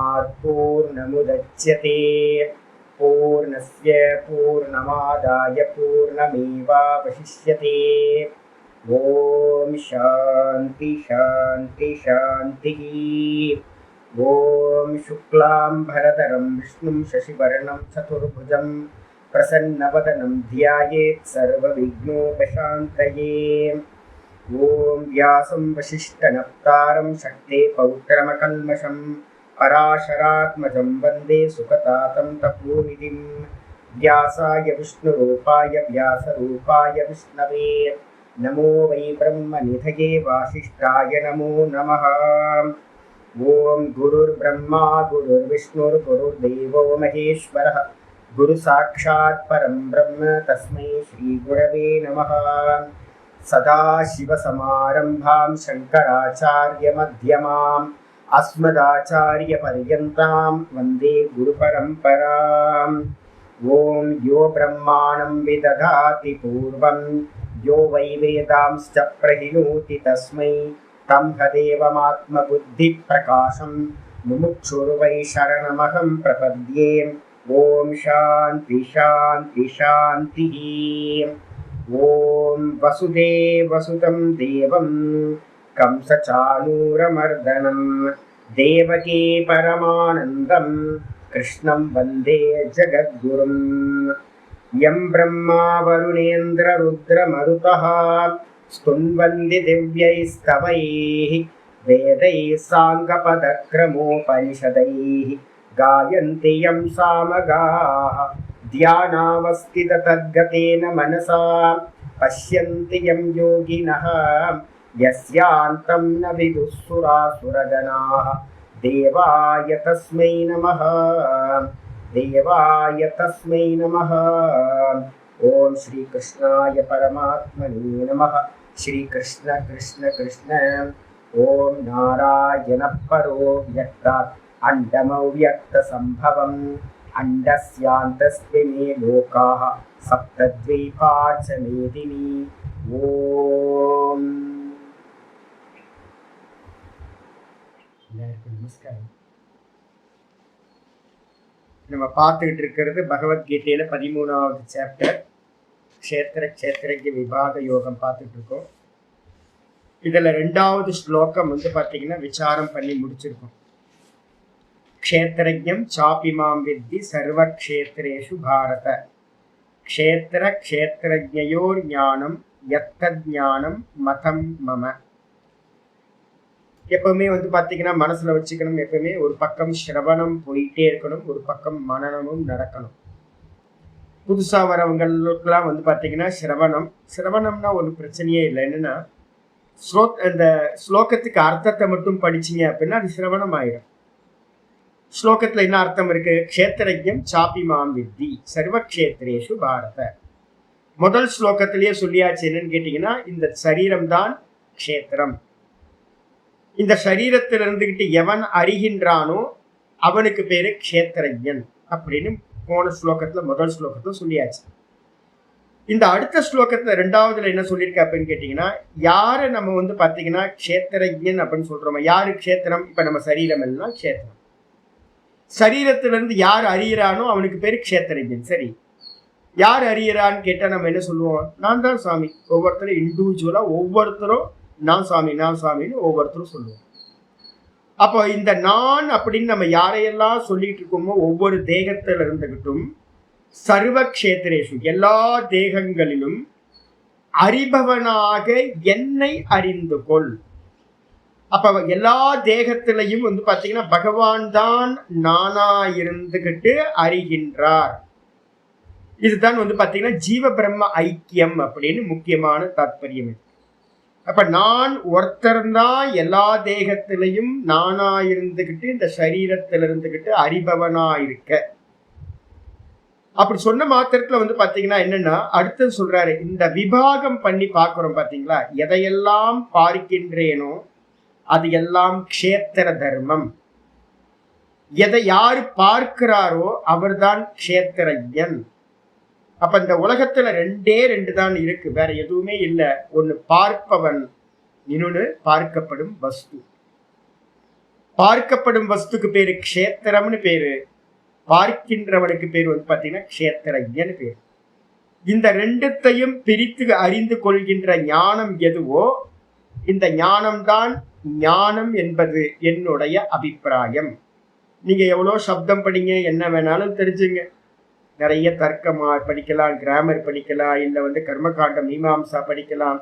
पूर्णात् पूर्णमुदच्यते पूर्णस्य पूर्णमादाय पूर्णमेवावशिष्यते। ओम शांति शांति शांति। ओम शुक्लांबरधरं विष्णुं शशिवर्णं चतुर्भुजं प्रसन्नवदनं ध्यायेत् सर्वविघ्नोपशान्तये। ओम व्यासं वसिष्ठनप्तारं शक्ते पौत्रमकल्मषं पराशरात्मजं वन्दे सुखतातं तपोनिधिं। व्यासाय विष्णुरूपाय व्यासरूपाय विष्णवे नमो वै ब्रह्मनिधये वासिष्ठाय नमो नमः। ओम गुरुर्ब्रह्मा गुरुर्विष्णुर्गुरुर्देवो महेश्वरः गुरुसाक्षात् परं ब्रह्म तस्मै श्रीगुरवे नमः। सदाशिवसमारम्भां शङ्कराचार्यमध्यमाम् अस्मदाचार्यपर्यन्तां वन्दे गुरुपरम्पराम्। ओम यो ब्रह्माणं विदधाति पूर्वं यो वै वेदांश्च प्रहिणोति तस्मै तदेवमात्मबुद्धिप्रकाशं मुमुक्षुर्वै शरणमहं प्रपद्ये। ओम शांति शांति शांतिः। ओम वसुदेवसुतं देवं कंसचाणूरमर्दनं देवकी परमानन्दं कृष्णं वन्दे जगद्गुरुं। यं ब्रह्मा वरुणेन्द्ररुद्रमरुतः स्तुन्वन्ति दिव्यैस्तवैः वेदैः साङ्गपदक्रमोपनिषदैः गायन्ति यं सामगाः ध्यानावस्थिततद्गतेन मनसा पश्यन्ति यं योगिनः यस्यान्तं न विदुःसुरासुरगणाः। देवाय तस्मै नमः देवाय तस्मै नमः। ओम श्री कृष्णाय परमात्मने नमः। श्री कृष्ण कृष्ण कृष्ण। ओम नारायण परो व्यक्तात् अण्डमव्यक्तसम्भवम् अण्डस्यान्तस्मिन् लोकाः सप्तद्वीपा च मेदिनी। ओम நமஸ்காரம். நம்ம பார்த்துக்கிட்டு இருக்கிறது பகவத்கீதையில 13வது சாப்டர் க்ஷேத்திர க்ஷேத்திரஜ்ய விபாக யோகம் பார்த்துட்டு இருக்கோம். இதுல 2வது ஸ்லோகம் பார்த்தீங்கன்னா விசாரம் பண்ணி முடிச்சிருக்கோம். க்ஷேத்திரஜ்யம் சாபிமாம் வித்தி சர்வ க்ஷேத்ரேஷு பாரத க்ஷேத்திர க்ஷேத்திரஜ்ஞயோர் ஞானம் யத்தத் ஞானம் மதம் மம. எப்பவுமே பார்த்தீங்கன்னா மனசுல வச்சுக்கணும், எப்பவுமே ஒரு பக்கம் சிரவணம் போயிட்டே இருக்கணும், ஒரு பக்கம் மனனமும் நடக்கணும். புதுசா வரவங்களுக்கெல்லாம் பார்த்தீங்கன்னா சிரவணம்னா ஒரு பிரச்சனையே இல்லை. என்னன்னா அந்த ஸ்லோகத்துக்கு அர்த்தத்தை மட்டும் படிச்சீங்க அப்படின்னா அது சிரவணம் ஆயிடும். ஸ்லோகத்துல என்ன அர்த்தம் இருக்கு? க்ஷேத்திரஜ்யம் சாபிமாம் வித்தி சர்வக்ஷேத்ரேஷு பாரத. முதல் ஸ்லோகத்திலேயே சொல்லியாச்சு. என்னன்னு கேட்டீங்கன்னா இந்த சரீரம் தான் க்ஷேத்திரம். இந்த சரீரத்தில் இருந்துகிட்டு எவன் அறிகின்றானோ அவனுக்கு பேரு க்ஷேத்திரஜன் அப்படின்னு போன ஸ்லோகத்துல முதல் ஸ்லோகத்துல சொல்லியாச்சு. இந்த அடுத்த ஸ்லோகத்துல 2வதுல என்ன சொல்லியிருக்க அப்படின்னு கேட்டீங்கன்னா, யாரை நம்ம பாத்தீங்கன்னா க்ஷேத்திரஜன் அப்படின்னு சொல்றோம். யாரு க்ஷேத்திரம்? இப்ப நம்ம சரீரம் எல்லாம் க்ஷேத்திரம். சரீரத்திலிருந்து யார் அறியறானோ அவனுக்கு பேரு க்ஷேத்திரஜன். சரி, யார் அறியறான்னு கேட்டா நம்ம என்ன சொல்லுவோம்? நான் தான் சுவாமி. ஒவ்வொருத்தரும் இண்டிவிஜுவலா ஒவ்வொருத்தரும் நான் சுவாமி நான் சுவாமின்னு ஒவ்வொருத்தரும் சொல்லுவோம். அப்போ இந்த நான் அப்படின்னு நம்ம யாரையெல்லாம் சொல்லிட்டு இருக்கோமோ ஒவ்வொரு தேகத்துல இருந்துகிட்டும் சர்வ க்ஷேத்திரேஷு எல்லா தேகங்களிலும் அறிபவனாக என்னை அறிந்து கொள். அப்ப எல்லா தேகத்திலையும் பாத்தீங்கன்னா பகவான் தான் நானா இருந்துகிட்டு அறிகின்றார். இதுதான் பாத்தீங்கன்னா ஜீவ பிரம்ம ஐக்கியம் அப்படின்னு முக்கியமான தாத்பரியம். அப்ப நான் ஒருத்தர்தான் எல்லா தேகத்திலையும் நானா இருந்துகிட்டு இந்த சரீரத்துல இருந்துகிட்டு அறிபவனா இருக்க. அப்படி சொன்ன மாத்திரத்துல பாத்தீங்கன்னா என்னன்னா அடுத்தது சொல்றாரு, இந்த விபாகம் பண்ணி பாக்குறோம் பாத்தீங்களா, எதையெல்லாம் பார்க்கின்றேனோ அது எல்லாம் க்ஷேத்திர தர்மம். எதை யாரு பார்க்கிறாரோ அவர்தான் க்ஷேத்திரஜன். அப்ப இந்த உலகத்துல 2 தான் இருக்கு, வேற எதுவுமே இல்லை. ஒண்ணு பார்ப்பவன், இன்னொன்னு பார்க்கப்படும் வஸ்து. பார்க்கப்படும் வஸ்துக்கு பேரு க்ஷேத்திரம்னு பேரு, பார்க்கின்றவனுக்கு பேர் வந்து பாத்தீங்கன்னா க்ஷேத்திரஜன்னு பேரு. இந்த ரெண்டுத்தையும் பிரித்து அறிந்து கொள்கின்ற ஞானம் எதுவோ இந்த ஞானம்தான் ஞானம் என்பது என்னுடைய அபிப்பிராயம். நீங்க எவ்வளவு சப்தம் படிங்க, என்ன வேணாலும் தெரிஞ்சுங்க. நிறைய தர்க்கமா படிக்கலாம், கிராமர் படிக்கலாம், இல்ல வந்து கர்மகாண்டம் மீமாம்சா படிக்கலாம்.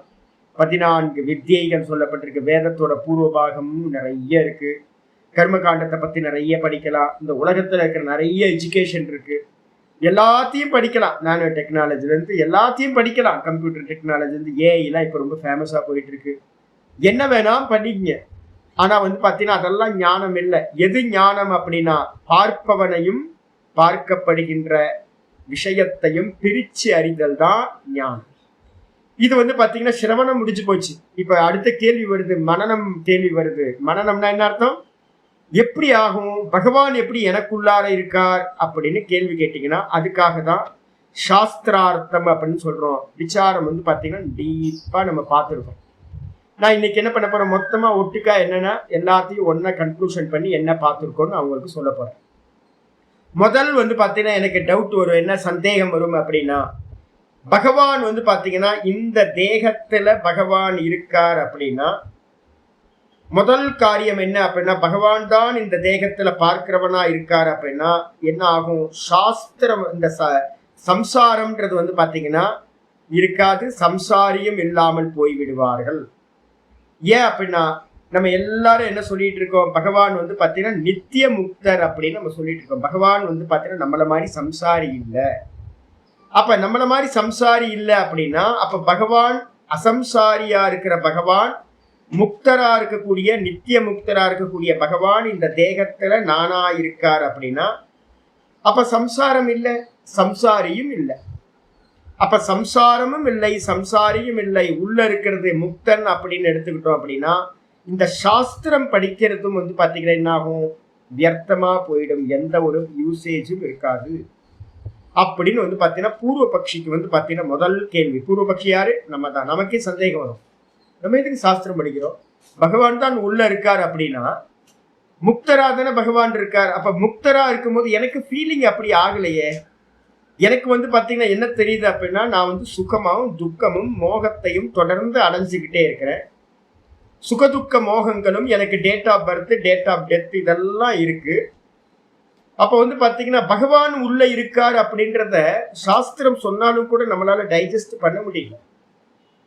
14 வித்தியைகள் சொல்லப்பட்டிருக்கு. வேதத்தோட பூர்வபாகமும் நிறைய இருக்கு. கர்மகாண்டத்தை பத்தி நிறைய படிக்கலாம். இந்த உலகத்துல இருக்கிற நிறைய எஜுகேஷன் இருக்கு. எல்லாத்தையும் படிக்கலாம். நானோ டெக்னாலஜில இருந்து எல்லாத்தையும் படிக்கலாம். கம்ப்யூட்டர் டெக்னாலஜி இருந்து ஏஐலாம் இப்ப ரொம்ப ஃபேமஸா போயிட்டு இருக்கு. என்ன வேணாம் பண்ணிக்கங்க. ஆனா வந்து பாத்தீங்கன்னா அதெல்லாம் ஞானம் இல்லை. எது ஞானம் அப்படின்னா பார்ப்பவனையும் பார்க்கப்படுகின்ற விஷயத்தையும் பிரிச்சு அறிதல் தான் ஞானம். இது வந்து பாத்தீங்கன்னா சிரவணம் முடிஞ்சு போச்சு. இப்ப அடுத்த கேள்வி வருது, மனனம் கேள்வி வருது. மனனம்னா என்ன அர்த்தம்? எப்படி ஆகும், பகவான் எப்படி எனக்குள்ளார இருக்கார் அப்படின்னு கேள்வி கேட்டீங்கன்னா அதுக்காக தான் சாஸ்திரார்த்தம் அப்படின்னு சொல்றோம். விசாரம் வந்து பாத்தீங்கன்னா டீப்பா நம்ம பார்த்துருக்கோம். நான் இன்னைக்கு என்ன பண்ண போறேன், மொத்தமா ஒட்டுக்கா என்னன்னா எல்லாத்தையும் ஒன்னா கன்க்ளூஷன் பண்ணி என்ன பார்த்துருக்கோன்னு அவங்களுக்கு சொல்ல போறேன். முதல் வந்து பாத்தீங்கன்னா எனக்கு டவுட் வரும், என்ன சந்தேகம் வரும் அப்படின்னா, பகவான் வந்து பாத்தீங்கன்னா இந்த தேகத்துல பகவான் இருக்கார் அப்படின்னா முதல் காரியம் என்ன அப்படின்னா, பகவான் தான் இந்த தேகத்துல பார்க்கிறவனா இருக்கார் அப்படின்னா என்ன ஆகும், சாஸ்திரம் இந்த சம்சாரம்ன்றது வந்து பாத்தீங்கன்னா இருக்காது, சம்சாரியும் இல்லாமல் போய்விடுவார்கள். ஏன் அப்படின்னா நம்ம எல்லாரும் என்ன சொல்லிட்டு இருக்கோம், பகவான் வந்து பாத்தீங்கன்னா நித்திய முக்தர் அப்படின்னு நம்ம சொல்லிட்டு இருக்கோம். பகவான் வந்து பாத்தீங்கன்னா நம்மள மாதிரி சம்சாரி இல்லை. அப்ப நம்மள மாதிரி சம்சாரி இல்லை அப்படின்னா அப்ப பகவான் அசம்சாரியா இருக்கிற பகவான், முக்தரா இருக்கக்கூடிய நித்திய முக்தரா இருக்கக்கூடிய பகவான் இந்த தேகத்துல நானா இருக்கார் அப்படின்னா அப்ப சம்சாரம் இல்லை, சம்சாரியும் இல்லை. அப்ப சம்சாரமும் இல்லை, சம்சாரியும் இல்லை, உள்ள இருக்கிறது முக்தன் அப்படின்னு எடுத்துக்கிட்டோம் அப்படின்னா இந்த சாஸ்திரம் படிக்கிறதும் வந்து பாத்தீங்கன்னா என்ன ஆகும், வியர்த்தமா போயிடும், எந்த ஒரு யூசேஜும் இருக்காது அப்படின்னு வந்து பாத்தீங்கன்னா பூர்வ பட்சிக்கு வந்து பாத்தீங்கன்னா முதல் கேள்வி. பூர்வ பட்சி யாரு, நம்ம தான். நமக்கே சந்தேகம் வரும், நம்ம எதுக்கு சாஸ்திரம் படிக்கிறோம், பகவான் தான் உள்ள இருக்கார் அப்படின்னா முக்தரா தானே பகவான் இருக்கார். அப்ப முக்தரா இருக்கும்போது எனக்கு ஃபீலிங் அப்படி ஆகலையே. எனக்கு வந்து பாத்தீங்கன்னா என்ன தெரியுது அப்படின்னா நான் வந்து சுகமாவும் துக்கமும் மோகத்தையும் தொடர்ந்து அடைஞ்சுக்கிட்டே இருக்கிறேன். சுகதுக்க மோகங்களும் எனக்கு date of birth, date of death இதெல்லாம் இருக்கு. அப்ப வந்து பாத்தீங்கன்னா பகவான் உள்ள இருக்கார் அப்படின்றத சாஸ்திரம் சொன்னாலும் கூட நம்மளால டைஜஸ்ட் பண்ண முடியல.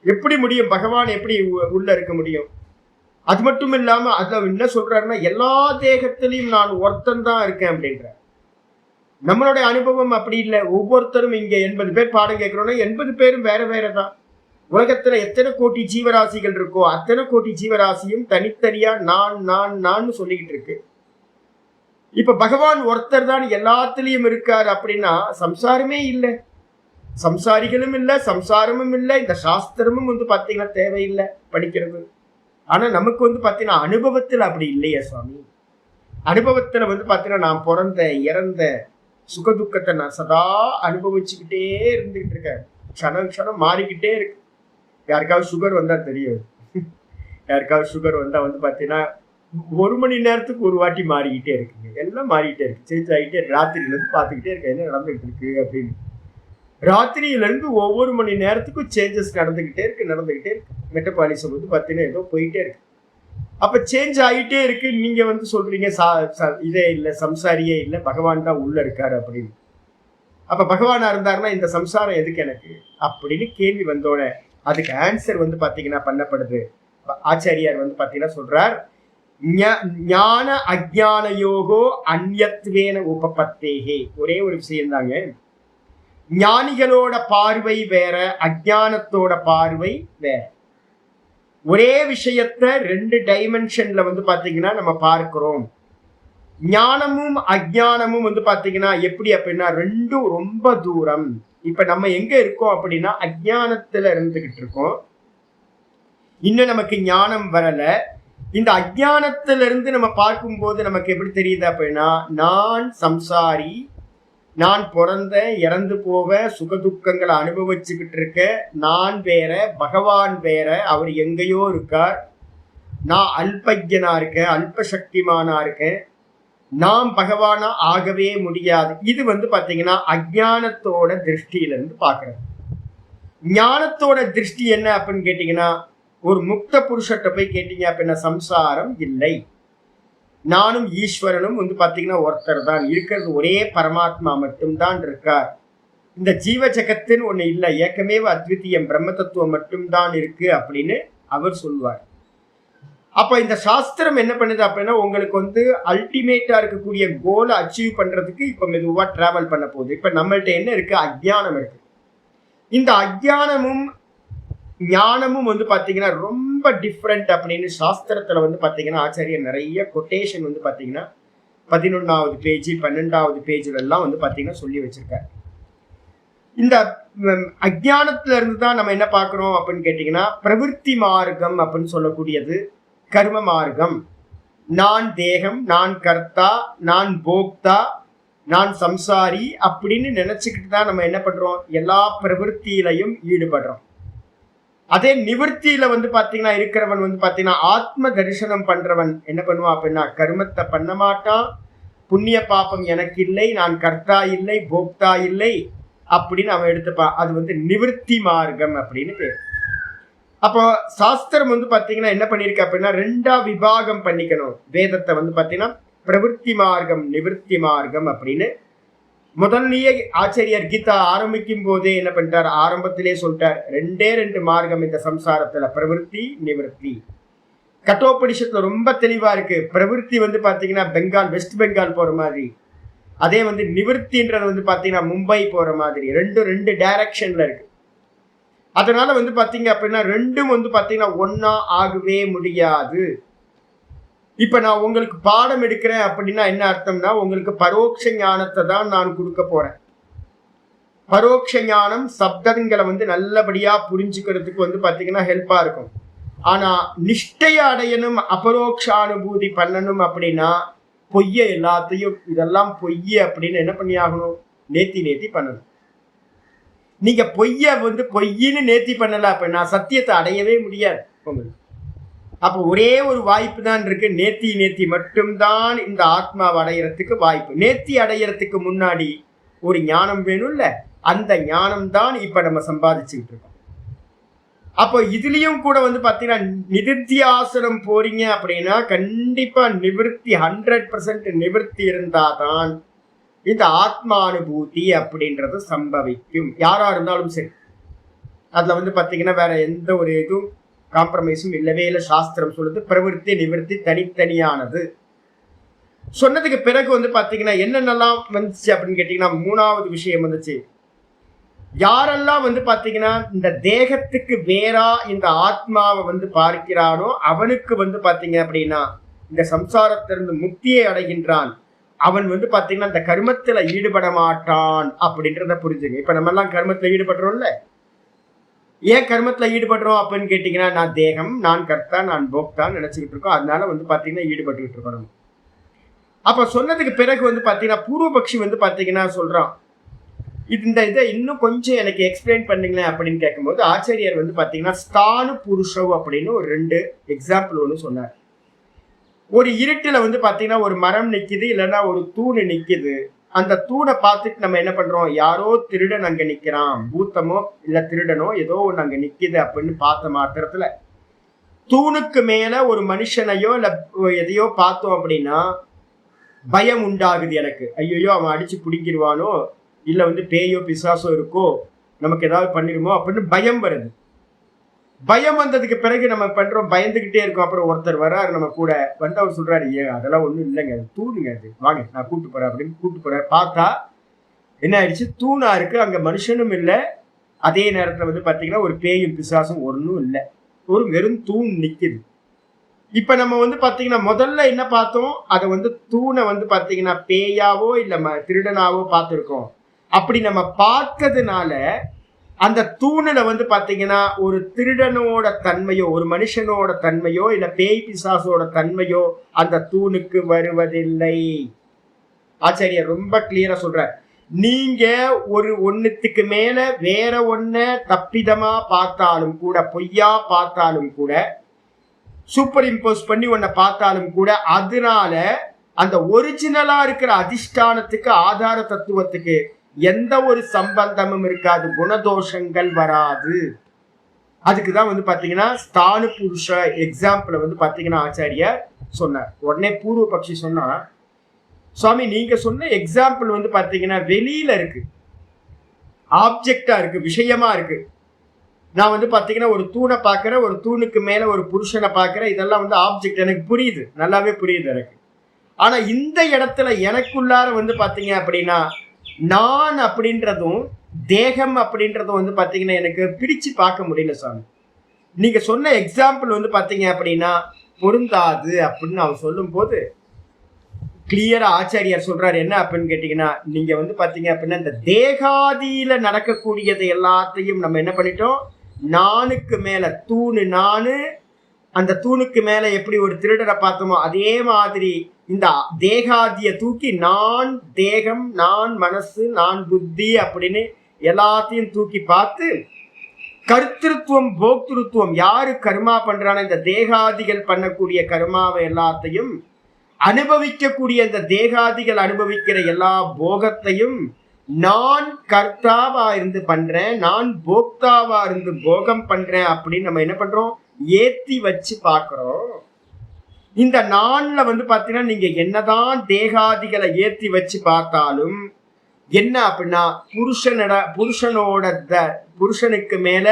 எப்படி முடியும், பகவான் எப்படி உள்ள இருக்க முடியும்? அது மட்டும் இல்லாம அதுல என்ன சொல்றாருன்னா எல்லா தேகத்திலையும் நான் ஒருத்தன் தான் இருக்கேன் அப்படின்ற. நம்மளுடைய அனுபவம் அப்படி இல்லை. ஒவ்வொருத்தரும் இங்க 80 பேர் பாடம் கேட்கிறோம்னா 80 பேரும் வேற வேறதான். உலகத்துல எத்தனை கோடி ஜீவராசிகள் இருக்கோ அத்தனை கோடி ஜீவராசியும் தனித்தனியா நான் நான் நான் சொல்லிக்கிட்டு இருக்கு. இப்ப பகவான் ஒருத்தர் தான் எல்லாத்திலையும் இருக்கார் அப்படின்னா சம்சாரமே இல்லை, சம்சாரிகளும் இல்லை, சம்சாரமும் இல்லை, இந்த சாஸ்திரமும் வந்து பாத்தீங்கன்னா தேவையில்லை படிக்கிறது. ஆனா நமக்கு வந்து பாத்தீங்கன்னா அனுபவத்துல அப்படி இல்லையா சுவாமி. அனுபவத்துல வந்து பாத்தீங்கன்னா நான் பிறந்த இறந்த சுகதுக்கத்தை நான் சதா அனுபவிச்சுக்கிட்டே இருந்துகிட்டு இருக்கேன். க்ஷணம் க்ஷணம் மாறிக்கிட்டே இருக்கு. யாருக்காவது சுகர் வந்தா தெரியும், யாருக்காவது சுகர் வந்தா வந்து பாத்தீங்கன்னா 1 மணி நேரத்துக்கு ஒரு வாட்டி மாறிக்கிட்டே இருக்குங்க. எல்லாம் மாறிக்கிட்டே இருக்கு, சேஞ்ச் ஆகிட்டே இருக்கு. ராத்திரியில இருந்து பாத்துக்கிட்டே இருக்கு என்ன நடந்துகிட்டு இருக்கு அப்படின்னு. ராத்திரியில இருந்து ஒவ்வொரு மணி நேரத்துக்கும் சேஞ்சஸ் நடந்துகிட்டே இருக்கு. மெட்டபாலிசம் வந்து பாத்தீங்கன்னா ஏதோ போயிட்டே இருக்கு. அப்ப சேஞ்ச் ஆகிட்டே இருக்கு. நீங்க வந்து சொல்றீங்க இதே இல்லை, சம்சாரியே இல்லை, பகவான் தான் உள்ள இருக்காரு அப்படின்னு. அப்ப பகவானா இருந்தாருன்னா இந்த சம்சாரம் எதுக்கு எனக்கு அப்படின்னு கேள்வி வந்தோட அதுக்கு ஆன்சர் வந்து பாத்தீங்கன்னா பண்ணப்படுது. ஆச்சாரியார் வந்து பாத்தீங்கன்னா சொல்றார், ஞான அஜ்ஞான யோகோ அந்யத்வேன உபபத்தேஹே. ஒரே ஒரு விஷயம் தாங்க, ஞானிகளோட பார்வை வேற, அஜ்ஞானத்தோட பார்வை வேற. ஒரே விஷயத்த 2 டைமென்ஷன்ல வந்து பாத்தீங்கன்னா நம்ம பார்க்கிறோம். ஞானமும் அஜ்ஞானமும் வந்து பாத்தீங்கன்னா எப்படி அப்படின்னா ரெண்டும் ரொம்ப தூரம். இப்ப நம்ம எங்க இருக்கோம் அப்படின்னா அஜ்ஞானத்துல இருந்துகிட்டு இருக்கோம், இன்னும் நமக்கு ஞானம் வரல. இந்த அஜ்ஞானத்துல இருந்து நம்ம பார்க்கும்போது நமக்கு எப்படி தெரியுது அப்படின்னா நான் சம்சாரி, நான் பிறந்த இறந்து போவ சுகதுக்கங்களை அனுபவிச்சுக்கிட்டு இருக்க, நான் வேற, பகவான் வேற, அவர் எங்கேயோ இருக்கார். நான் அல்பஜ்ஞனா இருக்கேன், அல்ப சக்திமானா இருக்கேன், நாம் பகவானா ஆகவே முடியாது. இது பாத்தீங்கன்னா அஜானத்தோட திருஷ்டியில இருந்து பாக்குறது. ஞானத்தோட திருஷ்டி என்ன அப்படின்னு கேட்டீங்கன்னா, ஒரு முக்த புருஷத்தை போய் கேட்டீங்க அப்படின்னா சம்சாரம் இல்லை, நானும் ஈஸ்வரனும் பாத்தீங்கன்னா ஒருத்தர் தான் இருக்கிறது, ஒரே பரமாத்மா மட்டும்தான் இருக்கார், இந்த ஜீவ ஜகத்தின் ஒண்ணு இல்லை, ஏக்கமேவ அத்விதீயம் பிரம்ம தத்துவம் மட்டும்தான் இருக்கு அப்படின்னு அவர் சொல்லுவார். அப்ப இந்த சாஸ்திரம் என்ன பண்ணுது அப்படின்னா, உங்களுக்கு அல்டிமேட்டா இருக்கக்கூடிய கோலை அச்சீவ் பண்றதுக்கு இப்ப மெதுவா டிராவல் பண்ண போகுது. இப்ப நம்மள்ட்ட என்ன இருக்கு? அஜ்ஞானம் இருக்கு. இந்த அஜ்ஞானமும் ஞானமும் பாத்தீங்கன்னா ரொம்ப டிஃப்ரெண்ட் அப்படின்னு சாஸ்திரத்துல பாத்தீங்கன்னா ஆச்சாரியர் நிறைய கொட்டேஷன் பாத்தீங்கன்னா 11வது பேஜ் 12வது பேஜ்ல எல்லாம் பாத்தீங்கன்னா சொல்லி வச்சிருக்காரு. இந்த அஜ்ஞானத்துல இருந்து தான் நம்ம என்ன பார்க்கிறோம் அப்படின்னு கேட்டீங்கன்னா, பிரவிற்த்தி மார்க்கம் அப்படின்னு சொல்லக்கூடியது கர்ம மார்க்கம். நான் தேகம், நான் கர்த்தா, நான் போக்தா, நான் சம்சாரி அப்படின்னு நினைச்சுக்கிட்டு தான் நம்ம என்ன பண்றோம்? எல்லா பிரவிற்த்தியிலையும் ஈடுபடுறோம். அதே நிவர்த்தியில பாத்தீங்கன்னா இருக்கிறவன் பாத்தீங்கன்னா ஆத்ம தரிசனம் பண்றவன் என்ன பண்ணுவான் அப்படின்னா, கர்மத்தை பண்ண மாட்டான், புண்ணிய பாப்பம் எனக்கு இல்லை, நான் கர்த்தா இல்லை, போக்தா இல்லை அப்படின்னு அவன் எடுத்துப்பான். அது நிவர்த்தி மார்க்கம் அப்படின்னு பேர். அப்போ சாஸ்திரம் பாத்தீங்கன்னா என்ன பண்ணிருக்கு அப்படின்னா, 2ஆ விபாகம் பண்ணிக்கணும் வேதத்தை. பாத்தீங்கன்னா பிரவிற்த்தி மார்க்கம், நிவர்த்தி மார்க்கம் அப்படின்னு முதல்லயே ஆச்சாரியர் கீதா ஆரம்பிக்கும் போதே என்ன பண்ணிட்டார்? ஆரம்பத்திலே சொல்லிட்டார், 2 மார்க்கம் இந்த சம்சாரத்துல, பிரவிற்த்தி நிவர்த்தி. கட்டோபனிஷத்துல ரொம்ப தெளிவா இருக்கு. பிரவிற்த்தி பாத்தீங்கன்னா பெங்கால், வெஸ்ட் பெங்கால் போற மாதிரி, அதே நிவர்த்தின்றது பாத்தீங்கன்னா மும்பை போற மாதிரி, ரெண்டு டைரக்ஷன்ல இருக்கு. அதனால பாத்தீங்க அப்படின்னா ரெண்டும் பாத்தீங்கன்னா ஒன்னா ஆகவே முடியாது. இப்ப நான் உங்களுக்கு பாடம் எடுக்கிறேன் அப்படின்னா என்ன அர்த்தம்னா, உங்களுக்கு பரோட்ச ஞானத்தை தான் நான் கொடுக்க போறேன். பரோட்ச ஞானம் சப்தங்களை நல்லபடியா புரிஞ்சுக்கிறதுக்கு பாத்தீங்கன்னா ஹெல்ப்பா இருக்கும். ஆனா நிஷ்டைய அடையணும், அபரோக்ஷானுபூதி பண்ணணும் அப்படின்னா பொய்ய எல்லாத்தையும், இதெல்லாம் பொய்ய அப்படின்னு என்ன பண்ணி ஆகணும்? நேத்தி பண்ணணும். நீங்க பொய்ய பொய்யின்னு நேத்தி பண்ணல அப்படின்னா சத்தியத்தை அடையவே முடியாது உங்களுக்கு. அப்போ ஒரே ஒரு வாய்ப்பு தான் இருக்கு, நேத்தி மட்டும்தான் இந்த ஆத்மாவை அடையறதுக்கு வாய்ப்பு. நேத்தி அடையறதுக்கு முன்னாடி ஒரு ஞானம் வேணும்ல, அந்த ஞானம் தான் இப்ப நம்ம சம்பாதிச்சுக்கிட்டு இருக்கோம். அப்போ இதுலயும் கூட பாத்தீங்கன்னா நிதித்தியாசனம் போறீங்க அப்படின்னா கண்டிப்பா நிவர்த்தி 100% நிவர்த்தி இருந்தாதான் இந்த ஆத்மானுபூதி அப்படின்றது சம்பவிக்கும். யாரா இருந்தாலும் சரி, அதுல பாத்தீங்கன்னா வேற எந்த ஒரு இதுவும் காம்ப்ரமைஸும் இல்லவே இல்லை. சாஸ்திரம் சொல்லுது பிரவிற்த்தி நிவர்த்தி தனித்தனியானது. சொன்னதுக்கு பிறகு பாத்தீங்கன்னா என்னென்னலாம் வந்துச்சு அப்படின்னு கேட்டீங்கன்னா, 3வது விஷயம் வந்துச்சு. யாரெல்லாம் பாத்தீங்கன்னா இந்த தேகத்துக்கு வேறா இந்த ஆத்மாவை பார்க்கிறானோ அவனுக்கு பாத்தீங்க அப்படின்னா இந்த சம்சாரத்திலிருந்து முக்தியை அடைகின்றான். அவன் பாத்தீங்கன்னா இந்த கர்மத்துல ஈடுபட மாட்டான் அப்படின்றத புரிஞ்சுங்க. இப்ப நம்ம எல்லாம் கர்மத்துல ஈடுபடுறோம்ல, ஏன் கர்மத்துல ஈடுபடுறோம் அப்படின்னு கேட்டீங்கன்னா, நான் தேகம், நான் கர்த்தா, நான் போக்தான் நினைச்சுக்கிட்டு இருக்கோம். அதனால பாத்தீங்கன்னா ஈடுபட்டுக்கிட்டு இருக்கணும். அப்ப சொன்னதுக்கு பிறகு பாத்தீங்கன்னா பூர்வபக்ஷி பாத்தீங்கன்னா சொல்றான், இந்த இதை இன்னும் கொஞ்சம் எனக்கு எக்ஸ்பிளைன் பண்ணீங்களேன் அப்படின்னு கேட்கும்போது ஆச்சாரியர் பாத்தீங்கன்னா ஸ்தானு புருஷவ் அப்படின்னு ஒரு 2 எக்ஸாம்பிள் ஒன்று சொன்னார். ஒரு இருட்டுல பாத்தீங்கன்னா ஒரு மரம் நிக்குது, இல்லைன்னா ஒரு தூண் நிக்குது. அந்த தூணை பார்த்துட்டு நம்ம என்ன பண்றோம்? யாரோ திருடன் அங்க நிக்கிறான், பூத்தமோ இல்ல திருடனோ ஏதோ ஒன்று அங்க நிக்குது அப்படின்னு பார்த்த மாத்திரத்துல தூணுக்கு மேல ஒரு மனுஷனையோ இல்ல எதையோ பார்த்தோம் அப்படின்னா பயம் உண்டாகுது எனக்கு. ஐயோ அவன் அடிச்சு பிடிங்கிருவானோ, இல்ல பேயோ பிசாசோ இருக்கோ, நமக்கு ஏதாவது பண்ணிடுமோ அப்படின்னு பயம் வருது. பயம் வந்ததுக்கு பிறகு நம்ம பண்றோம், பயந்துகிட்டே இருக்கோம். அப்புறம் ஒருத்தர் வர்றாரு நம்ம கூட, அவர் சொல்றாரு, அதெல்லாம் ஒண்ணும் இல்லைங்க, அது தூணுங்க, அது வாங்க நான் கூட்டு போறேன் அப்படின்னு கூட்டு போறேன். பார்த்தா என்ன ஆயிடுச்சு? தூணா இருக்கு, அங்க மனுஷனும் இல்லை, அதே நேரத்துல பாத்தீங்கன்னா ஒரு பேயும் பிசாசும் ஒன்றும் இல்லை, ஒரு வெறும் தூண் நிக்குது. இப்ப நம்ம பாத்தீங்கன்னா முதல்ல என்ன பார்த்தோம்? அதை தூணை பாத்தீங்கன்னா பேயாவோ இல்ல திருடனாவோ பார்த்திருக்கோம். அப்படி நம்ம பார்த்ததுனால அந்த தூணுல பாத்தீங்கன்னா ஒரு திருடனோட தன்மையோ, ஒரு மனுஷனோட தன்மையோ, இல்ல பேய் பிசாசோட தன்மையோ அந்த தூணுக்கு வருவதில்லை. ஆச்சாரியர் ரொம்ப கிளியரா சொல்ற, நீங்க ஒண்ணுத்துக்கு மேல வேற ஒன்ன தப்பிதமா பார்த்தாலும் கூட, பொய்யா பார்த்தாலும் கூட சூப்பர் இம்போஸ் பண்ணி உன்னை பார்த்தாலும் கூட அதனால அந்த ஒரிஜினலா இருக்கிற அதிஷ்டானத்துக்கு ஆதார தத்துவத்துக்கு எந்த ஒரு சம்பந்தமும் இருக்காது, குணதோஷங்கள் வராது. அதுக்குதான் வந்து பாத்தீங்கன்னா ஸ்தானு புருஷ எக்ஸாம்பிள் வந்து பாத்தீங்கன்னா ஆச்சாரியார் சொன்னார். உடனே பூர்வ பக்ஷி சொன்னா, சுவாமி நீங்க சொன்ன எக்ஸாம்பிள் வந்து பாத்தீங்கன்னா வெளியில இருக்கு, ஆப்ஜெக்டா இருக்கு, விஷயமா இருக்கு. நான் வந்து பாத்தீங்கன்னா ஒரு தூணை பாக்குறேன், ஒரு தூணுக்கு மேல ஒரு புருஷனை பாக்குறேன், இதெல்லாம் வந்து ஆப்ஜெக்ட், எனக்கு புரியுது, நல்லாவே புரியுது எனக்கு. ஆனா இந்த இடத்துல எனக்குள்ளார வந்து பாத்தீங்க அப்படின்னா நான் அப்படின்றதும் தேகம் அப்படின்றதும் வந்து பாத்தீங்கன்னா எனக்கு பிரிச்சு பார்க்க முடியல சாமி. நீங்க சொன்ன எக்ஸாம்பிள் வந்து பாத்தீங்க அப்படின்னா பொருந்தாது அப்படின்னு அவர் சொல்லும் போது கிளியரா ஆச்சாரியார் சொல்றாரு என்ன அப்படின்னு கேட்டீங்கன்னா, நீங்க வந்து பாத்தீங்க அப்படின்னா இந்த தேகாதியில நடக்கக்கூடியது எல்லாத்தையும் நம்ம என்ன பண்ணிட்டோம், நானுக்கு மேல தூணு நானு, அந்த தூணுக்கு மேல எப்படி ஒரு திருடரை பார்த்தோமோ அதே மாதிரி இந்த தேகாதிய தூக்கி நான் தேகம், நான் மனசு, நான் புத்தி அப்படின்னு எல்லாத்தையும் தூக்கி பார்த்து கர்த்திருவம் போக்திருத்துவம் யாரு கர்மா பண்றான இந்த தேகாதிகள் பண்ணக்கூடிய கர்மாவை எல்லாத்தையும் அனுபவிக்கக்கூடிய இந்த தேகாதிகள் அனுபவிக்கிற எல்லா போகத்தையும் நான் கர்த்தாவா இருந்து பண்றேன், நான் போக்தாவா இருந்து போகம் பண்றேன் அப்படின்னு நம்ம என்ன பண்றோம், ஏத்தி வச்சு பார்க்கிறோம். இந்த நான்ல வந்து பாத்தீங்கன்னா நீங்க என்னதான் தேகாதிகளை ஏத்தி வச்சு பார்த்தாலும் என்ன அப்படின்னா புருஷனுக்கு மேல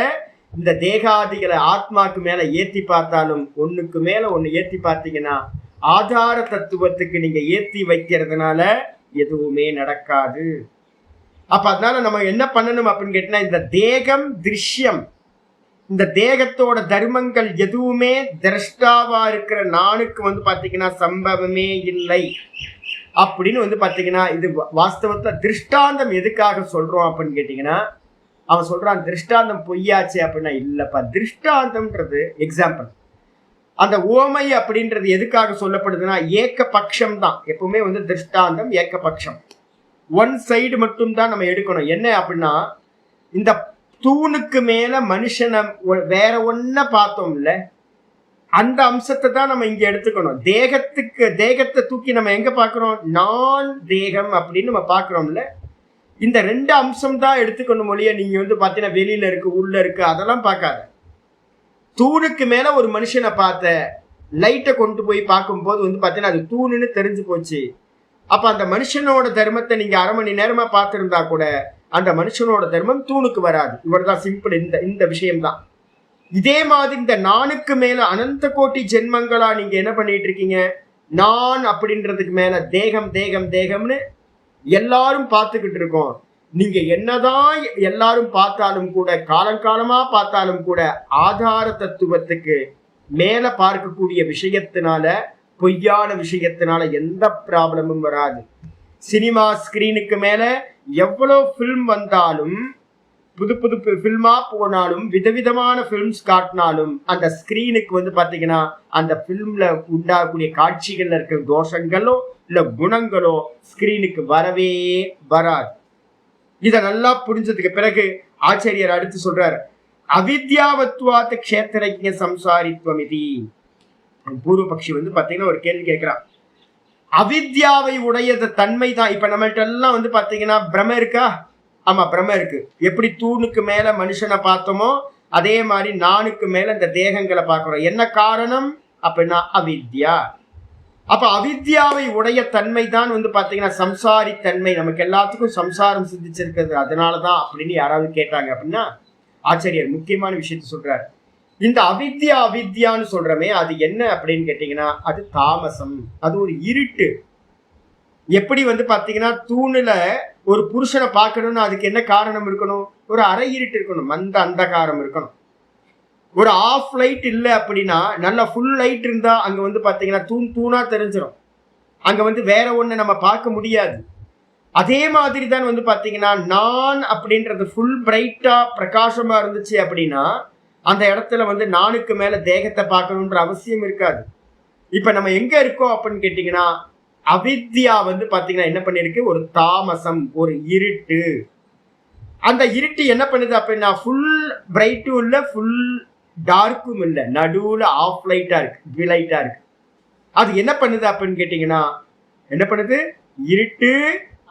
இந்த தேகாதிகளை ஆத்மாக்கு மேல ஏத்தி பார்த்தாலும் ஒண்ணுக்கு மேல ஒண்ணு ஏத்தி பார்த்தீங்கன்னா ஆதார தத்துவத்துக்கு நீங்க ஏத்தி வைக்கிறதுனால எதுவுமே நடக்காது. அப்ப அதனால நம்ம என்ன பண்ணணும் அப்படின்னு கேட்டீங்கன்னா, இந்த தேகம் திருஷ்யம், இந்த தேகத்தோட தர்மங்கள் எதுவுமே திரஷ்டாவா இருக்கிற நானுக்கு வந்து பாத்தீங்கன்னா சம்பவமே இல்லை அப்படின்னு வந்து பாத்தீங்கன்னா, இது வாஸ்தவத்துல திருஷ்டாந்தம் எதுக்காக சொல்றோம் அப்படின்னு கேட்டீங்கன்னா, அவன் சொல்றான் திருஷ்டாந்தம் பொய்யாச்சு அப்படின்னா, இல்லப்பா திருஷ்டாந்தம்ன்றது எக்ஸாம்பிள். அந்த ஓமை அப்படின்றது எதுக்காக சொல்லப்படுதுன்னா ஏக்க பட்சம் தான். எப்பவுமே வந்து திருஷ்டாந்தம் ஏக்க பட்சம், ஒன் சைடு மட்டும் தான் நம்ம எடுக்கணும். என்ன அப்படின்னா, இந்த தூணுக்கு மேல மனுஷனை வேற ஒன்ன பார்த்தோம்ல, அந்த அம்சத்தை தான் நம்ம இங்க எடுத்துக்கணும். தேகத்தை தூக்கி நம்ம எங்க பாக்குறோம், நான் தேகம் அப்படின்னு நம்ம பாக்குறோம்ல, இந்த ரெண்டு அம்சம் தான் எடுத்துக்கணும் மொழிய. நீங்க வந்து பாத்தீங்கன்னா வெளியில இருக்கு உள்ள இருக்கு அதெல்லாம் பார்க்காத. தூணுக்கு மேல ஒரு மனுஷனை பார்த்த லைட்டை கொண்டு போய் பார்க்கும்போது வந்து பாத்தீங்கன்னா அது தூணுன்னு தெரிஞ்சு போச்சு. அப்ப அந்த மனுஷனோட தர்மத்தை நீங்க அரை மணி நேரமா பார்த்திருந்தா கூட அந்த மனுஷனோட தர்மம் தூணுக்கு வராது. இவ்வளவுதான் சிம்பிள். இந்த விஷயம்தான். இதே மாதிரி இந்த நானுக்கு மேல அனந்த கோட்டி ஜென்மங்களா நீங்க என்ன பண்ணிட்டு இருக்கீங்க, நான் அப்படின்றதுக்கு மேல தேகம் தேகம் தேகம்னு எல்லாரும் பார்த்துக்கிட்டு இருக்கோம். நீங்க என்னதான் எல்லாரும் பார்த்தாலும் கூட, காலங்காலமா பார்த்தாலும் கூட ஆதார தத்துவத்துக்கு மேல பார்க்கக்கூடிய விஷயத்தினால, பொய்யான விஷயத்தினால எந்த ப்ராப்ளமும் வராது. சினிமா ஸ்கிரீனுக்கு மேல எவ்வளவு பிலிம் வந்தாலும், புது புது பிலிமா போனாலும், விதவிதமான பிலிம்ஸ் காட்டினாலும் அந்த ஸ்கிரீனுக்கு வந்து பாத்தீங்கன்னா அந்த பிலிம்ல உண்டாகக்கூடிய காட்சிகள்ல இருக்கிற தோஷங்களோ இல்ல குணங்களோ ஸ்கிரீனுக்கு வரவே வராது. இத நல்லா புரிஞ்சதுக்கு பிறகு ஆச்சாரியர் அடுத்து சொல்றாரு, அவித்யாவத்வாத் க்ஷேத்ரஜ்ஞ சம்சாரித்வம் இதி. பூர்வ பக்ஷி வந்து பாத்தீங்கன்னா ஒரு கேள்வி கேட்கிறான். அவித்யாவை உடையது தன்மை தான். இப்ப நம்மள்ட்ட எல்லாம் வந்து பாத்தீங்கன்னா பிரம இருக்கா? ஆமா, பிரம இருக்கு. எப்படி தூணுக்கு மேல மனுஷனை பார்த்தோமோ அதே மாதிரி நானுக்கு மேல இந்த தேகங்களை பார்க்கிறோம். என்ன காரணம் அப்படின்னா அவித்யா. அப்ப அவித்யாவை உடைய தன்மை தான் வந்து பாத்தீங்கன்னா சம்சாரி தன்மை. நமக்கு எல்லாத்துக்கும் சம்சாரம் சிந்திச்சிருக்கிறது அதனாலதான் அப்படின்னு யாராவது கேட்டாங்க அப்படின்னா ஆச்சாரியர் முக்கியமான விஷயத்த சொல்றாரு. இந்த அவித்யான்னு சொல்றமே அது என்ன அப்படின்னு கேட்டீங்கன்னா அது தாமசம், அது ஒரு இருட்டு. எப்படி வந்து பாத்தீங்கன்னா தூணுல ஒரு புருஷனை பார்க்கணும்னு அதுக்கு என்ன காரணம் இருக்கணும், ஒரு அரை இருட்டு இருக்கணும், மந்த அந்தகாரம் இருக்கணும். ஒரு ஆஃப் லைட் இல்லை அப்படின்னா, நல்ல ஃபுல் லைட் இருந்தா அங்க வந்து பாத்தீங்கன்னா தூணா தெரிஞ்சிடும். அங்க வந்து வேற ஒண்ணு நம்ம பார்க்க முடியாது. அதே மாதிரி தான் வந்து பாத்தீங்கன்னா நான் அப்படின்றது ஃபுல் பிரைட்டா பிரகாசமா இருந்துச்சு அப்படின்னா அந்த இடத்துல வந்து நானுக்கு மேல தேகத்தை பார்க்கணுன்ற அவசியம் இருக்காது. இப்ப நம்ம எங்க இருக்கோம் அப்படின்னு கேட்டீங்கன்னா அவித்யா வந்து பாத்தீங்கன்னா என்ன பண்ணிருக்கு, ஒரு தாமசம், ஒரு இருட்டு. அந்த இருட்டு என்ன பண்ணுது அப்படின்னா ஃபுல் பிரைட்டும் இல்லை, ஃபுல் டார்க்கும் இல்லை, நடுவுல ஆஃப் லைட்டா இருக்கு, ட்விலைட்டா இருக்கு. அது என்ன பண்ணுது அப்படின்னு கேட்டீங்கன்னா, என்ன பண்ணுது? இருட்டு.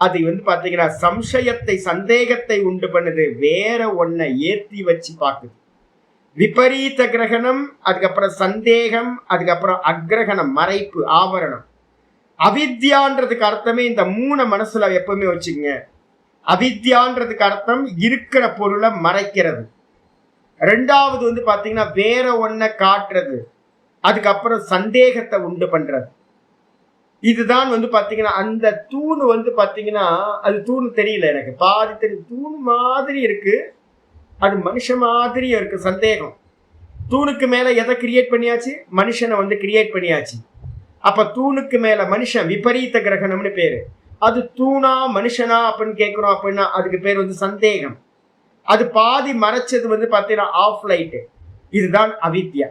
அது பாத்தீங்கன்னா சம்சயத்தை, சந்தேகத்தை உண்டு பண்ணுது, வேற ஒன்ன ஏத்தி வச்சு பாக்குது. விபரீத கிரகணம், அதுக்கப்புறம் சந்தேகம், அதுக்கப்புறம் அக்ரகணம், மறைப்பு, ஆவரணம். அவித்யான்றதுக்கு அர்த்தமே இந்த 3 மனசுல எப்பவுமே வச்சுக்கங்க. அவித்யான்றதுக்கு அர்த்தம் இருக்கிற பொருளை மறைக்கிறது. ரெண்டாவது பாத்தீங்கன்னா வேற ஒன்ன காட்டுறது, அதுக்கப்புறம் சந்தேகத்தை உண்டு பண்றது. இதுதான் பாத்தீங்கன்னா அந்த தூணு பாத்தீங்கன்னா, அது தூணு தெரியல எனக்கு, பாதி தெரியும், தூணு மாதிரி இருக்கு, அது மனுஷ மாதிரியும் இருக்கு. சந்தேகம். தூணுக்கு மேல எதை கிரியேட் பண்ணியாச்சு? மனுஷனை கிரியேட் பண்ணியாச்சு. அப்ப தூணுக்கு மேல மனுஷன், விபரீத கிரகணம்னு பேரு. அது தூணா மனுஷனா அப்படின்னு கேட்கிறோம் அப்படின்னா அதுக்கு பேர் சந்தேகம். அது பாதி மறைச்சது பாத்தீங்கன்னா ஆஃப் லைட். இதுதான் அவித்யா.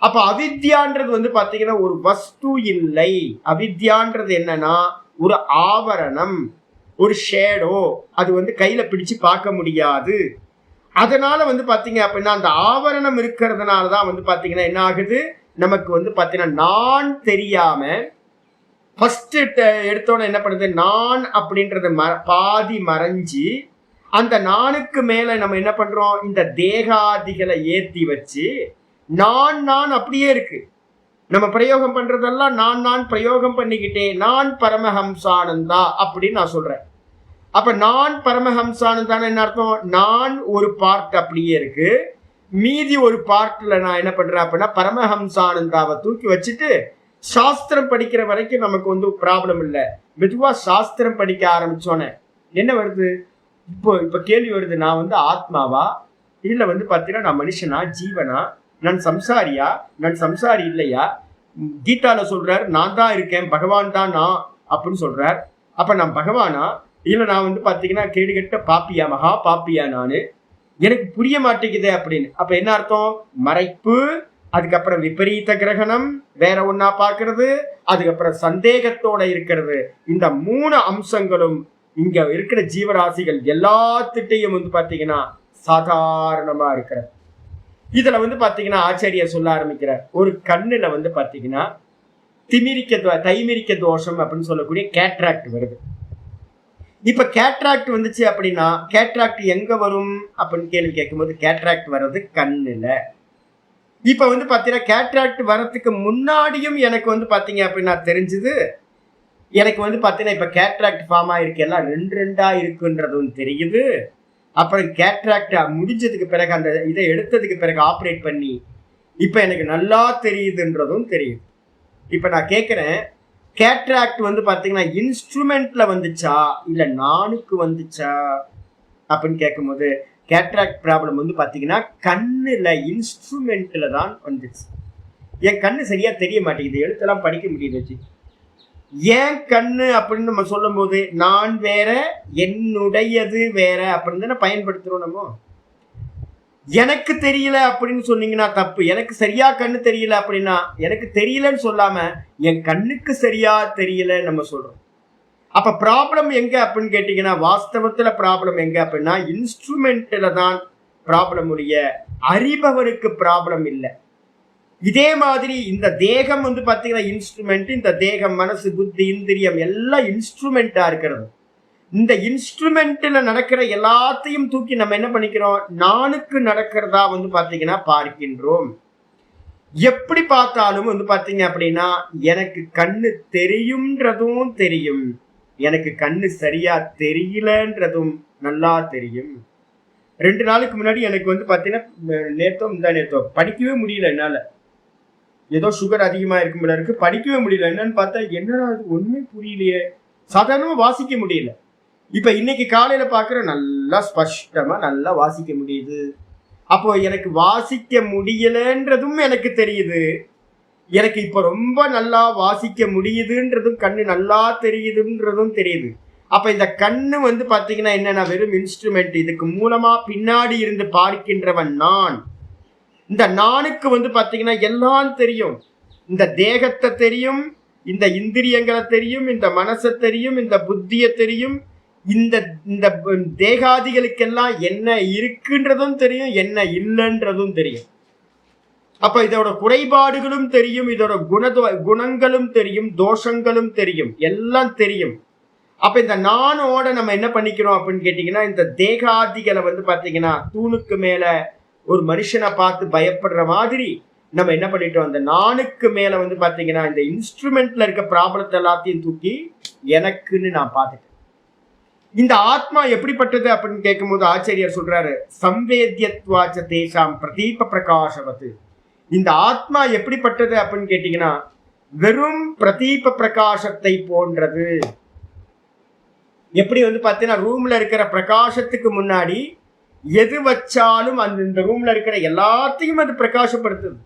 அப்ப அவித்யான்றது பாத்தீங்கன்னா ஒரு வஸ்து இல்லை. அவித்யான்றது என்னன்னா ஒரு ஆவரணம், ஒரு ஷேடோ. அது கையில பிடிச்சு பார்க்க முடியாது. அதனால பாத்தீங்க அப்படின்னா அந்த ஆவரணம் இருக்கிறதுனாலதான் பாத்தீங்கன்னா என்ன ஆகுது, நமக்கு பாத்தீங்கன்னா நான் தெரியாம ஃபர்ஸ்ட் எடுத்தோன்னு என்ன பண்ணுது, நான் அப்படின்றது பாதி மறைஞ்சி அந்த நானுக்கு மேல நம்ம என்ன பண்றோம், இந்த தேகாதிகளை ஏத்தி வச்சு நான் நான் அப்படியே இருக்கு. நம்ம பிரயோகம் பண்றதெல்லாம் நான் நான் பிரயோகம் பண்ணிக்கிட்டே நான் பரமஹம்சானந்தா அப்படின்னு நான் சொல்றேன். அப்ப நான் பரமஹம்சானந்தான என்ன அர்த்தம்? நான் ஒரு பார்ட் அப்படியே இருக்கு, மீதி ஒரு பார்ட்ல நான் என்ன பண்றேன் அப்படின்னா பரமஹம்சானந்தாவை தூக்கி வச்சுட்டு சாஸ்திரம் படிக்கிற வரைக்கும் நமக்கு ப்ராப்ளம் இல்லை. மெதுவா சாஸ்திரம் படிக்க ஆரம்பிச்சோன்னே என்ன வருது, இப்போ கேள்வி வருது, நான் ஆத்மாவா இல்ல பாத்தீங்கன்னா நான் மனுஷனா, ஜீவனா, நான் சம்சாரியா, நான் சம்சாரி இல்லையா? கீதால சொல்றாரு நான் தான் இருக்கேன், பகவான் தான் நான் அப்படின்னு சொல்றார். அப்ப நான் பகவானா இல்ல நான் பாத்தீங்கன்னா கேடுகட்ட பாப்பியா, மகா பாப்பியா நானு? எனக்கு புரிய மாட்டேங்குது அப்படின்னு. அப்ப என்ன அர்த்தம்? மறைப்பு, அதுக்கப்புறம் விபரீத கிரகணம், வேற ஒன்னா பாக்குறது, அதுக்கப்புறம் சந்தேகத்தோட இருக்கிறது. இந்த 3 அம்சங்களும் இங்க இருக்கிற ஜீவராசிகள் எல்லாத்திட்டையும் பாத்தீங்கன்னா சாதாரணமா இருக்கிறது. இதுல பாத்தீங்கன்னா ஆச்சாரியா சொல்ல ஆரம்பிக்கிறார், ஒரு கண்ணுல பாத்தீங்கன்னா தைமிரிக்க தோஷம் அப்படின்னு சொல்லக்கூடிய கேட்ராக்ட் வருது. இப்ப கேட்ராக்ட் வந்துச்சு அப்படின்னா கேட்ராக்ட் எங்க வரும் அப்படின்னு கேள்வி கேட்கும்போது கேட்ராக்ட் வர்றது கண்ணுல. இப்ப பாத்தீங்கன்னா கேட்ராக்ட் வர்றதுக்கு முன்னாடியும் எனக்கு பாத்தீங்க அப்படின்னா தெரிஞ்சது, எனக்கு பாத்தீங்கன்னா இப்ப கேட்ராக்ட் ஃபார்ம் ஆயிருக்கு, எல்லாம் 2 இருக்குன்றதும் தெரியுது. அப்புறம் கேட்ராக்ட் முடிஞ்சதுக்கு பிறகு அந்த இதை எடுத்ததுக்கு பிறகு ஆப்ரேட் பண்ணி இப்ப எனக்கு நல்லா தெரியுதுன்றதும் தெரியுது. இப்ப நான் கேட்கிறேன், கேட்ராக்ட் பாத்தீங்கன்னா இன்ஸ்ட்ருமெண்ட்ல வந்துச்சா இல்ல நானுக்கு வந்துச்சா அப்படின்னு கேட்கும்போது கேட்ராக்ட் ப்ராப்ளம் பாத்தீங்கன்னா கண்ணுல, இன்ஸ்ட்ருமெண்ட்ல தான் வந்துச்சு. என் கண்ணு சரியா தெரிய மாட்டேங்குது, எழுத்தெல்லாம் படிக்க முடியுது வச்சு. ஏன் கண்ணு அப்படின்னு நம்ம சொல்லும் போது நான் வேற என்னுடையது வேற அப்படின்னு தானே பயன்படுத்துறோம். நம்ம எனக்கு தெரியல அப்படின்னு சொன்னீங்கன்னா தப்பு. எனக்கு சரியா கண்ணு தெரியல அப்படின்னா எனக்கு தெரியலன்னு சொல்லாம என் கண்ணுக்கு சரியா தெரியலன்னு நம்ம சொல்றோம். அப்ப ப்ராப்ளம் எங்க அப்படின்னு கேட்டீங்கன்னா வாஸ்தவத்துல ப்ராப்ளம் எங்க அப்படின்னா இன்ஸ்ட்ருமெண்ட்ல தான் ப்ராப்ளம் உடைய, அறிபவருக்கு ப்ராப்ளம் இல்லை. இதே மாதிரி இந்த தேகம் பாத்தீங்கன்னா இன்ஸ்ட்ருமெண்ட். இந்த தேகம், மனசு, புத்தி, இந்திரியம் எல்லாம் இன்ஸ்ட்ருமெண்டா இருக்கிறது. இந்த இன்ஸ்ட்ருமெண்ட்ல நடக்கிற எல்லாத்தையும் தூக்கி நம்ம என்ன பண்ணிக்கிறோம், நானுக்கு நடக்கிறதா பாத்தீங்கன்னா பார்க்கின்றோம். எப்படி பார்த்தாலும் பாத்தீங்க அப்படின்னா எனக்கு கண்ணு தெரியும்ன்றதும் தெரியும், எனக்கு கண்ணு சரியா தெரியலன்றதும் நல்லா தெரியும். 2 நாளுக்கு முன்னாடி எனக்கு பாத்தீங்கன்னா நேத்தோ படிக்கவே முடியல என்னால. ஏதோ சுகர் அதிகமா இருக்கும் போல இருக்கு, படிக்கவே முடியல. என்னன்னு பார்த்தா என்னடா அது ஒண்ணுமே புரியலையே, சாதாரணமா வாசிக்க முடியல. இப்ப இன்னைக்கு காலையில பாக்குற நல்லா ஸ்பஷ்டமா நல்லா வாசிக்க முடியுது. அப்போ எனக்கு வாசிக்க முடியலன்றதும் எனக்கு தெரியுது, எனக்கு இப்ப ரொம்ப நல்லா வாசிக்க முடியுதுன்றதும் கண்ணு நல்லா தெரியுதுன்றதும் தெரியுது. அப்ப இந்த கண்ணு பாத்தீங்கன்னா என்னன்னா வெறும் இன்ஸ்ட்ருமெண்ட். இதுக்கு மூலமா பின்னாடி இருந்து பார்க்கின்றவன் நான். இந்த நானுக்கு பாத்தீங்கன்னா எல்லாம் தெரியும். இந்த தேகத்தை தெரியும், இந்த இந்திரியங்களை தெரியும், இந்த மனசை தெரியும், இந்த புத்தியை தெரியும், இந்த இந்த தேகாதிகளுக்கெல்லாம் என்ன இருக்குன்றதும் தெரியும், என்ன இல்லைன்றதும் தெரியும். அப்ப இதோட குறைபாடுகளும் தெரியும், இதோட குணங்களும் தெரியும், தோஷங்களும் தெரியும், எல்லாம் தெரியும். அப்ப இந்த நானோட நம்ம என்ன பண்ணிக்கிறோம் அப்படின்னு கேட்டீங்கன்னா, இந்த தேகாதிகளை வந்து பாத்தீங்கன்னா தூணுக்கு மேல ஒரு மனுஷனை பார்த்து பயப்படுற மாதிரி நம்ம என்ன பண்ணிட்டோம், அந்த நானுக்கு மேல வந்து பாத்தீங்கன்னா இந்த இன்ஸ்ட்ருமெண்ட்ல இருக்க ப்ராப்ளத்தை எல்லாத்தையும் தூக்கி எனக்குன்னு நான் பார்த்துட்டேன். இந்த ஆத்மா எப்படிப்பட்டது அப்படின்னு கேட்கும் போது ஆச்சரியர் சொல்றாரு, சம்வேத்யத்வாச்ச தேசாம் பிரதீப பிரகாசவத்து. இந்த ஆத்மா எப்படிப்பட்டது அப்படின்னு கேட்டீங்கன்னா வெறும் பிரதீப பிரகாசத்தை போன்றது. எப்படி வந்து பாத்தீங்கன்னா ரூம்ல இருக்கிற பிரகாசத்துக்கு முன்னாடி எது வச்சாலும் அந்த இந்த ரூம்ல இருக்கிற எல்லாத்தையும் அது பிரகாசப்படுத்துது.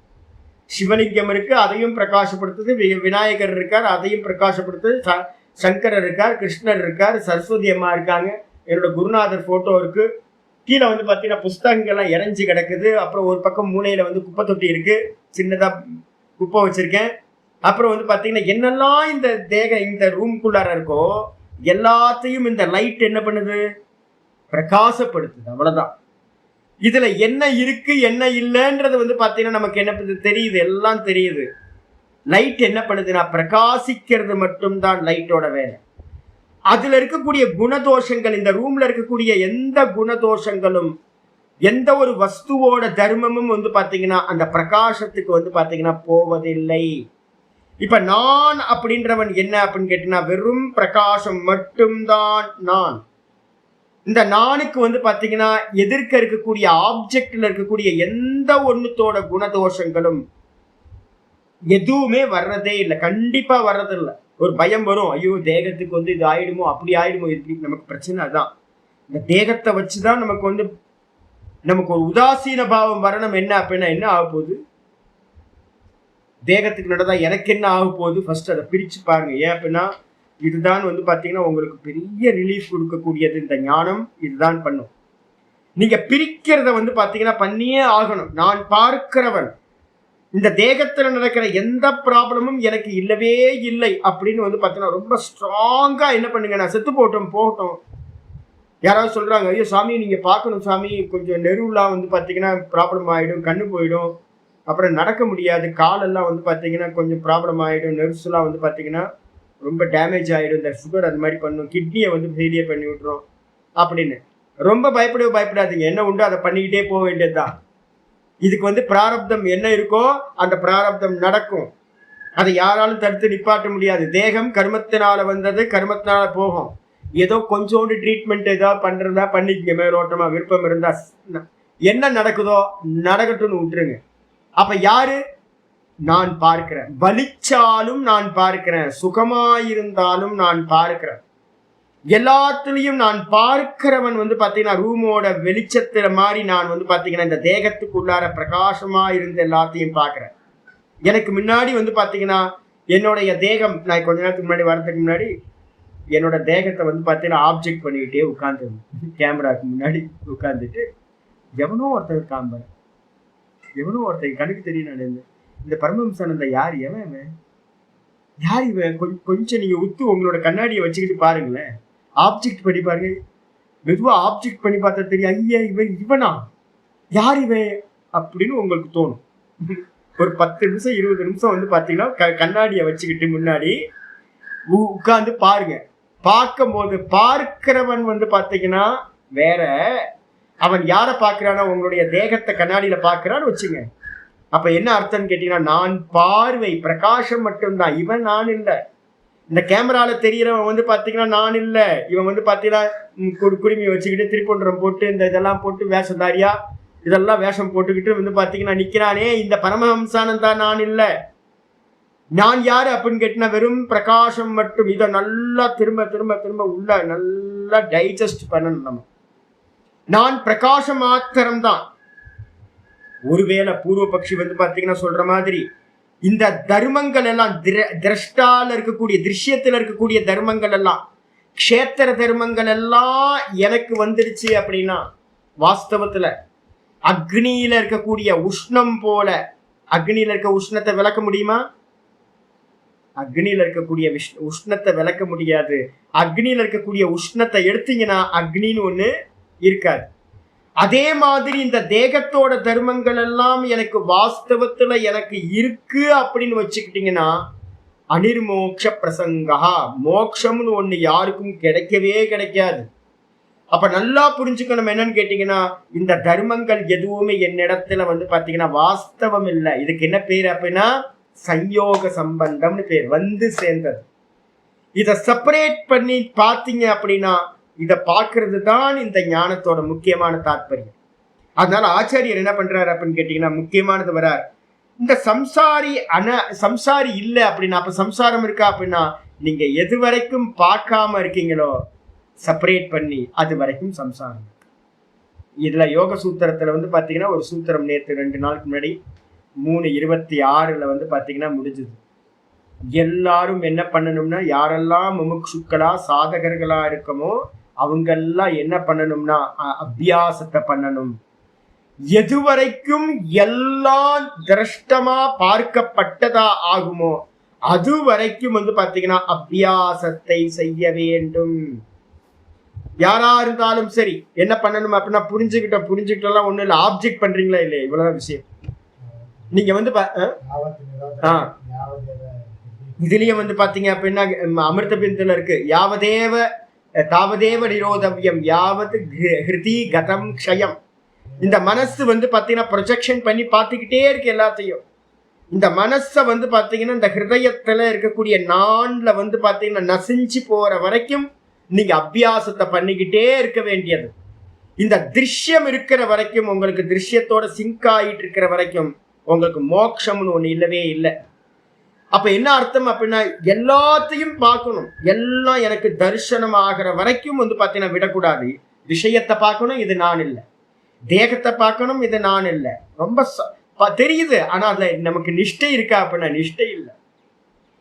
சிவலிங்கம் இருக்கு, அதையும் பிரகாசப்படுத்துது. விநாயகர் இருக்கார், அதையும் பிரகாசப்படுத்துது. சங்கரர் இருக்கார், கிருஷ்ணர் இருக்கார், சரஸ்வதி அம்மா இருக்காங்க, என்னோட குருநாதர் போட்டோ இருக்கு. கீழே வந்து பாத்தீங்கன்னா புஸ்தகங்கள்லாம் இறஞ்சி கிடக்குது. அப்புறம் ஒரு பக்கம் மூலையில வந்து குப்பை தொட்டி இருக்கு, சின்னதா குப்பை வச்சிருக்கேன். அப்புறம் வந்து பாத்தீங்கன்னா என்னெல்லாம் இந்த ரூம்குள்ளார இருக்கோ எல்லாத்தையும் இந்த லைட் என்ன பண்ணுது, பிரகாசப்படுத்துது. அவ்வளவுதான். இதுல என்ன இருக்கு என்ன இல்லைன்றது வந்து பாத்தீங்கன்னா நமக்கு என்ன தெரியுது, எல்லாம் தெரியுது. லைட் என்ன பண்ணுதுன்னா பிரகாசிக்கிறது மட்டும்தான் லைட்டோட வேலை. அதுல இருக்கக்கூடிய குணதோஷங்கள், இந்த ரூம்ல இருக்கக்கூடிய எந்த குணதோஷங்களும் எந்த ஒரு வஸ்துவோட தர்மமும் வந்து பாத்தீங்கன்னா அந்த பிரகாசத்துக்கு வந்து பாத்தீங்கன்னா போவதில்லை. இப்ப நான் அப்படின்றவன் என்ன அப்படின்னு கேட்டீங்கன்னா வெறும் பிரகாசம் மட்டும்தான் நான். இந்த நானுக்கு வந்து பாத்தீங்கன்னா எதிர்க்க இருக்கக்கூடிய ஆப்ஜெக்ட்ல இருக்கக்கூடிய எந்த ஒண்ணுத்தோட குணதோஷங்களும் எதுவுமே வர்றதே இல்லை, கண்டிப்பா வர்றதில்லை. ஒரு பயம் வரும், ஐயோ தேகத்துக்கு வந்து இது ஆயிடுமோ அப்படி ஆயிடுமோ, இப்படி நமக்கு பிரச்சனை. அதான் இந்த தேகத்தை வச்சுதான் நமக்கு ஒரு உதாசீன பாவம் வரணும். என்ன அப்படின்னா என்ன ஆக போகுது, தேகத்துக்கு நடந்தா எனக்கு என்ன ஆக போகுது, ஃபர்ஸ்ட் அதை பிரிச்சு பாருங்க. ஏன் அப்படின்னா இதுதான் வந்து பாத்தீங்கன்னா உங்களுக்கு பெரிய ரிலீஃப் கொடுக்கக்கூடியது. இந்த ஞானம் இதுதான் பண்ணும். நீங்க பிரிக்கிறத வந்து பாத்தீங்கன்னா பண்ணியே ஆகணும். நான் பார்க்கிறவன், இந்த தேகத்துல நடக்கிற எந்த ப்ராப்ளமும் எனக்கு இல்லவே இல்லை அப்படின்னு வந்து பாத்தீங்கன்னா ரொம்ப ஸ்ட்ராங்கா என்ன பண்ணுங்க, நான் செத்து போகட்டும். யாராவது சொல்றாங்க, ஐயோ சாமி நீங்க பார்க்கணும் சாமி, கொஞ்சம் நெருவுலாம் வந்து பாத்தீங்கன்னா ப்ராப்ளம் ஆயிடும், கண்ணு போயிடும், அப்புறம் நடக்க முடியாது, காலெல்லாம் வந்து பாத்தீங்கன்னா கொஞ்சம் ப்ராப்ளம் ஆயிடும், நெர்வ்ஸ் எல்லாம் வந்து பாத்தீங்கன்னா ரொம்ப டேமேஜ் ஆயிடும், இந்த சுகர் அது மாதிரி பண்ணும், கிட்னியை வந்து ஃபெயிலியர் பண்ணி விட்டுரும் அப்படின்னு ரொம்ப பயப்படாதீங்க. என்ன உண்டு அதை பண்ணிக்கிட்டே போக வேண்டியதுதான். இதுக்கு வந்து பிராரப்தம் என்ன இருக்கோ அந்த பிராரப்தம் நடக்கும். அதை யாராலும் தடுத்து நிப்பாட்ட முடியாது. தேகம் கர்மத்தினால வந்தது, கர்மத்தினால போகும். ஏதோ கொஞ்சோண்டு ட்ரீட்மெண்ட் ஏதாவது பண்றதா பண்ணிக்கங்க, மேலோட்டமா விருப்பம் இருந்தா. என்ன நடக்குதோ நடக்கட்டும்னு விட்டுருங்க. அப்ப யாரு, நான் பார்க்கிறேன். வலிச்சாலும் நான் பார்க்கிறேன், சுகமாயிருந்தாலும் நான் பார்க்கிறேன். எல்லாத்துலயும் நான் பார்க்கிறவன் வந்து பாத்தீங்கன்னா ரூமோட வெளிச்சத்துல மாதிரி நான் வந்து பாத்தீங்கன்னா இந்த தேகத்துக்குள்ளார பிரகாசமா இருந்து எல்லாத்தையும் பார்க்கிறேன். எனக்கு முன்னாடி வந்து பாத்தீங்கன்னா என்னுடைய தேகம், நான் கொஞ்ச நேரத்துக்கு முன்னாடி வரதுக்கு முன்னாடி என்னோட தேகத்தை வந்து பாத்தீங்கன்னா ஆப்ஜெக்ட் பண்ணிக்கிட்டே உட்கார்ந்து கேமராக்கு முன்னாடி உட்கார்ந்துட்டு எவனோ ஒருத்தர் காம்பேன், எவனோ ஒருத்தர் கணக்கு தெரியும். நான் இந்த பரமஹம்சானந்த யார், எவன் யார் இவன், கொஞ்சம் நீங்க உத்து உங்களோட கண்ணாடியை வச்சுக்கிட்டு பாருங்களேன், ஆப்ஜெக்ட் பண்ணி பாருங்க. மெதுவா ஆப்ஜெக்ட் பண்ணி பார்த்தா தெரியும், ஐயா இவனா, யார் இவன் அப்படின்னு உங்களுக்கு தோணும். ஒரு 10 நிமிஷம் 20 நிமிஷம் வந்து பாத்தீங்கன்னா கண்ணாடியை வச்சுக்கிட்டு முன்னாடி உட்கார்ந்து பாருங்க. பார்க்கும் போது பார்க்கிறவன் வந்து பாத்தீங்கன்னா வேற, அவன் யாரை பார்க்கிறானா உங்களுடைய தேகத்தை கண்ணாடியில பார்க்கிறான்னு வச்சுங்க. அப்ப என்ன அர்த்தம்னு கேட்டீங்கன்னா நான் பார்வை பிரகாசம் மட்டும்தான், இவன் நான் இல்லை. இந்த கேமரால தெரியறவன் வந்து பாத்தீங்கன்னா நான் இல்லை. இவன் வந்து பாத்தீங்கன்னா குடுமி வச்சுக்கிட்டு திருப்பொன்றம் போட்டு இந்த இதெல்லாம் போட்டு வேஷதாரியா இதெல்லாம் வேஷம் போட்டுக்கிட்டு வந்து பாத்தீங்கன்னா நிக்கிறானே, இந்த பரமஹம்சானந்தா நான் இல்லை. நான் யாரு அப்படின்னு கேட்டினா வெறும் பிரகாசம் மட்டும். இதை நல்லா திரும்ப திரும்ப திரும்ப உள்ள நல்லா டைஜஸ்ட் பண்ணணும். நம்ம நான் பிரகாசம் மாத்திரம்தான். ஒருவேளை பூர்வ பக்ஷி வந்து பாத்தீங்கன்னா சொல்ற மாதிரி இந்த தர்மங்கள் எல்லாம் திரஷ்டால இருக்கக்கூடிய திருஷ்யத்துல இருக்கக்கூடிய தர்மங்கள் எல்லாம் க்ஷேத்திர தர்மங்கள் எல்லாம் எனக்கு வந்துருச்சு அப்படின்னா வாஸ்தவத்துல அக்னியில இருக்கக்கூடிய உஷ்ணம் போல, அக்னியில இருக்க உஷ்ணத்தை விளக்க முடியுமா? அக்னியில இருக்கக்கூடிய உஷ்ணத்தை விளக்க முடியாது. அக்னியில இருக்கக்கூடிய உஷ்ணத்தை எடுத்தீங்கன்னா அக்னின்னு ஒண்ணு இருக்காது. அதே மாதிரி இந்த தேகத்தோட தர்மங்கள் எல்லாம் எனக்கு வாஸ்தவத்துல எனக்கு இருக்கு அப்படின்னு வச்சுக்கிட்டீங்கன்னா அனிர்மோக்ஷ பிரசங்கா, மோட்சம்னு ஒண்ணு யாருக்கும் கிடைக்கவே கிடைக்காது. அப்ப நல்லா புரிஞ்சுக்கணும் என்னன்னு கேட்டீங்கன்னா, இந்த தர்மங்கள் எதுவுமே என்னிடத்துல பாத்தீங்கன்னா வாஸ்தவம் இல்லை. இதுக்கு என்ன பேர் அப்படின்னா சயோக சம்பந்தம்னு பேர், வந்து சேர்ந்தது. இதை செப்பரேட் பண்ணி பார்த்தீங்க அப்படின்னா இதை பார்க்கறது தான் இந்த ஞானத்தோட முக்கியமான தாற்பயம். அதனால ஆச்சாரியர் என்ன பண்றாரு அப்படின்னு கேட்டீங்கன்னா, முக்கியமானது வரார். இந்த சம்சாரி இல்லை அப்படின்னா, அப்ப சம்சாரம் இருக்கா அப்படின்னா, நீங்க எது வரைக்கும் பார்க்காம இருக்கீங்களோ செப்பரேட் பண்ணி அது வரைக்கும் சம்சாரம். இதுல யோக சூத்திரத்துல பாத்தீங்கன்னா ஒரு சூத்திரம் நேற்று 2 நாளுக்கு முன்னாடி 3:26 பாத்தீங்கன்னா முடிஞ்சது. எல்லாரும் என்ன பண்ணணும்னா, யாரெல்லாம் முமுட்சுக்களா சாதகர்களா இருக்கமோ அவங்கெல்லாம் என்ன பண்ணணும்னா அபியாசத்தை பண்ணணும். எதுவரைக்கும் எல்லாம் திரஷ்டமா பார்க்கப்பட்டதா ஆகுமோ அது வரைக்கும் பாத்தீங்கன்னா அபியாசத்தை செய்ய வேண்டும். யாரா இருந்தாலும் சரி என்ன பண்ணணும் அப்படின்னா, புரிஞ்சுக்கிட்டலாம் ஒண்ணு இல்லை, ஆப்ஜெக்ட் பண்றீங்களா இல்லையா, இவ்வளவுதான் விஷயம். நீங்க இதுலயே பாத்தீங்க அப்படின்னா அமிர்த பிந்துல இருக்கு, யாவதேவ தாவதேவ நிரோதவியம் யாவது ஹிருதி கதம் க்ஷயம். இந்த மனசு பாத்தீங்கன்னா ப்ரொஜெக்ஷன் பண்ணி பார்த்துக்கிட்டே இருக்கு எல்லாத்தையும். இந்த மனசை பாத்தீங்கன்னா இந்த ஹிருதயத்துல இருக்கக்கூடிய நான்ல பாத்தீங்கன்னா நசிஞ்சு போற வரைக்கும் நீங்க அபியாசத்தை பண்ணிக்கிட்டே இருக்க வேண்டியது. இந்த திருஷ்யம் இருக்கிற வரைக்கும், உங்களுக்கு திருஷ்யத்தோட சிங்க் ஆகிட்டு இருக்கிற வரைக்கும் உங்களுக்கு மோட்சம்னு ஒண்ணு இல்லவே இல்லை. அப்ப என்ன அர்த்தம் அப்படின்னா, எல்லாத்தையும் பார்க்கணும், எல்லாம் எனக்கு தரிசனம் ஆகிற வரைக்கும் பாத்தீங்கன்னா விடக்கூடாது. விஷயத்தை பார்க்கணும், இது நான் இல்லை. தேகத்தை பார்க்கணும், இது நான் இல்லை. ரொம்ப தெரியுது, ஆனா அதுல நமக்கு நிஷ்டை இருக்கா அப்படின்னா நிஷ்டை இல்லை.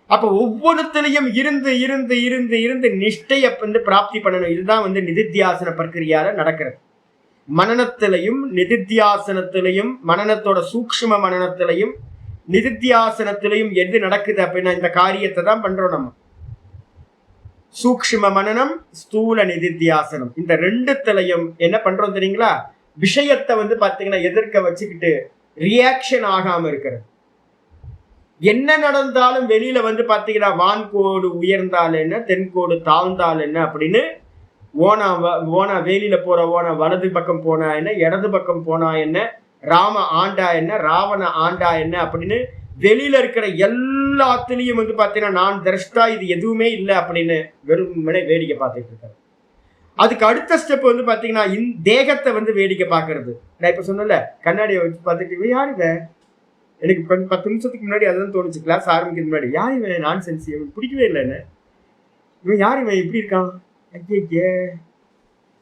அப்ப ஒவ்வொருத்திலையும் இருந்து இருந்து இருந்து இருந்து நிஷ்டையை பிராப்தி பண்ணணும். இதுதான் நிதித்தியாசன பிரக்கிரியால நடக்கிறது. மனனத்திலையும் நிதித்தியாசனத்திலையும், மனனத்தோட சூக்ஷ்ம மனனத்திலையும் நிதித்தியாசனத்திலையும் எது நடக்குது அப்படின்னா இந்த காரியத்தை தான் பண்றோம் நம்ம. சூக்ஷ்ம மனனம், ஸ்தூல நிதித்தியாசனம், இந்த ரெண்டுத்திலையும் என்ன பண்றோம் தெரியுங்களா, விஷயத்தை பாத்தீங்கன்னா எதிர்க்க வச்சுக்கிட்டு ரியாக்ஷன் ஆகாம இருக்கிறது. என்ன நடந்தாலும் வெளியில பாத்தீங்கன்னா வான்கோடு உயர்ந்தால் என்ன, தென்கோடு தாழ்ந்தால் என்ன அப்படின்னு ஓனா வெளியில போற ஓனா வலது பக்கம் போனா என்ன, இடது பக்கம் போனா என்ன, ராம ஆண்டா என்ன, ராவண ஆண்டா என்ன அப்படின்னு வெளியில இருக்கிற எல்லாத்துலயும் பாத்தீங்கன்னா நான் திரஷ்டா, இது எதுவுமே இல்லை அப்படின்னு வெறுமனே வேடிக்கை பார்த்துட்டு இருக்காரு. அதுக்கு அடுத்த ஸ்டெப் பாத்தீங்கன்னா தேகத்தை வேடிக்கை பார்க்கறது. நான் இப்ப சொன்னல கண்ணாடியை வச்சு பார்த்துட்டு யாரு இவன், எனக்கு 10 நிமிஷத்துக்கு முன்னாடி அதான் தோணுச்சு கிளாஸ் ஆரம்பிக்கிறது முன்னாடி, யார் இவன் நான் சென்ஸ், இவன் பிடிக்கவே இல்லை என்ன, இவன் யார் இவன் இப்படி இருக்கான், ஐயே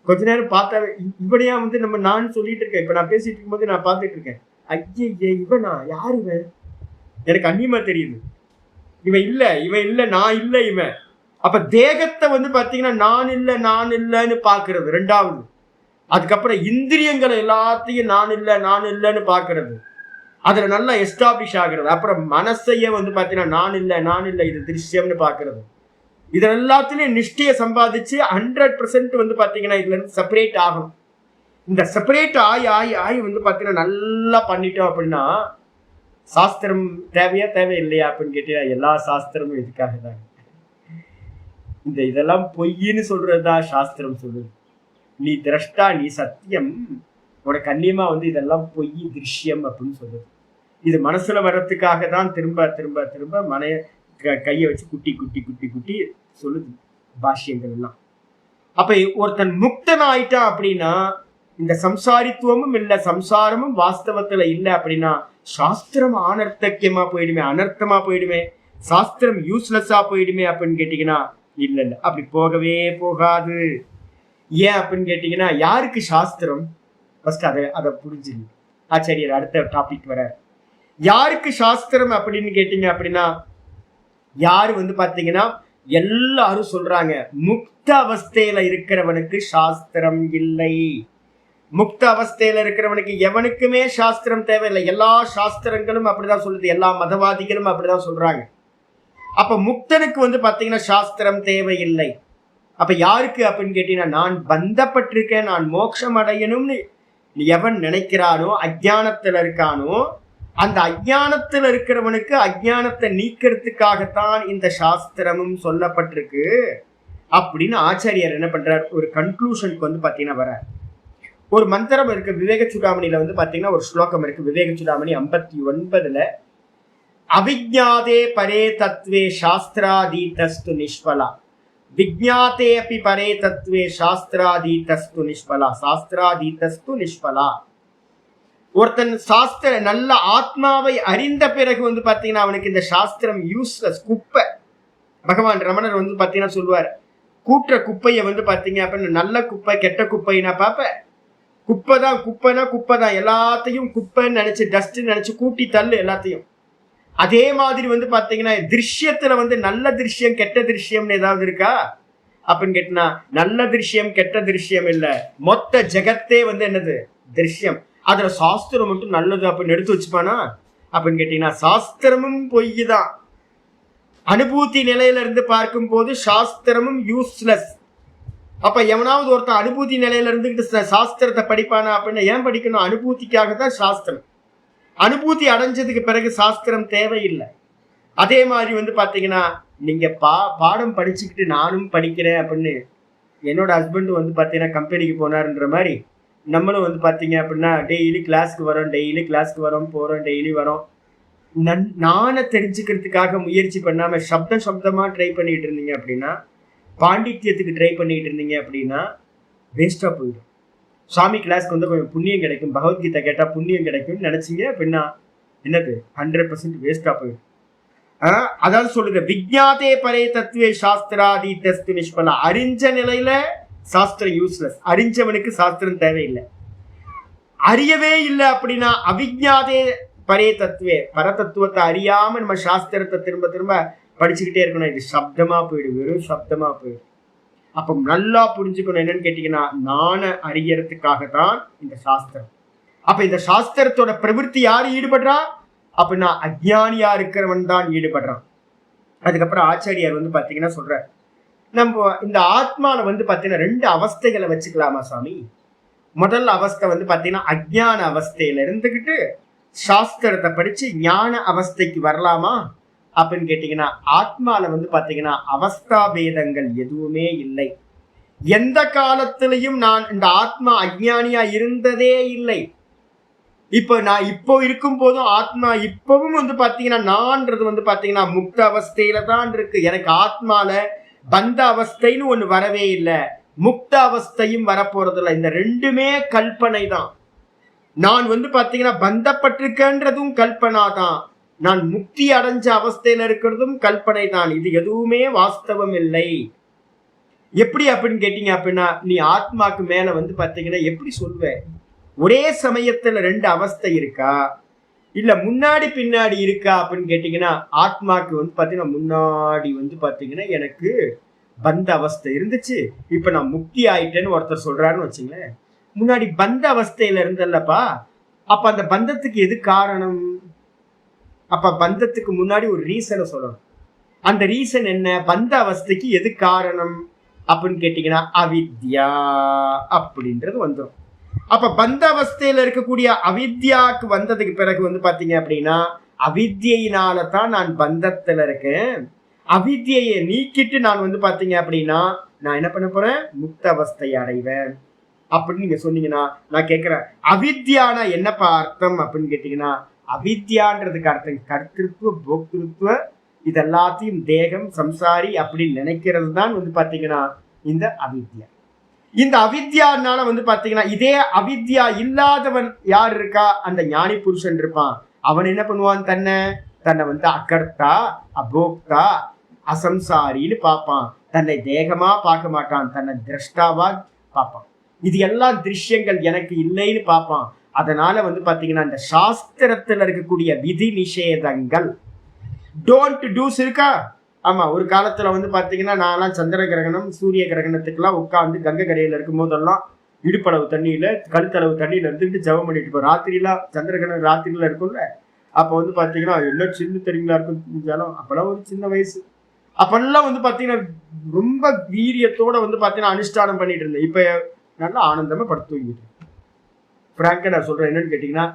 கொஞ்ச நேரம் பார்த்தா இவனையா நம்ம நான் சொல்லிட்டு இருக்கேன். இப்ப நான் பேசிட்டு இருக்கும்போது நான் பார்த்துட்டு இருக்கேன், ஐயே இவனா யார் இவன், எனக்கு அந்நியமா தெரியுது, இவன் இல்ல நான் இல்லை இவன். அப்ப தேகத்தை பாத்தீங்கன்னா நான் இல்லைன்னு பாக்குறது ரெண்டாவது. அதுக்கப்புறம் இந்திரியங்களை எல்லாத்தையும் நான் இல்லைன்னு பாக்குறது, அதுல நல்லா எஸ்டாப்ளிஷ் ஆகுறது. அப்புறம் மனசையே பாத்தீங்கன்னா நான் இல்லை இது திருஷ்யம்னு பாக்குறது. இது எல்லாத்துலயும் நிஷ்டையை சம்பாதிச்சு 100% பாத்தீங்கன்னா இதுல இருந்து செப்பரேட் ஆகணும். இந்த செப்பரேட் ஆகி பாத்தீங்கன்னா நல்லா பண்ணிட்டோம் அப்படின்னா சாஸ்திரம் தேவையா தேவையில்லையா அப்படின்னு கேட்டீங்கன்னா எல்லா சாஸ்திரமும் இதுக்காக தான். இதெல்லாம் பொய்ன்னு சொல்றதுதான் சாஸ்திரம் சொல்லுது. நீ திரஷ்டா, நீ சத்தியம், உனக்கு கண்ணியமா இதெல்லாம் பொய் திருஷ்யம் அப்படின்னு சொல்லுது. இது மனசுல வர்றதுக்காக தான் திரும்ப திரும்ப திரும்ப கையை வச்சு குட்டி குட்டி குட்டி குட்டி சொல்லுது பாஷ்யங்கள் எல்லாம். அப்ப ஒருத்தன் முக்தன் ஆயிட்டான் அப்படின்னா இந்த சம்சாரித்துவமும் இல்லை, சம்சாரமும் வாஸ்தவத்துல இல்லை அப்படின்னா சாஸ்திரம் அனர்த்தக்கியமா போயிடுமே, அனர்த்தமா போயிடுமே, சாஸ்திரம் யூஸ்லெஸ்ஸா போயிடுமே அப்படின்னு கேட்டீங்கன்னா இல்ல அப்படி போகவே போகாது. ஏன் அப்படின்னு கேட்டீங்கன்னா, யாருக்கு சாஸ்திரம், ஃபர்ஸ்ட் அதை புரிஞ்சுங்க. ஆச்சாரியர் அடுத்த டாபிக் வர, யாருக்கு சாஸ்திரம் அப்படின்னு கேட்டீங்க அப்படின்னா, யாரு பாத்தீங்கன்னா எல்லாரும் சொல்றாங்க முக்த அவஸ்தையில இருக்கிறவனுக்கு சாஸ்திரம் இல்லை. முக்த அவஸ்தையில இருக்கிறவனுக்கு எவனுக்குமே சாஸ்திரம் தேவையில்லை. எல்லா சாஸ்திரங்களும் அப்படிதான் சொல்லுது, எல்லா மதவாதிகளும் அப்படிதான் சொல்றாங்க. அப்ப முக்தனுக்கு பாத்தீங்கன்னா சாஸ்திரம் தேவையில்லை. அப்ப யாருக்கு அப்படின்னு கேட்டீங்கன்னா, நான் பந்தப்பட்டிருக்கேன், நான் மோட்சம் அடையணும்னு எவன் நினைக்கிறானோ அஜ்ஞானத்துல இருக்கானோ அந்த அஜ்ஞானத்துல இருக்கிறவனுக்கு அஜ்ஞானத்தை நீக்கிறதுக்காகத்தான் இந்த சாஸ்திரமும் சொல்லப்பட்டிருக்கு அப்படின்னு ஆச்சாரியர் என்ன பண்றார், ஒரு கன்க்ளூஷனுக்கு வந்து பாத்தீங்கன்னா வர ஒரு மந்திரம் இருக்கு. விவேக சூடாமணியில வந்து பாத்தீங்கன்னா ஒரு ஸ்லோகம் இருக்கு. விவேக சூடாமணி 59ல அவிஜ்ஞாதே பரே தத்வே சாஸ்திராதீதஸ்து நிஷ்பலா, விஜ்ஞாதே அப்பி பரே தத்வே சாஸ்திராதீதஸ்து நிஷ்பலா, சாஸ்திராதீதஸ்து நிஷ்பலா. ஒருத்தன் சாஸ்திர நல்ல ஆத்மாவை அறிந்த பிறகு வந்து பாத்தீங்கன்னா அவனுக்கு இந்த சாஸ்திரம் யூஸ்லெஸ், குப்பை. பகவான் ரமணர் வந்து பாத்தீங்கன்னா சொல்லுவார், கூட்டுற குப்பையை வந்து பாத்தீங்க அப்படின்னு நல்ல குப்பை கெட்ட குப்பைனா பாப்ப, குப்பைதான் குப்பைனா குப்பைதான், எல்லாத்தையும் குப்பைன்னு நினைச்சு டஸ்ட் நினைச்சு கூட்டி தள்ளு எல்லாத்தையும். அதே மாதிரி வந்து பாத்தீங்கன்னா திருஷ்யத்துல வந்து நல்ல திருஷ்யம் கெட்ட திருஷ்யம்னு ஏதாவது இருக்கா அப்படின்னு கேட்டினா, நல்ல திருஷ்யம் கெட்ட திருஷ்யம் இல்ல, மொத்த ஜெகத்தே வந்து என்னது திருஷ்யம். அதுல சாஸ்திரம் மட்டும் நல்லது அப்படின்னு எடுத்து வச்சுப்பானா அப்படின்னு கேட்டீங்கன்னா சாஸ்திரமும் பொய் தான். அனுபூதி நிலையில இருந்து பார்க்கும் போது சாஸ்திரமும் யூஸ்லெஸ். அப்ப எவனாவது ஒருத்தன் அனுபூதி நிலையில இருந்துகிட்டு சாஸ்திரத்தை படிப்பானா அப்படின்னு ஏன் படிக்கணும்? அனுபூதிக்காக தான் சாஸ்திரம். அனுபூதி அடைஞ்சதுக்கு பிறகு சாஸ்திரம் தேவையில்லை. அதே மாதிரி வந்து பாத்தீங்கன்னா நீங்க பாடம் படிச்சுக்கிட்டு நானும் படிக்கிறேன் அப்படின்னு, என்னோட ஹஸ்பண்ட் வந்து பாத்தீங்கன்னா கம்பெனிக்கு போனாருன்ற மாதிரி நம்மளும் வந்து பாத்தீங்க அப்படின்னா டெய்லி கிளாஸ்க்கு வரோம், டெய்லி கிளாஸ்க்கு வரோம், போறோம், டெய்லி வரோம். நானே தெரிஞ்சுக்கிறதுக்காக முயற்சி பண்ணாம சப்தமா ட்ரை பண்ணிட்டு இருந்தீங்க அப்படின்னா, பாண்டித்யத்துக்கு ட்ரை பண்ணிட்டு இருந்தீங்க அப்படின்னா வேஸ்டா போயிடும். சுவாமி கிளாஸ்க்கு வந்து கொஞ்சம் புண்ணியம் கிடைக்கும், பகவத்கீதை கேட்டா புண்ணியம் கிடைக்கும்னு நினைச்சீங்க அப்படின்னா என்னது 100% வேஸ்டா போயிடும். அதாவது சொல்லுங்க, விஜ்ஞாதே பரே தத்துவே சாஸ்திராதீதஸ்து நிஷ்பலா. அறிஞ்ச நிலையில சாஸ்திரம் யூஸ்லெஸ், அறிஞ்சவனுக்கு சாஸ்திரம் தேவையில்லை. அறியவே இல்லை அப்படின்னா அவிஜ்ஞாதே பரே தத்துவே, பரதத்துவத்தை அறியாம நம்ம சாஸ்திரத்தை திரும்ப திரும்ப படிச்சுக்கிட்டே இருக்கணும். இது சப்தமா போயிடும், வெறும் சப்தமா போயிடும். அப்ப நல்லா புரிஞ்சுக்கணும் என்னன்னு கேட்டீங்கன்னா, நான அறியறதுக்காகத்தான் இந்த சாஸ்திரம். அப்ப இந்த சாஸ்திரத்தோட பிரவருத்தி யாரு ஈடுபடுறா அப்படின்னா அஜ்ஞானியா இருக்கிறவன் தான் ஈடுபடுறான். அதுக்கப்புறம் ஆச்சாரியார் வந்து பாத்தீங்கன்னா சொல்ற, நம்ம இந்த ஆத்மால வந்து பாத்தீங்கன்னா 2 அவஸ்தைகளை வச்சுக்கலாமா சாமி? முதல் அவஸ்தை வந்து பாத்தீங்கன்னா அஜ்ஞான அவஸ்தையில இருந்துகிட்டு சாஸ்திரத்தை படிச்சு ஞான அவஸ்தைக்கு வரலாமா அப்படின்னு கேட்டீங்கன்னா, ஆத்மால வந்து பாத்தீங்கன்னா அவஸ்தா பேதங்கள் எதுவுமே இல்லை. எந்த காலத்திலையும் நான் இந்த ஆத்மா அஜ்ஞானியா இருந்ததே இல்லை. நான் இப்போ இருக்கும் போதும் ஆத்மா இப்பவும் வந்து பாத்தீங்கன்னா நான்றது வந்து பாத்தீங்கன்னா முக்த அவஸ்தையில தான் இருக்கு. எனக்கு ஆத்மால பந்த அவஸ்தைன்னு ஒண்ணு வரவே இல்லை, முக்த அவஸ்தையும் வரப்போறதில்லை. இந்த 2மே கல்பனை தான். நான் வந்து பாத்தீங்கன்னா பந்தப்பட்டிருக்கன்றதும் கல்பனா தான், நான் முக்தி அடைஞ்ச அவஸ்தையில இருக்கிறதும் கல்பனை தான். இது எதுவுமே வாஸ்தவம் இல்லை. எப்படி அப்படின்னு கேட்டீங்க அப்படின்னா, நீ ஆத்மாக்கு மேல வந்து பாத்தீங்கன்னா எப்படி சொல்லுவ? ஒரே சமயத்துல 2 அவஸ்தை இருக்கா இல்ல முன்னாடி பின்னாடி இருக்கா அப்படின்னு கேட்டீங்கன்னா, ஆத்மாக்கு வந்து பாத்தீங்கன்னா முன்னாடி வந்து பாத்தீங்கன்னா எனக்கு பந்த அவஸ்தை இருந்துச்சு, இப்ப நான் முக்தி ஆயிட்டேன்னு ஒருத்தர் சொல்றாருன்னு வச்சுங்களேன். முன்னாடி பந்த அவஸ்தையில இருந்தல்லப்பா, அப்ப அந்த பந்தத்துக்கு எது காரணம்? அப்ப பந்தத்துக்கு முன்னாடி ஒரு ரீசனை சொல்லணும். அந்த ரீசன் என்ன? பந்த அவஸ்தைக்கு எது காரணம் அப்படின்னு கேட்டீங்கன்னா அவித்யா அப்படின்றது வந்துடும். அப்ப பந்த அவஸ்தையில இருக்கக்கூடிய அவித்யாக்கு வந்ததுக்கு பிறகு வந்து பாத்தீங்க அப்படின்னா அவித்யினால தான் நான் பந்தத்துல இருக்கேன். அவித்யை நீக்கிட்டு நான் வந்து பாத்தீங்க அப்படின்னா நான் என்ன பண்ண போறேன்? முக்த அவஸ்தையை அடைவேன் அப்படின்னு நீங்க சொன்னீங்கன்னா நான் கேட்கிறேன், அவித்யானா என்னப்பா அர்த்தம் அப்படின்னு கேட்டீங்கன்னா, அவித்யான்றதுக்கு அர்த்தம் கர்த்திருத்துவ போக்திருத்துவ இதெல்லாத்தையும் தேகம் சம்சாரி அப்படின்னு நினைக்கிறது தான் வந்து பாத்தீங்கன்னா இந்த அவித்யா. இந்த அவித்யானால வந்து பாத்தீங்கன்னா இதே அவித்யா இல்லாதவன் யார் இருக்கா? அந்த ஞானி புருஷன் இருப்பான். அவன் என்ன பண்ணுவான்? தன்னை வந்து அகர்த்தா அபோக்தா அசம்சாரின்னு பார்ப்பான். தன்னை தேகமா பார்க்க மாட்டான், தன்னை திரஷ்டாவா பார்ப்பான். இது எல்லாம் திருஷ்யங்கள் எனக்கு இல்லைன்னு பார்ப்பான். அதனால வந்து பாத்தீங்கன்னா இந்த சாஸ்திரத்துல இருக்கக்கூடிய விதி நிஷேதங்கள் டோன்ட் டூஸ் இருக்கா? ஆமா, ஒரு காலத்துல வந்து பாத்தீங்கன்னா நான்லாம் சந்திர கிரகணம் சூரிய கிரகணத்துக்குலாம் உட்காந்து கங்கை கரையில இருக்கும் போதெல்லாம் இடுப்பளவு தண்ணியில கழுத்தளவு தண்ணியில இருந்துட்டு ஜபம் பண்ணிட்டு இருப்போம். ராத்திரிலாம் சந்திர கிரகணம் ராத்திரில இருக்கும்ல, அப்ப வந்து பாத்தீங்கன்னா எல்லாம் சின்ன தெரியுங்களா இருக்கும் ஜலம். அப்பெல்லாம் ஒரு சின்ன வயசு, அப்பெல்லாம் வந்து பாத்தீங்கன்னா ரொம்ப வீரியத்தோட வந்து பாத்தீங்கன்னா அனுஷ்டானம் பண்ணிட்டு இருந்தேன். இப்ப நல்லா ஆனந்தமா படுத்து தூங்கிட்டு பிராங்கா நான் சொல்றேன் என்னன்னு கேட்டீங்கன்னா,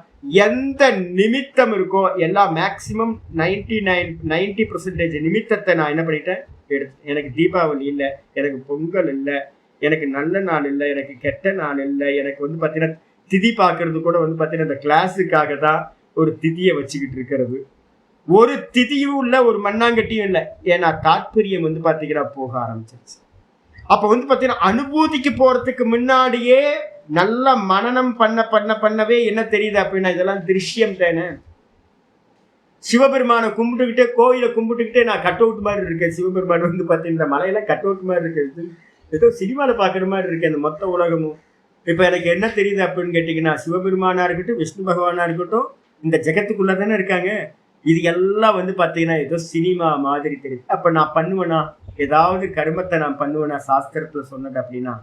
எந்த நிமித்தம் இருக்கோ எல்லா மேக்சிமம் 90% நிமித்தத்தை நான் என்ன பண்ணிட்டேன் எடுத்து. எனக்கு தீபாவளி இல்லை, எனக்கு பொங்கல் இல்லை, எனக்கு நல்ல நாள் இல்லை, எனக்கு கெட்ட நாள் இல்லை, எனக்கு வந்து பார்த்தீங்கன்னா திதி பார்க்கறது கூட வந்து பார்த்தீங்கன்னா இந்த கிளாஸுக்காக தான் ஒரு திதியை வச்சுக்கிட்டு இருக்கிறது. ஒரு திதியும் இல்லை, ஒரு மண்ணாங்கட்டியும் இல்லை. ஏன்னா தாற்பயம் வந்து பார்த்தீங்கன்னா போக ஆரம்பிச்சிருச்சு. அப்ப வந்து பார்த்தீங்கன்னா அனுபூதிக்கு போறதுக்கு முன்னாடியே நல்ல மனனம் பண்ணவே என்ன தெரியுது அப்படின்னா இதெல்லாம் திருஷ்யம் தானே. சிவபெருமானை கும்பிட்டுக்கிட்டே கோயிலை கும்பிட்டுக்கிட்டே நான் கட் அவுட் மாதிரி இருக்கேன். சிவபெருமான் வந்து பார்த்தீங்கன்னா இந்த மலையெல்லாம் கட் அவுட் மாதிரி இருக்கு, ஏதோ சினிமாவில் பார்க்குற மாதிரி இருக்கு அந்த மொத்த உலகமும். இப்போ எனக்கு என்ன தெரியுது அப்படின்னு கேட்டிங்கன்னா, சிவபெருமானா இருக்கட்டும், விஷ்ணு பகவானா இருக்கட்டும், இந்த ஜெகத்துக்குள்ள தானே இருக்காங்க. இது எல்லாம் வந்து பார்த்தீங்கன்னா ஏதோ சினிமா மாதிரி தெரியுது. அப்போ நான் பண்ணுவேனா, ஏதாவது கர்மத்தை நான் பண்ணுவேனா சாஸ்திரத்தில் சொன்னது அப்படின்னா,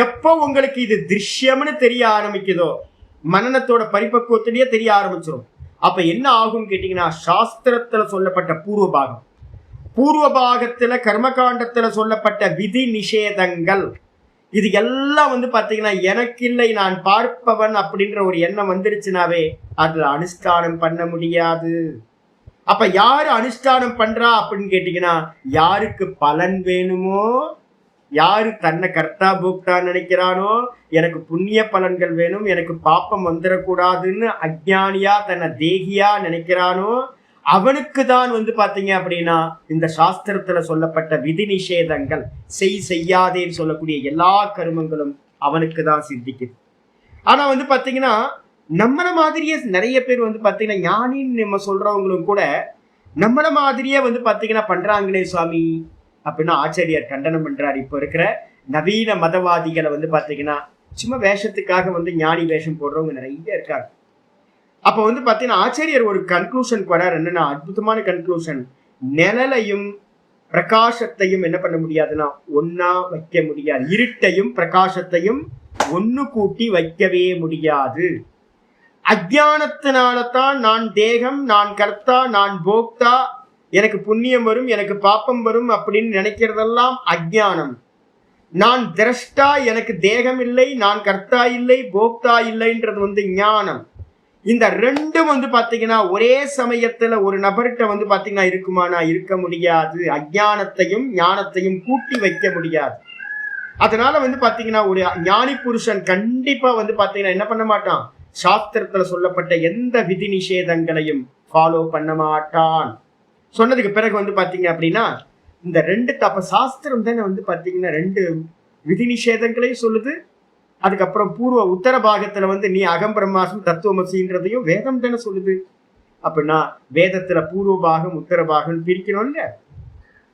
எப்போ உங்களுக்கு இது திருஷ்யம்னு தெரிய ஆரம்பிக்குதோ மனநத்தோட பரிபக்குவத்திலேயே தெரிய ஆரம்பிச்சிடும். அப்ப என்ன ஆகும் கேட்டீங்கன்னா, சாஸ்திரத்துல சொல்லப்பட்ட பூர்வ பாகத்துல கர்மகாண்டத்துல சொல்லப்பட்ட விதி நிஷேதங்கள் இது எல்லாம் வந்து பாத்தீங்கன்னா எனக்கு இல்லை நான் பார்ப்பவன் அப்படின்ற ஒரு எண்ணம் வந்துருச்சுனாவே அதுல அனுஷ்டானம் பண்ண முடியாது. அப்ப யாரு அனுஷ்டானம் பண்றா அப்படின்னு கேட்டீங்கன்னா, யாருக்கு பலன் வேணுமோ, யாரு தன்னை கர்த்தா போக்தா நினைக்கிறானோ, எனக்கு புண்ணிய பலன்கள் வேணும், எனக்கு பாப்பம் வந்துடக்கூடாதுன்னு அஜ்ஞானியா தன்னை தேகியா நினைக்கிறானோ அவனுக்கு தான் வந்து பாத்தீங்க அப்படின்னா இந்த சாஸ்திரத்துல சொல்லப்பட்ட விதி நிஷேதங்கள் செய்யாதேன்னு சொல்லக்கூடிய எல்லா கருமங்களும் அவனுக்கு தான் சித்திக்குது. ஆனா வந்து பாத்தீங்கன்னா நம்மள மாதிரியே நிறைய பேர் வந்து பாத்தீங்கன்னா ஞானின்னு நம்ம சொல்றவங்களும் கூட நம்மள மாதிரியே வந்து பாத்தீங்கன்னா பண்றாங்களே சுவாமி அப்படின்னா ஆச்சாரியார் கண்டனம் பண்றாரு. இப்போ இருக்கிற நவீன மதவாதிகளை வந்து பாத்தீங்கன்னா சும்மா வேஷத்துக்காக வந்து ஞானி வேஷம் போடுறவங்க நிறைய இருக்காங்க. அப்ப வந்து பாத்தீங்கன்னா ஆச்சாரியர் ஒரு கன்க்ளூஷனுக்கு வரார். என்னன்னா அற்புதமான கன்க்ளூஷன். நிழலையும் பிரகாசத்தையும் என்ன பண்ண முடியாதுன்னா ஒன்னா வைக்க முடியாது. இருட்டையும் பிரகாசத்தையும் ஒன்னு கூட்டி வைக்கவே முடியாது. அஜ்ஞானத்தினால்தான் நான் தேகம், நான் கர்த்தா, நான் போக்தா, எனக்கு புண்ணியம் வரும், எனக்கு பாப்பம் வரும் அப்படின்னு நினைக்கிறதெல்லாம் அஜ்ஞானம். நான் திரஷ்டா, எனக்கு தேகம் இல்லை, நான் கர்த்தா இல்லை, போக்தா இல்லைன்றது வந்து ஞானம். இந்த ரெண்டும் வந்து பாத்தீங்கன்னா ஒரே சமயத்துல ஒரு நபர்கிட்ட வந்து பாத்தீங்கன்னா இருக்குமானா இருக்க முடியாது. அஜ்ஞானத்தையும் ஞானத்தையும் கூட்டி வைக்க முடியாது. அதனால வந்து பாத்தீங்கன்னா ஒரு ஞானி புருஷன் கண்டிப்பா வந்து பாத்தீங்கன்னா என்ன பண்ண மாட்டான், சாஸ்திரத்துல சொல்லப்பட்ட எந்த விதி நிஷேதங்களையும் ஃபாலோ பண்ண மாட்டான். சொன்னதுக்கு பிறகு வந்து பாத்தீங்க அப்படின்னா இந்த ரெண்டு தப்ப சாஸ்திரம் தானே வந்து பாத்தீங்கன்னா ரெண்டு விதி நிஷேதங்களையும் சொல்லுது. அதுக்கப்புறம் உத்தர பாகத்துல வந்து நீ அகம் பிரம்மாசம் தத்துவமசின்றதையும் வேதம் தானே சொல்லுது. அப்படின்னா வேதத்துல பூர்வ பாகம் உத்தர பாகம் பிரிக்கிறோம் இல்ல.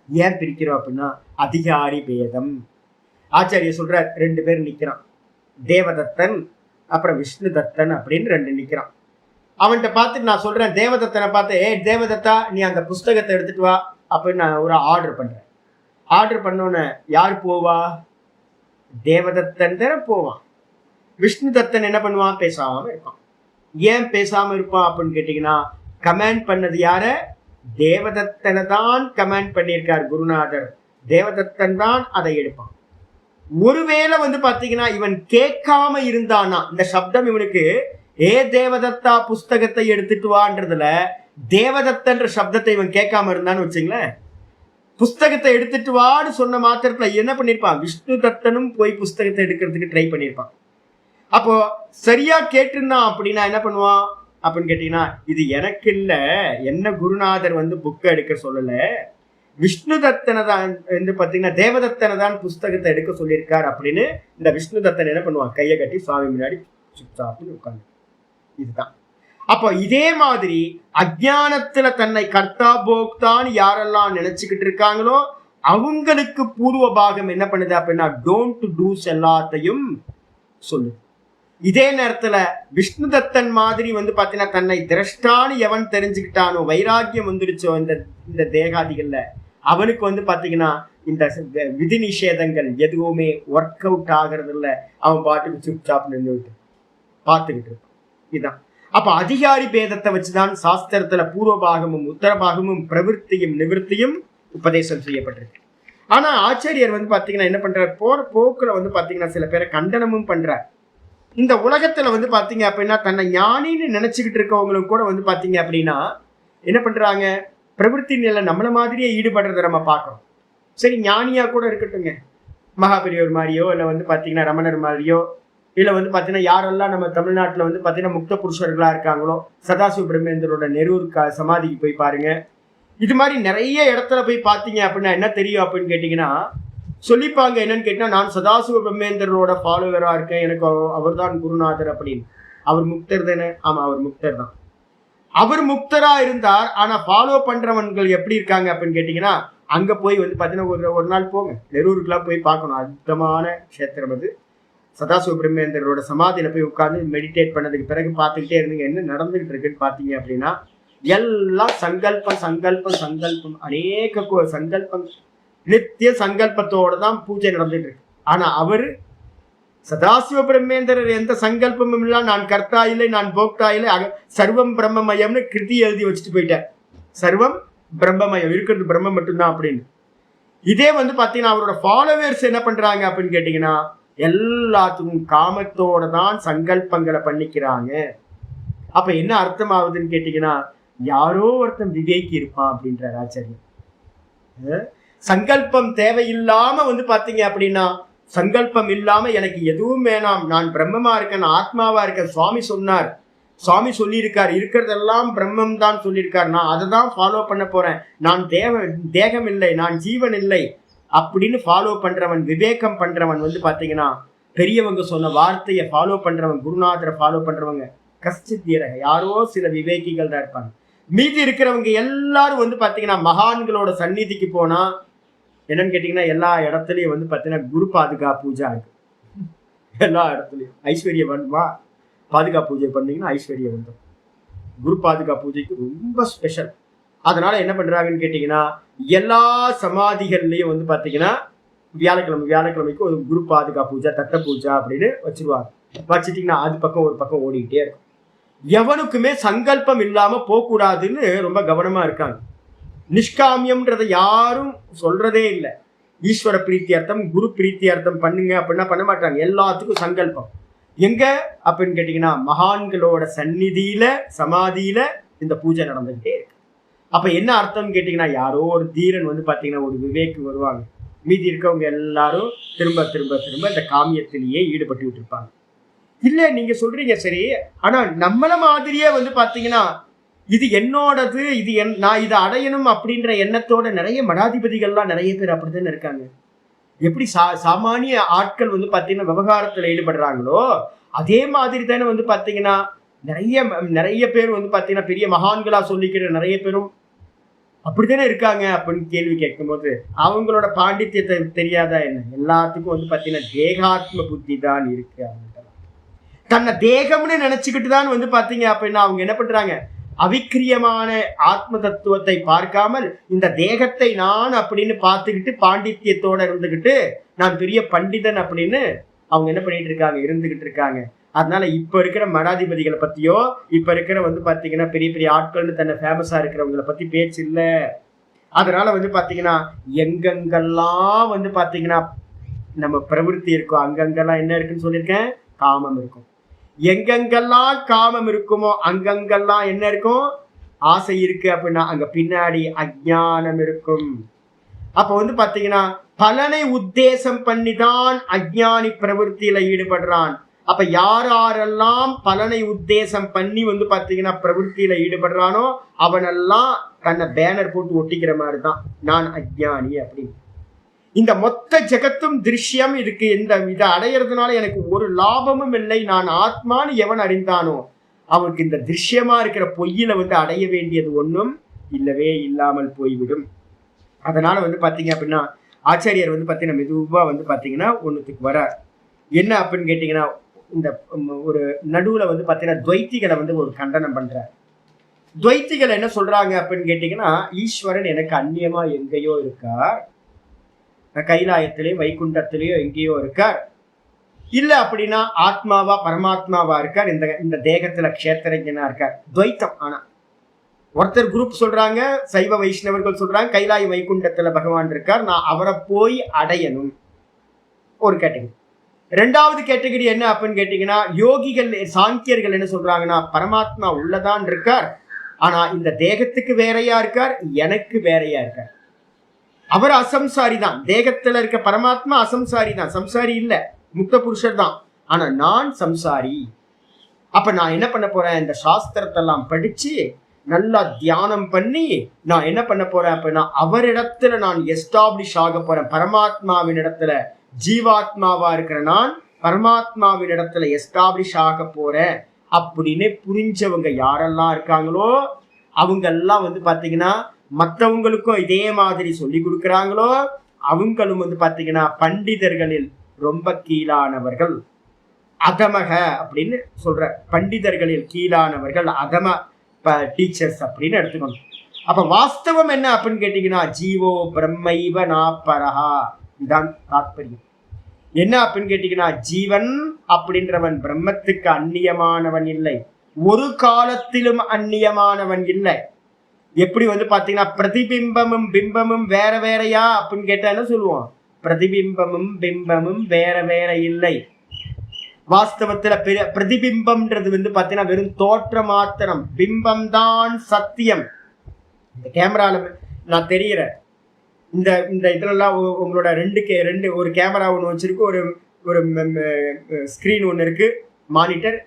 ஏன் பிரிக்கிறோம் அப்படின்னா அதிகாரி பேதம். ஆச்சாரிய சொல்ற ரெண்டு பேர் நிக்கிறான், தேவதத்தன் அப்புறம் விஷ்ணு தத்தன் அப்படின்னு ரெண்டு நிக்கிறான். அவன்கிட்ட பார்த்துட்டு நான் சொல்றேன், தேவதத்தனை பார்த்து, தேவதத்தா நீ அந்த புஸ்தகத்தை எடுத்துட்டு வா அப்படின்னு நான் ஒரு ஆர்டர் பண்றேன். ஆர்டர் பண்ணோன்னு யார் போவா, தேவதத்தன் தானே போவான். விஷ்ணு தத்தன் என்ன பண்ணுவான், பேசாம இருப்பான். ஏன் பேசாம இருப்பான் அப்படின்னு கேட்டீங்கன்னா, கமெண்ட் பண்ணது யார, தேவதத்தனை தான் கமெண்ட் பண்ணியிருக்கார் குருநாதர். தேவதத்தன் தான் அதை எடுப்பான். ஒருவேளை வந்து பாத்தீங்கன்னா இவன் கேட்காம இருந்தானா, இந்த சப்தம் இவனுக்கு தேவதத்தா புஸ்தகத்தை எடுத்துட்டு வான்றதுல தேவதத்தன்ற சப்தத்தை இவன் கேட்காம இருந்தான்னு வச்சுங்களேன், புஸ்தகத்தை எடுத்துட்டு வான்னு சொன்ன மாத்திரத்துல என்ன பண்ணிருப்பான், விஷ்ணு தத்தனும் போய் புஸ்தகத்தை எடுக்கிறதுக்கு ட்ரை பண்ணிருப்பான். அப்போ சரியா கேட்டிருந்தான் அப்படின்னா என்ன பண்ணுவான் அப்படின்னு கேட்டீங்கன்னா, இது எனக்கு இல்ல, என்ன குருநாதர் வந்து புக்கை எடுக்க சொல்லல, விஷ்ணு தத்தனை தான் வந்து பாத்தீங்கன்னா தேவதத்தனை தான் புஸ்தகத்தை எடுக்க சொல்லியிருக்கார் அப்படின்னு இந்த விஷ்ணு தத்தன் என்ன பண்ணுவான், கையை கட்டி சுவாமி முன்னாடி சுத்தாப்புன்னு உட்காந்து. இதுதான். அப்போ இதே மாதிரி அஜ்ஞானத்துல தன்னை கர்த்தா போக்தான் யாரெல்லாம் நினைச்சுக்கிட்டு இருக்காங்களோ அவங்களுக்கு பூர்வ பாகம் என்ன பண்ணுது அப்படின்னா டோன்ட் டூஸ் எல்லாத்தையும் சொல்லுது. இதே நேரத்துல விஷ்ணு தத்தன் மாதிரி வந்து பாத்தீங்கன்னா தன்னை திரஷ்டான்னு எவன் தெரிஞ்சுக்கிட்டானோ, வைராக்கியம் வந்துடுச்சோ இந்த தேகாதிகள்ல, அவனுக்கு வந்து பாத்தீங்கன்னா இந்த விதி நிஷேதங்கள் எதுவுமே ஒர்க் அவுட் ஆகிறது இல்லை. அவன் பாட்டுக்கு சுப்சாப் நின்றுட்டு பார்த்துக்கிட்டு இருப்பான். இதுதான். அப்ப அதிகாரி பேதத்தை வச்சுதான் சாஸ்திரத்துல பூர்வபாகமும் உத்தரபாகமும் பிரவிற்த்தியும் நிவர்த்தியும் உபதேசம் செய்யப்பட்டிருக்கு. ஆனா ஆச்சாரியர் வந்து பாத்தீங்கன்னா என்ன பண்றார், போற போக்குல வந்து பாத்தீங்கன்னா சில பேரை கண்டனமும் பண்றார். இந்த உலகத்துல வந்து பாத்தீங்க அப்படின்னா தன்னை ஞானின்னு நினைச்சுக்கிட்டு இருக்கவங்களும் கூட வந்து பாத்தீங்க அப்படின்னா என்ன பண்றாங்க, பிரவೃತ್ತಿ நிலை நம்மள மாதிரியே ஈடுபடுறதை நம்ம பார்க்கறோம். சரி, ஞானியா கூட இருக்கட்டுங்க, மகாபெரியவர் மாதிரியோ இல்லை வந்து பாத்தீங்கன்னா ரமணர் மாதிரியோ, இல்லை வந்து பாத்தீங்கன்னா யாரெல்லாம் நம்ம தமிழ்நாட்டில் வந்து பாத்தீங்கன்னா முக்த புருஷர்களா இருக்காங்களோ, சதாசிவ பிரம்மேந்திரோட நெரூர் சமாதிக்கு போய் பாருங்க. இது மாதிரி நிறைய இடத்துல போய் பார்த்தீங்க அப்படின்னா என்ன தெரியும் அப்படின்னு கேட்டீங்கன்னா சொல்லிப்பாங்க. என்னன்னு கேட்டீங்கன்னா, நான் சதாசிவ பிரம்மேந்திரோட ஃபாலோவரா இருக்கேன், எனக்கு அவர் தான் குருநாதர் அப்படின்னு. அவர் முக்தர் தானே? ஆமா, அவர் முக்தர் தான். அவர் முக்தரா இருந்தார். ஆனா ஃபாலோ பண்றவன்கள் எப்படி இருக்காங்க அப்படின்னு கேட்டீங்கன்னா, அங்க போய் வந்து பாத்தீங்கன்னா ஒரு நாள் போங்க, நெரூருக்குலாம் போய் பார்க்கணும். அற்புதமான கஷேத்திரம் அது. சதாசிவ பிரம்மேந்திரோட சமாதியில போய் உட்கார்ந்து மெடிடேட் பண்ணதுக்கு பிறகு பார்த்துக்கிட்டே இருந்தீங்க என்ன நடந்துகிட்டு இருக்குன்னு பார்த்தீங்க அப்படின்னா, எல்லாம் சங்கல்பம் சங்கல்பம் சங்கல்பம், அநேக சங்கல்பம், நித்திய சங்கல்பத்தோட தான் பூஜை நடந்துட்டு இருக்கு. ஆனா அவரு சதாசிவ பிரம்மேந்திரர் எந்த சங்கல்பமும் இல்ல, நான் கர்த்தா இல்லை, நான் போக்தா இல்லை, சர்வம் பிரம்மமயம்னு கிருதி எழுதி வச்சுட்டு போயிட்டார். சர்வம் பிரம்மமயம், இருக்கிறது பிரம்மம் மட்டும்தான் அப்படின்னு. இதே வந்து பாத்தீங்கன்னா அவரோட ஃபாலோவர்ஸ் என்ன பண்றாங்க அப்படின்னு கேட்டீங்கன்னா, எல்லாத்துக்கும் காமத்தோட தான் சங்கல்பங்களை பண்ணிக்கிறாங்க. அப்ப என்ன அர்த்தம் ஆகுதுன்னு கேட்டீங்கன்னா, யாரோ ஒருத்தன் விவேக்கி இருப்பான் அப்படின்ற ஆச்சரியம். சங்கல்பம் தேவையில்லாம வந்து பாத்தீங்க அப்படின்னா, சங்கல்பம் இல்லாம எனக்கு எதுவும் வேணாம், நான் பிரம்மமா இருக்கேன், ஆத்மாவா இருக்கேன், சுவாமி சொன்னார், சுவாமி சொல்லியிருக்கார், இருக்கிறதெல்லாம் பிரம்மம் தான் சொல்லியிருக்கார், நான் அதை தான் ஃபாலோ பண்ண போறேன், நான் தேகம் இல்லை, நான் ஜீவன் இல்லை அப்படின்னு ஃபாலோ பண்றவன், விவேகம் பண்றவன் வந்து பாத்தீங்கன்னா பெரியவங்க சொன்ன வார்த்தையை ஃபாலோ பண்றவன், குருநாதரை ஃபாலோ பண்றவங்க கஷ்டித்தீரக யாரோ சில விவேகிகள் தான் இருப்பாங்க. மீதி இருக்கிறவங்க எல்லாரும் வந்து பாத்தீங்கன்னா மகான்களோட சந்நிதிக்கு போனா என்னன்னு கேட்டீங்கன்னா, எல்லா இடத்துலயும் வந்து பாத்தீங்கன்னா குரு பாதுகா பூஜை இருக்கு. எல்லா இடத்துலயும் ஐஸ்வர்யம் வேணுமா, பாதுகா பூஜை பண்ணீங்கன்னா ஐஸ்வர்யம் வந்துடும். குரு பாதுகா பூஜைக்கு ரொம்ப ஸ்பெஷல். அதனால என்ன பண்றாங்கன்னு கேட்டீங்கன்னா, எல்லா சமாதிகள்லயும் வந்து பாத்தீங்கன்னா வியாழக்கிழமைக்கு ஒரு குரு பாதுகா பூஜை, தட்ட பூஜை அப்படின்னு வச்சிருவாங்க. வச்சுட்டீங்கன்னா அது பக்கம் ஒரு பக்கம் ஓடிக்கிட்டே இருக்கும். எவனுக்குமே சங்கல்பம் இல்லாம போகக்கூடாதுன்னு ரொம்ப கவனமா இருக்காங்க. நிஷ்காமியம்ன்றதை யாரும் சொல்றதே இல்லை. ஈஸ்வர பிரீத்தியார்த்தம், குரு பிரீத்தியார்த்தம் பண்ணுங்க அப்படின்னா பண்ண மாட்டாங்க. எல்லாத்துக்கும் சங்கல்பம் எங்க அப்படின்னு கேட்டீங்கன்னா, மகான்களோட சந்நிதியில சமாதியில இந்த பூஜை நடந்துகிட்டே இருக்கு. அப்ப என்ன அர்த்தம் கேட்டீங்கன்னா, யாரோ ஒரு தீரன் வந்து பாத்தீங்கன்னா ஒரு விவேக்கு வருவாங்க, மீதி இருக்கவங்க எல்லாரும் திரும்ப திரும்ப திரும்ப இந்த காமியத்திலேயே ஈடுபட்டு இருப்பாங்க. இல்ல நீங்க சொல்றீங்க சரி, ஆனா நம்மள மாதிரியே வந்து பாத்தீங்கன்னா இது என்னோடது, இது நான் இதை அடையணும் அப்படின்ற எண்ணத்தோட நிறைய மடாதிபதிகள்லாம் நிறைய பேர் அப்படித்தானே இருக்காங்க. எப்படி சாமானிய ஆட்கள் வந்து பாத்தீங்கன்னா விவகாரத்துல ஈடுபடுறாங்களோ அதே மாதிரி தானே வந்து பாத்தீங்கன்னா நிறைய பேர் வந்து பாத்தீங்கன்னா பெரிய மகான்களா சொல்லிக்கிற நிறைய பேரும் அப்படித்தானே இருக்காங்க. அப்படின்னு கேள்வி கேட்கும் போது அவங்களோட பாண்டித்யத்தை தெரியாதா என்ன? எல்லாத்துக்கும் வந்து பாத்தீங்கன்னா தேகாத்ம புத்தி தான் இருக்கு. அவங்க தன்னை தேகம்னு நினைச்சுக்கிட்டு தான் வந்து பாத்தீங்க அப்படின்னா அவங்க என்ன பண்றாங்க, அவிக்கிரியமான ஆத்ம தத்துவத்தை பார்க்காமல் இந்த தேகத்தை நான் அப்படின்னு பார்த்துக்கிட்டு பாண்டித்யத்தோட இருந்துகிட்டு நான் பெரிய பண்டிதன் அப்படின்னு அவங்க என்ன பண்ணிட்டு இருக்காங்க, இருந்துகிட்டு இருக்காங்க. அதனால இப்ப இருக்கிற மடாதிபதிகளை பத்தியோ இப்ப இருக்கிற வந்து பாத்தீங்கன்னா பெரிய பெரிய ஆட்கள்னு தன்னை ஃபேமஸா இருக்கிறவங்களை பத்தி பேச்சு இல்ல. அதனால வந்து பாத்தீங்கன்னா எங்கெங்கெல்லாம் வந்து பாத்தீங்கன்னா நம்ம பிரவருத்தி இருக்கும் அங்கங்கெல்லாம் என்ன இருக்குன்னு சொல்லியிருக்கேன், காமம் இருக்கும். எங்கெங்கெல்லாம் காமம் இருக்குமோ அங்கங்கெல்லாம் என்ன இருக்கும், ஆசை இருக்கு அப்படின்னா அங்க பின்னாடி அஜ்ஞானம் இருக்கும். அப்ப வந்து பாத்தீங்கன்னா பலனை உத்தேசம் பண்ணிதான் அஜ்ஞானி பிரவருத்தியில ஈடுபடுறான். அப்ப யாரெல்லாம் பலனை உத்தேசம் பண்ணி வந்து பாத்தீங்கன்னா பிரவருத்தியில ஈடுபடுறானோ அவனெல்லாம் தன்னை பேனர் போட்டு ஒட்டிக்கிற மாதிரிதான் நான் அஜ்ஞானி அப்படின்னு. இந்த மொத்த ஜெகத்தும் திருஷ்யம் இருக்கு. இதை அடையிறதுனால எனக்கு ஒரு லாபமும் இல்லை, நான் ஆத்மான்னு எவன் அறிந்தானோ அவனுக்கு இந்த திருஷ்யமா இருக்கிற பொய்யில வந்து அடைய வேண்டியது ஒன்றும் இல்லவே இல்லாமல் போய்விடும். அதனால வந்து பாத்தீங்க அப்படின்னா ஆச்சாரியர் வந்து பாத்தீங்கன்னா மெதுவா வந்து பாத்தீங்கன்னா ஒண்ணுத்துக்கு வர என்ன அப்படின்னு கேட்டீங்கன்னா, இந்த ஒரு நடுவுல வந்து பாத்தீங்கன்னா துவைத்திகளை வந்து ஒரு கண்டனம் பண்றார். துவைத்திகள் என்ன சொல்றாங்க அப்படின்னு கேட்டீங்கன்னா, ஈஸ்வரன் எனக்கு அந்நியமா எங்கேயோ இருக்கார், கைலாயத்திலேயோ வைகுண்டத்திலேயோ எங்கேயோ இருக்கார், இல்ல அப்படின்னா ஆத்மாவா பரமாத்மாவா இருக்கார், இந்த தேகத்துல க்ஷேத்திரஜனா இருக்கார். துவைத்தம். ஆனா ஒருத்தர் குரூப் சொல்றாங்க, சைவ வைஷ்ணவர்கள் சொல்றாங்க கைலாய வைகுண்டத்துல பகவான் இருக்கார், நான் அவரை போய் அடையணும், ஒரு கேட்டகரி. ரெண்டாவது கேட்டகரி என்ன அப்படின்னு கேட்டீங்கன்னா, யோகிகள் சாங்கியர்கள் என்ன சொல்றாங்கன்னா, பரமாத்மா உள்ளதான் இருக்கார், ஆனா இந்த தேகத்துக்கு வேறையா இருக்கார், எனக்கு வேறையா இருக்கார். அவர் அசம்சாரி தான். தேகத்துல இருக்க பரமாத்மா அசம்சாரி தான், சம்சாரி இல்ல, முக்த புருஷர் தான். ஆனா நான் சம்சாரி. அப்ப நான் என்ன பண்ண போறேன், இந்த சாஸ்திரத்தை எல்லாம் படிச்சு நல்லா தியானம் பண்ணி நான் என்ன பண்ண போறேன் அப்படின்னா, அவரிடத்துல நான் எஸ்டாப்ளிஷ் ஆக போறேன். பரமாத்மாவின் இடத்துல ஜீவாத்மாவா இருக்கிற நான் பரமாத்மாவின் இடத்துல எஸ்டாப்ளிஷ் ஆக போறேன் அப்படின்னு புரிஞ்சவங்க யாரெல்லாம் இருக்காங்களோ அவங்க எல்லாம் வந்து பாத்தீங்கன்னா மற்றவங்களுக்கும் இதே மாதிரி சொல்லி கொடுக்குறாங்களோ அவங்களும் வந்து பாத்தீங்கன்னா பண்டிதர்களில் ரொம்ப கீழானவர்கள், அதமக அப்படின்னு சொல்ற, பண்டிதர்களில் கீழானவர்கள், அதம டீச்சர்ஸ் அப்படின்னு எடுத்துக்கணும். அப்ப வாஸ்தவம் என்ன அப்படின்னு கேட்டீங்கன்னா, ஜீவோ பிரம்மைவ நாப்பரஹா, இதுதான் தாத்பரியம். என்ன அப்படின்னு கேட்டீங்கன்னா, ஜீவன் அப்படின்றவன் பிரம்மத்துக்கு அந்நியமானவன் இல்லை, ஒரு காலத்திலும் அந்நியமானவன் இல்லை. எப்படி வந்து பாத்தீங்கன்னா பிரதிபிம்பமும் பிம்பமும் வேற வேறையா அப்படின்னு கேட்டா என்ன சொல்லுவோம், பிரதிபிம்பமும் பிம்பமும் வேற வேற இல்லை. வாஸ்தவத்துல பிரதிபிம்பம்ன்றது வந்து பாத்தீங்கன்னா வெறும் தோற்ற மாத்திரம், பிம்பம் தான் சத்தியம். இந்த கேமரால நான் தெரிகிறேன், இந்த இந்த இதுலலாம் உங்களோட ரெண்டு ஒரு கேமரா ஒன்று வச்சிருக்கு, ஒரு ஒரு ஸ்கிரீன் ஒன்று இருக்கு, மானிட்டர்.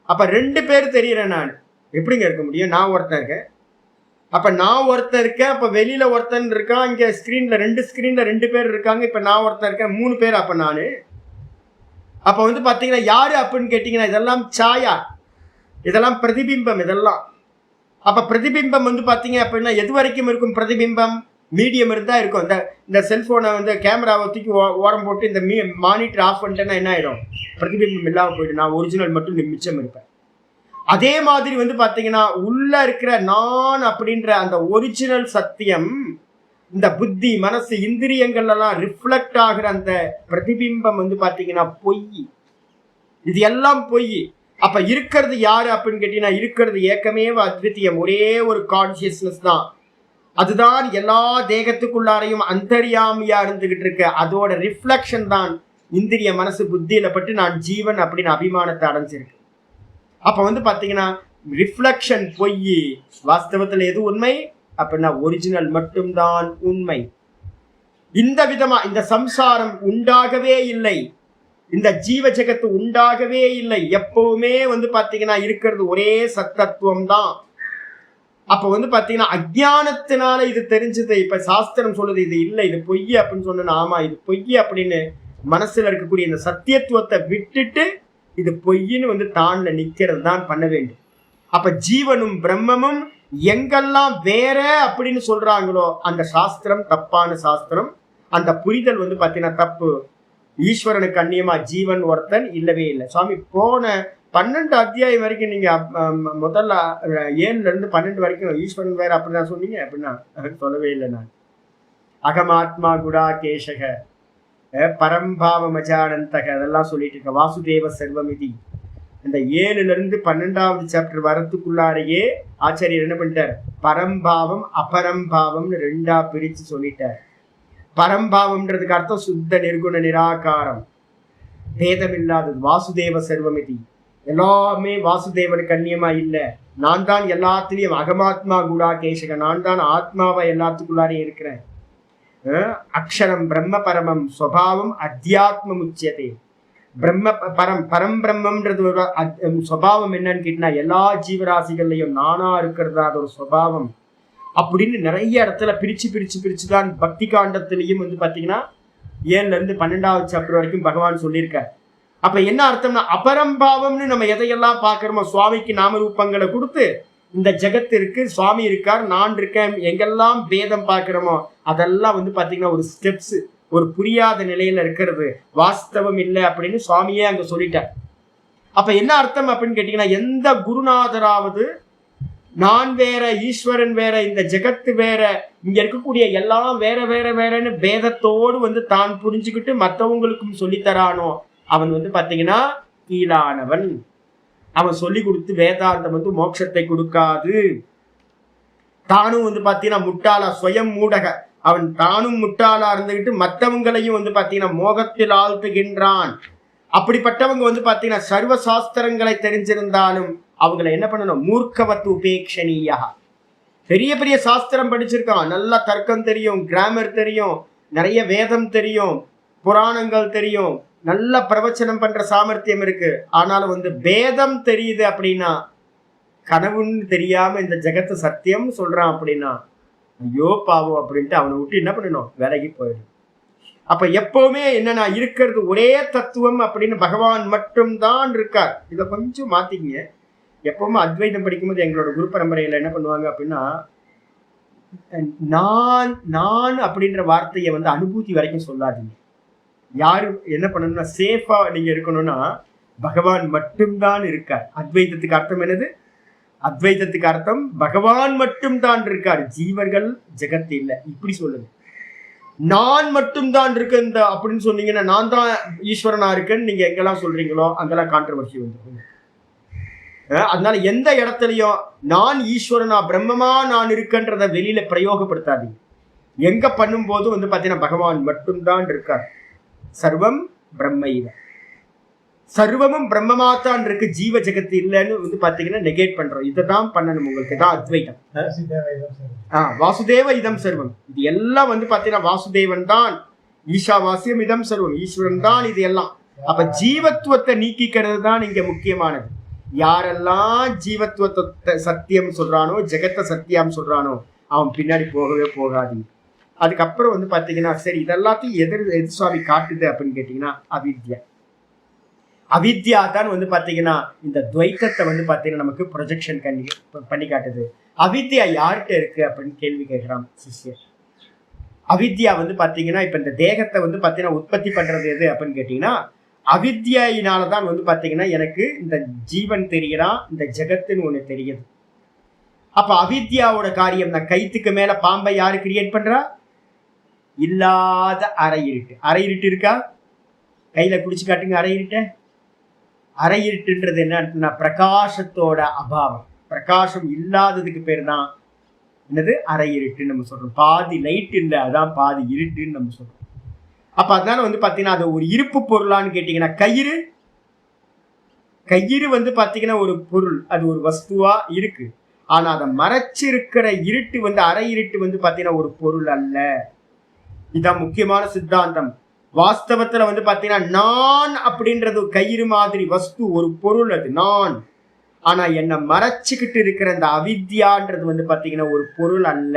அப்ப 2 பேர் தெரிகிறேன். நான் எப்படிங்க இருக்க முடியும், நான் ஒருத்தன் இருக்கேன். அப்ப நான் ஒருத்தன் இருக்கேன், அப்ப வெளியில ஒருத்தன் இருக்கான், இங்க ஸ்கிரீன்ல 2 பேர் இருக்காங்க, இப்ப நான் ஒருத்தன் இருக்கேன், 3 பேர். அப்ப நானு அப்ப வந்து பாத்தீங்கன்னா யாரு அப்படின்னு கேட்டீங்கன்னா இதெல்லாம் சாயா, இதெல்லாம் பிரதிபிம்பம் இதெல்லாம். அப்ப பிரதிபிம்பம் வந்து பாத்தீங்க அப்படின்னா எது வரைக்கும் இருக்கும் பிரதிபிம்பம், மீடியம் இருந்தா இருக்கும். இந்த செல்போனை வந்து கேமராவை தூக்கி ஓரம் போட்டு இந்த மானிட்டர் ஆஃப் பண்ணிட்டேன்னா என்ன ஆயிடும், பிரதிபிம்பம் இல்லாம போயிடும், நான் ஒரிஜினல் மட்டும் மிச்சம் இருப்பேன். அதே மாதிரி வந்து பாத்தீங்கன்னா உள்ள இருக்கிற நான் அப்படின்ற அந்த ஒரிஜினல் சத்தியம், இந்த புத்தி மனசு இந்திரியங்கள் எல்லாம் ரிஃப்ளெக்ட் ஆகிற அந்த பிரதிபிம்பம் வந்து பாத்தீங்கன்னா பொய், இது எல்லாம் பொய். அப்ப இருக்கிறது யாரு அப்படின்னு கேட்டீங்கன்னா, இருக்கிறது ஏக்கமே அத்விதீயம், ஒரே ஒரு கான்சியஸ்னஸ் தான். அதுதான் எல்லா தேகத்துக்குள்ளாரையும் அந்தரியாமியா இருந்துகிட்டு இருக்கு. அதோட ரிஃப்ளெக்ஷன் தான் இந்திரிய மனசு புத்தியில பட்டு நான் ஜீவன் அப்படின்னு அபிமானத்தை அடைஞ்சிருக்கு. அப்ப வந்து பாத்தீங்கன்னா ரிஃப்ளெக்ஷன் பொய், வாஸ்தவத்துல எது உண்மை அப்படின்னா ஒரிஜினல் மட்டும்தான் உண்மை. இந்த விதமா இந்த சம்சாரம் உண்டாகவே இல்லை, இந்த ஜீவ ஜெகத்து உண்டாகவே இல்லை. எப்பவுமே வந்து பாத்தீங்கன்னா இருக்கிறது ஒரே சத்தத்துவம் தான். அப்ப வந்து பாத்தீங்கன்னா அஜ்ஞானத்தினால இது தெரிஞ்சது. இப்ப சாஸ்திரம் சொல்லுது இது இல்லை, இது பொய் அப்படின்னு சொன்னா, ஆமா இது பொய் அப்படின்னு மனசுல இருக்கக்கூடிய இந்த சத்தியத்துவத்தை விட்டுட்டு இது பொய்ன்னு வந்து தான்ல நிக்கிறது தான் பண்ண வேண்டும். அப்ப ஜீவனும் பிரம்மமும் எங்கெல்லாம் வேற அப்படின்னு சொல்றாங்களோ அந்த சாஸ்திரம் தப்பான சாஸ்திரம், அந்த புரிதல் வந்து பாத்தீங்கன்னா தப்பு. ஈஸ்வரனுக்கு அந்நியமா ஜீவன் ஒருத்தன் இல்லவே இல்லை. சுவாமி போன 12 அத்தியாயம் வரைக்கும் நீங்க முதல்ல 7ல இருந்து 12 வரைக்கும் ஈஸ்வரன் வேற அப்படிதான் சொன்னீங்க அப்படின்னா சொல்லவே இல்லை. நான் அகமாத்மா குடா கேசக பரம்பாவ மஜானந்தக அதெல்லாம் சொல்லிட்டு இருக்க. வாசுதேவ சர்வமிதி இந்த 7ல இருந்து 12வது சாப்டர் வரத்துக்குள்ளாரையே ஆச்சாரியர் என்ன பண்ணிட்டார், பரம்பாவம் அபரம்பாவம்னு 2ஆ பிரிச்சு சொல்லிட்டார். பரம்பாவம்ன்றதுக்கு அர்த்தம் சுத்த நிர்குண நிராகாரம், பேதம் இல்லாதது. வாசுதேவ சர்வமிதி எல்லாமே வாசுதேவனுக்கு அந்நியமா இல்ல, நான் தான் எல்லாத்திலையும். அகமாத்மா குடா கேசக நான் தான் ஆத்மாவை எல்லாத்துக்குள்ளாரே இருக்கிறேன். அக்ஷரம் பிரம்ம பரமம் ஸ்வபாவம் அத்தியாத்மம் உச்சியதே. பிரம்ம பரம் பிரம்மம்ன்றது ஒரு சுபாவம் என்னன்னு கேட்டா எல்லா ஜீவராசிகள்லையும் நானா இருக்கிறதா அது ஒரு சுபாவம் அப்படின்னு நிறைய இடத்துல பிரிச்சுதான் பக்தி காண்டத்திலையும் வந்து பாத்தீங்கன்னா 7ல இருந்து 12வது சாப்டர் வரைக்கும் பகவான் சொல்லியிருக்கார். அப்ப என்ன அர்த்தம்னா அபரம்பாவம்னு நம்ம எதையெல்லாம் பாக்குறோமோ, சுவாமிக்கு நாம ரூபங்களை கொடுத்து இந்த ஜெகத்து இருக்கு, சுவாமி இருக்கார், நான் இருக்கேன், எங்கெல்லாம் பேதம் பார்க்கிறோமோ அதெல்லாம் வந்து பாத்தீங்கன்னா ஒரு ஸ்டெப்ஸ், ஒரு புரியாத நிலையில இருக்கிறது, வாஸ்தவம் இல்லை அப்படின்னு சுவாமியே அங்க சொல்லிட்டார். அப்ப என்ன அர்த்தம் அப்படின்னு கேட்டீங்கன்னா, எந்த குருநாதராவது நான் வேற ஈஸ்வரன் வேற இந்த ஜெகத்து வேற இங்க இருக்கக்கூடிய எல்லாம் வேற வேற வேறன்னு பேதத்தோடு வந்து தான் புரிஞ்சுக்கிட்டு மற்றவங்களுக்கும் சொல்லித்தரானோ அவன் வந்து பாத்தீங்கன்னா கீழானவன். அவன் சொல்லி கொடுத்து வேதாந்தம் வந்து மோட்சத்தை கொடுக்காது. தானும் வந்து பாத்தீங்கன்னா முட்டாளா, ஸ்வயம் மூடக, அவன் தானும் முட்டாளா இருந்துகிட்டு மற்றவங்களையும் வந்து பாத்தீங்கன்னா மோகத்தில் ஆழ்த்துகின்றான். அப்படிப்பட்டவங்க வந்து பாத்தீங்கன்னா சர்வ சாஸ்திரங்களை தெரிஞ்சிருந்தாலும் அவங்களை என்ன பண்ணணும், மூர்க்கவத்து உபேக்ஷணீயா. பெரிய பெரிய சாஸ்திரம் படிச்சிருக்கான், நல்லா தர்க்கம் தெரியும், கிராமர் தெரியும், நிறைய வேதம் தெரியும், புராணங்கள் தெரியும், நல்ல பிரவச்சனம் பண்ற சாமர்த்தியம் இருக்கு. ஆனாலும் வந்து வேதம் தெரியுது அப்படின்னா, கனவுன்னு தெரியாம இந்த ஜெகத்து சத்தியம் சொல்றான் அப்படின்னா, ஐயோ பாவம் அப்படின்ட்டு அவனை விட்டு என்ன பண்ணணும், விலகி போயிடும். அப்ப எப்பவுமே என்னன்னா இருக்கிறது ஒரே தத்துவம் அப்படின்னு பகவான் மட்டும்தான் இருக்கார். இதை கொஞ்சம் மாத்திக்கங்க. எப்பவுமே அத்வைதம் படிக்கும்போது எங்களோட குரு பரம்பரையில என்ன பண்ணுவாங்க அப்படின்னா, நான் நான் அப்படின்ற வார்த்தையை வந்து அனுபூதி வரைக்கும் சொல்லாதீங்க. யாரு என்ன பண்ணணும்னா சேஃபா நீங்க இருக்கணும்னா பகவான் மட்டும்தான் இருக்கார். அத்வைதத்துக்கு அர்த்தம் என்னது? அத்வைதத்துக்கு அர்த்தம் பகவான் மட்டும்தான் இருக்கார், ஜீவர்கள் ஜெகத் இல்லை. இப்படி சொல்லுங்க. நான் மட்டும்தான் இருக்கேன் அப்படின்னு சொன்னீங்கன்னா, நான் தான் ஈஸ்வரனா இருக்கேன்னு நீங்க எங்கெல்லாம் சொல்றீங்களோ அங்கெல்லாம் கான்ட்ரவர்சி வந்துருங்க. அதனால எந்த இடத்துலயும் நான் ஈஸ்வரனா பிரம்மமா நான் இருக்கன்றத வெளியில பிரயோகப்படுத்தாதீங்க. எங்க பண்ணும் போது வந்து பாத்தீங்கன்னா பகவான் மட்டும்தான் இருக்கார். சர்வம் பிரம்மைவ, சர்வமும் பிரம்மமாத்தான் இருக்கு, ஜீவ ஜெகத்து இல்லைன்னு வந்து பாத்தீங்கன்னா நெகேட் பண்றோம். இதைதான் பண்ணணும். உங்களுக்கு தான் அத்வைதம். வாசுதேவ இதம் சர்வம். இது எல்லாம் வந்து பாத்தீங்கன்னா வாசுதேவன் தான், ஈஷாவாசியம் இதம் சர்வம், ஈஸ்வரன் தான் இது எல்லாம். அப்ப ஜீவத்துவத்தை நீக்கிக்கிறது தான் இங்க முக்கியமானது. யாரெல்லாம் ஜீவத்துவத்தை சத்தியம் சொல்றானோ, ஜெகத்தை சத்தியம் சொல்றானோ, அவன் பின்னாடி போகவே போகாதீங்க. அதுக்கப்புறம் வந்து பாத்தீங்கன்னா சரி இதெல்லாத்தையும் எது சுவாமி காட்டுது அப்படின்னு கேட்டீங்கன்னா அவித்யா. அவித்யா தான் வந்து பாத்தீங்கன்னா இந்த துவைத்தத்தை வந்து பாத்தீங்கன்னா நமக்கு ப்ரொஜெக்ஷன் பண்ணி காட்டுது. அவித்யா யார்கிட்ட இருக்கு அப்படின்னு கேள்வி கேட்கிறான் சிஷ்யர். அவித்யா வந்து பாத்தீங்கன்னா இப்ப இந்த தேகத்தை வந்து பாத்தீங்கன்னா உற்பத்தி பண்றது எது அப்படின்னு கேட்டீங்கன்னா அவித்யினாலதான் வந்து பாத்தீங்கன்னா எனக்கு இந்த ஜீவன் தெரியறான், இந்த ஜெகத்துன்னு ஒண்ணு தெரியுது. அப்ப அவித்யாவோட காரியம் நான் கைத்துக்கு மேல பாம்பை யாரு கிரியேட் பண்றா? இல்லாத அரை இருட்டு. அரை இருட்டு இருக்கா? கையில குடிச்சு காட்டுங்க அரை இருட்ட. அரை இருட்டுன்றது என்ன? பிரகாசத்தோட அபாவம். பிரகாசம் இல்லாததுக்கு பேர் தான் என்னது? அரை இருட்டுன்னு நம்ம சொல்றோம். பாதி லைட் இல்லை, அதான் பாதி இருட்டுன்னு நம்ம சொல்றோம். அப்ப அதனால வந்து பாத்தீங்கன்னா அது ஒரு இருப்பு பொருளான்னு கேட்டீங்கன்னா கயிறு. கயிறு வந்து பாத்தீங்கன்னா ஒரு பொருள், அது ஒரு வஸ்துவா இருக்கு. ஆனா அதை மறைச்சிருக்கிற இருட்டு வந்து அரை இருட்டு வந்து பாத்தீங்கன்னா ஒரு பொருள் அல்ல. இதான் முக்கியமான சித்தாந்தம். வாஸ்தவத்துல வந்து பாத்தீங்கன்னா நான் அப்படின்றது கயிறு மாதிரி வஸ்து, ஒரு பொருள், அது நான். ஆனா என்ன மறைச்சுக்கிட்டு இருக்கிற அந்த அவித்யான்றது வந்து பாத்தீங்கன்னா ஒரு பொருள் அல்ல,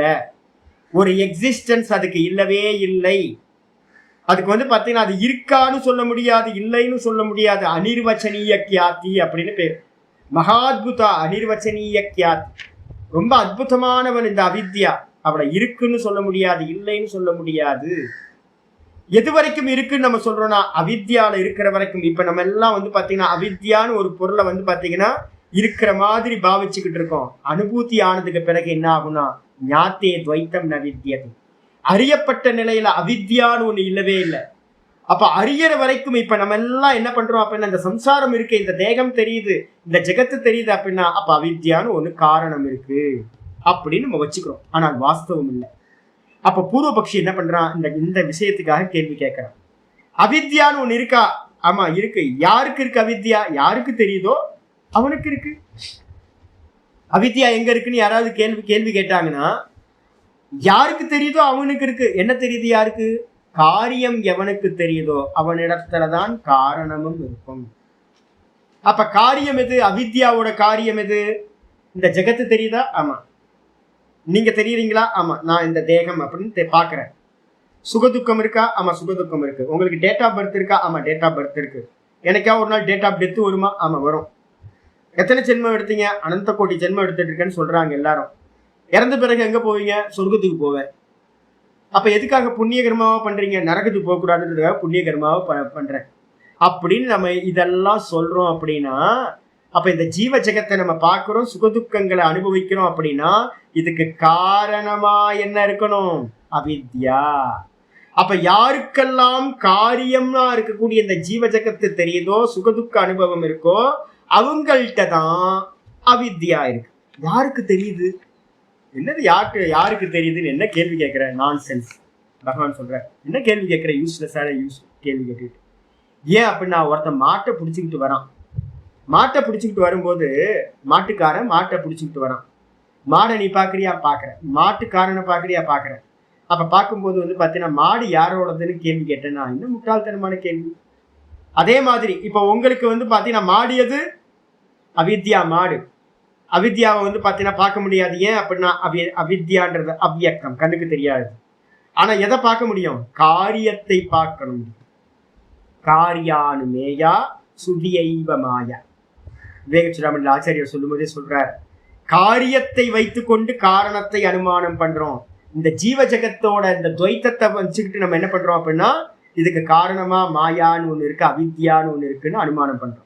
ஒரு எக்ஸிஸ்டன்ஸ் அதுக்கு இல்லவே இல்லை. அதுக்கு வந்து பாத்தீங்கன்னா அது இருக்கான்னு சொல்ல முடியாது, இல்லைன்னு சொல்ல முடியாது. அனிர்வச்சனீய கியாதி அப்படின்னு பேர். மகாத்புதா அனிர்வச்சனீய கியாதி. ரொம்ப அற்புதமானவன் இந்த அவித்யா. அவளை இருக்குன்னு சொல்ல முடியாது, இல்லைன்னு சொல்ல முடியாது. எது வரைக்கும் இருக்குன்னு நம்ம சொல்றோம்னா அவித்யால இருக்கிற வரைக்கும். இப்ப நம்ம எல்லாம் வந்து பாத்தீங்கன்னா அவித்யான்னு ஒரு பொருளை வந்து பாத்தீங்கன்னா இருக்கிற மாதிரி பாவிச்சுக்கிட்டு இருக்கோம். அனுபூதி ஆனதுக்கு பிறகு என்ன ஆகும்னா ஞாத்தே துவைத்தம் ந வித்யதே. அறியப்பட்ட நிலையில அவித்யான்னு ஒண்ணு இல்லவே இல்லை. அப்ப அறியற வரைக்கும் இப்ப நம்ம எல்லாம் என்ன பண்றோம் அப்படின்னா இந்த சம்சாரம் இருக்கு, இந்த தேகம் தெரியுது, இந்த ஜெகத்து தெரியுது அப்படின்னா அப்ப அவித்யான்னு ஒண்ணு காரணம் இருக்கு அப்படின்னு நம்ம வச்சுக்கிறோம். ஆனால் வாஸ்தவம் இல்லை. அப்ப பூர்வபக்ஷி என்ன பண்றான்? இந்த விஷயத்துக்காக கேள்வி கேட்கிறான். அவித்யான்னு ஒண்ணு இருக்கா? ஆமா இருக்கு. யாருக்கு இருக்கு அவித்யா? யாருக்கு தெரியுதோ அவனுக்கு இருக்கு. அவித்யா எங்க இருக்குன்னு யாராவது கேள்வி கேட்டாங்கன்னா யாருக்கு தெரியுதோ அவனுக்கு இருக்கு. என்ன தெரியுது யாருக்கு? காரியம் எவனுக்கு தெரியுதோ அவனிடத்துலதான் காரணமும் இருக்கும். அப்ப காரியம் எது? அவித்யாவோட காரியம் எது? இந்த ஜெகத்து தெரியுதா? ஆமா. நீங்க தெரியுறீங்களா? ஆமா. நான் இந்த தேகம் அப்படின்னு பாக்குறேன். சுகதுக்கம் இருக்கா? ஆமா சுகதுக்கம் இருக்கு. உங்களுக்கு டேட் ஆஃப் பர்த் இருக்கா? ஆமா டேட் ஆஃப் பர்த் இருக்கு. எனக்கா ஒரு நாள் டேட் ஆஃப் டெத் வருமா? ஆமா வரும். எத்தனை ஜென்மம் எடுத்தீங்க? அனந்த கோடி ஜென்மம் எடுத்துட்டு இருக்கேன்னு சொல்றாங்க எல்லாரும். இறந்த பிறகு எங்க போவீங்க? சொர்க்கத்துக்கு போவேன். அப்ப எதுக்காக புண்ணிய கர்மாவா பண்றீங்க? நரகத்துக்கு போக கூடாதுன்றதுக்காக புண்ணிய கர்மாவா பண்றேன் அப்படின்னு நம்ம இதெல்லாம் சொல்றோம். அப்படின்னா அப்ப இந்த ஜீவ ஜெகத்தை நம்ம பார்க்கிறோம், சுகதுக்கங்களை அனுபவிக்கிறோம். அப்படின்னா இதுக்கு காரணமா என்ன இருக்கணும்? அவித்யா. அப்ப யாருக்கெல்லாம் காரியமா இருக்கக்கூடிய இந்த ஜீவ ஜெகத்து தெரியுதோ, சுகதுக்க அனுபவம் இருக்கோ, அவங்கள்ட்ட தான் அவித்யா இருக்கு. யாருக்கு தெரியுது? என்னது யாருக்கு தெரியுதுன்னு என்ன கேள்வி கேட்கிற? நான் சென்ஸ். பகவான் சொல்ற என்ன கேள்வி கேட்கிற? யூஸ்லெஸ்ஸான கேள்வி கேட்டுட்டு ஏன் அப்படின்னா ஒருத்தன் மாட்டை பிடிச்சிக்கிட்டு வரான். மாட்டை பிடிச்சிக்கிட்டு வரும்போது மாட்டுக்காரன் மாட்டை பிடிச்சிக்கிட்டு வரான். மாடை நீ பார்க்குறியா? பார்க்குறேன். மாட்டுக்காரனை பார்க்குறியா? பார்க்குறேன். அப்போ பார்க்கும்போது வந்து பார்த்தீங்கன்னா மாடு யாரோடதுன்னு கேள்வி கேட்டேன்னா இன்னும் முட்டாள்தனமான கேள்வி. அதே மாதிரி இப்போ உங்களுக்கு வந்து பார்த்தீங்கன்னா மாடு எது? அவித்யா மாடு. அவித்யாவை வந்து பார்த்தீங்கன்னா பார்க்க முடியாது. ஏன் அப்படின்னா அவித்யான்றது அவ்வியக்தம், கண்ணுக்கு தெரியாது. ஆனால் எதை பார்க்க முடியும்? காரியத்தை பார்க்கணும். காரியானு மேயா சுதியைவ மாயா. விவேகச்சுடாமணி ஆச்சாரியர் சொல்லும் போதே சொல்றார், காரியத்தை வைத்துக்கொண்டு காரணத்தை அனுமானம் பண்றோம். இந்த ஜீவ ஜகத்தோட இந்த துவைத்தத்தை வச்சுக்கிட்டு நம்ம என்ன பண்றோம் அப்படின்னா இதுக்கு காரணமா மாயான்னு ஒண்ணு இருக்கு, அவித்யான்னு ஒண்ணு இருக்குன்னு அனுமானம் பண்றோம்.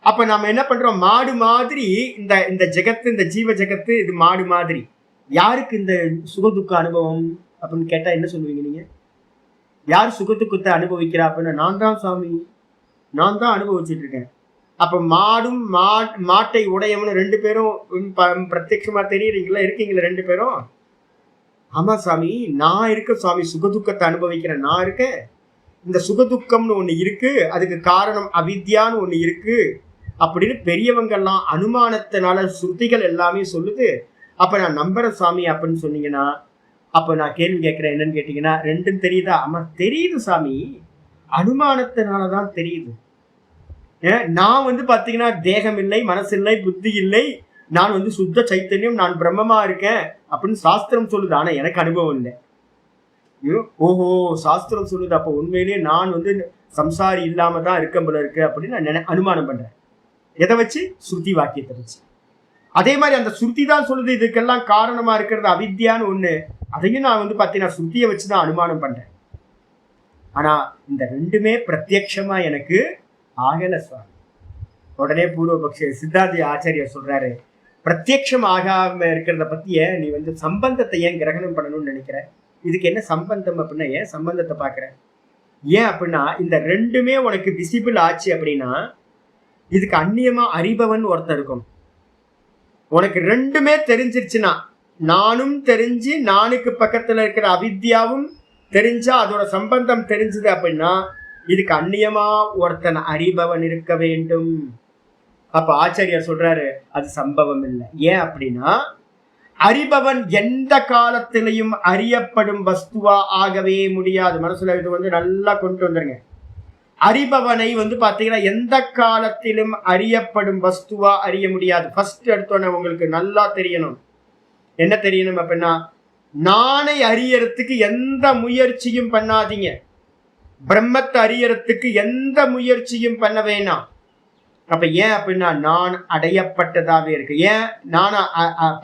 அப்ப நம்ம என்ன பண்றோம்? மாடு மாதிரி இந்த இந்த ஜெகத்து, இந்த ஜீவ ஜகத்து இது மாடு மாதிரி. யாருக்கு இந்த சுகதுக்க அனுபவம் அப்படின்னு கேட்டா என்ன சொல்லுவீங்க நீங்க? யார் சுகதுக்கத்தை அனுபவிக்கிறா அப்படின்னா நான் தான் சுவாமி, நான் தான் அனுபவிச்சுட்டு இருக்கேன். அப்ப மாடும் மாட்டை உடையவனு ரெண்டு பேரும் பிரத்யட்சமா தெரியுறீங்களா? இருக்கீங்களா ரெண்டு பேரும்? ஆமா சாமி, நான் இருக்க சுவாமி, சுகதுக்கத்தை அனுபவிக்கிறேன், நான் இருக்கேன். இந்த சுகதுக்கம்னு ஒண்ணு இருக்கு, அதுக்கு காரணம் அவித்யான்னு ஒண்ணு இருக்கு அப்படின்னு பெரியவங்கெல்லாம் அனுமானத்தினால ஸ்ருதிகள் எல்லாமே சொல்லுது. அப்ப நான் நம்புறேன் சாமி அப்படின்னு சொன்னீங்கன்னா, அப்ப நான் கேள்வி கேட்கிறேன், என்னன்னு கேட்டீங்கன்னா, ரெண்டும் தெரியுதா? ஆமா தெரியுது சாமி, அனுமானத்தினாலதான் தெரியுது. நான் வந்து பாத்தீங்கன்னா தேகம் இல்லை, மனசு இல்லை, புத்தி இல்லை, நான் வந்து சுத்த சைத்தன்யம், நான் பிரம்மமா இருக்கேன் அப்படின்னு சாஸ்திரம் சொல்லுது. ஆனா எனக்கு அனுபவம் இல்லை. ஓஹோ, சாஸ்திரம் சொல்லுது, அப்ப உண்மையிலேயே நான் வந்து சம்சாரி இல்லாம தான் இருக்க போல இருக்கு அப்படின்னு நான் அனுமானம் பண்றேன். எதை வச்சு? ஸ்ருதி வாக்கியத்தை வச்சு. அதே மாதிரி அந்த ஸ்ருதி தான் சொல்லுது இதுக்கெல்லாம் காரணமா இருக்கிறது அவித்யான்னு ஒண்ணு. அதையும் நான் வந்து பாத்தீங்கன்னா ஸ்ருதியை வச்சுதான் அனுமானம் பண்றேன். ஆனா இந்த ரெண்டுமே பிரத்யட்சமா எனக்கு ஆகல சுவாமி. உடனே பூர்வபக்ஷ சித்தார்த்தி ஆச்சாரியர் சொல்றாரு, பிரத்யட்சம் ஆகாம இருக்கிறத பத்திய நீ வந்து சம்பந்தத்தை ஏன் கிரகணம் பண்ணணும்னு நினைக்கிற? இதுக்கு என்ன சம்பந்தம் அப்படின்னா ஏன் சம்பந்தத்தை பாக்குற? ஏன் அப்படின்னா இந்த ரெண்டுமே உனக்கு விசிபிள் ஆச்சு அப்படின்னா இதுக்கு அந்நியமா அறிபவன் ஒருத்தர் இருக்கும். உனக்கு ரெண்டுமே தெரிஞ்சிருச்சுன்னா, நானும் தெரிஞ்சு நானுக்கு பக்கத்துல இருக்கிற அவித்யாவும் தெரிஞ்சா அதோட சம்பந்தம் தெரிஞ்சது அப்படின்னா இதுக்கு அந்நியமா ஒருத்தன் அறிபவன் இருக்க வேண்டும். அப்ப ஆச்சாரியர் சொல்றாரு அது சம்பவம் இல்லை. ஏன் அப்படின்னா அறிபவன் எந்த காலத்திலையும் அறியப்படும் வஸ்துவா ஆகவே முடியாது. மனசுல இது வந்து நல்லா கொண்டு வந்துருங்க. அறிபவனை வந்து பாத்தீங்கன்னா எந்த காலத்திலும் அறியப்படும் வஸ்துவா அறிய முடியாது. ஃபர்ஸ்ட் எடுத்தோன்னே உங்களுக்கு நல்லா தெரியணும். என்ன தெரியணும் அப்படின்னா, நானை அறியறதுக்கு எந்த முயற்சியும் பண்ணாதீங்க. பிரம்மத்தை அறியறதுக்கு எந்த முயற்சியும் பண்ண வேணாம். அப்ப ஏன் அப்படின்னா நான் அடையப்பட்டதாவே இருக்கு. ஏன் நானா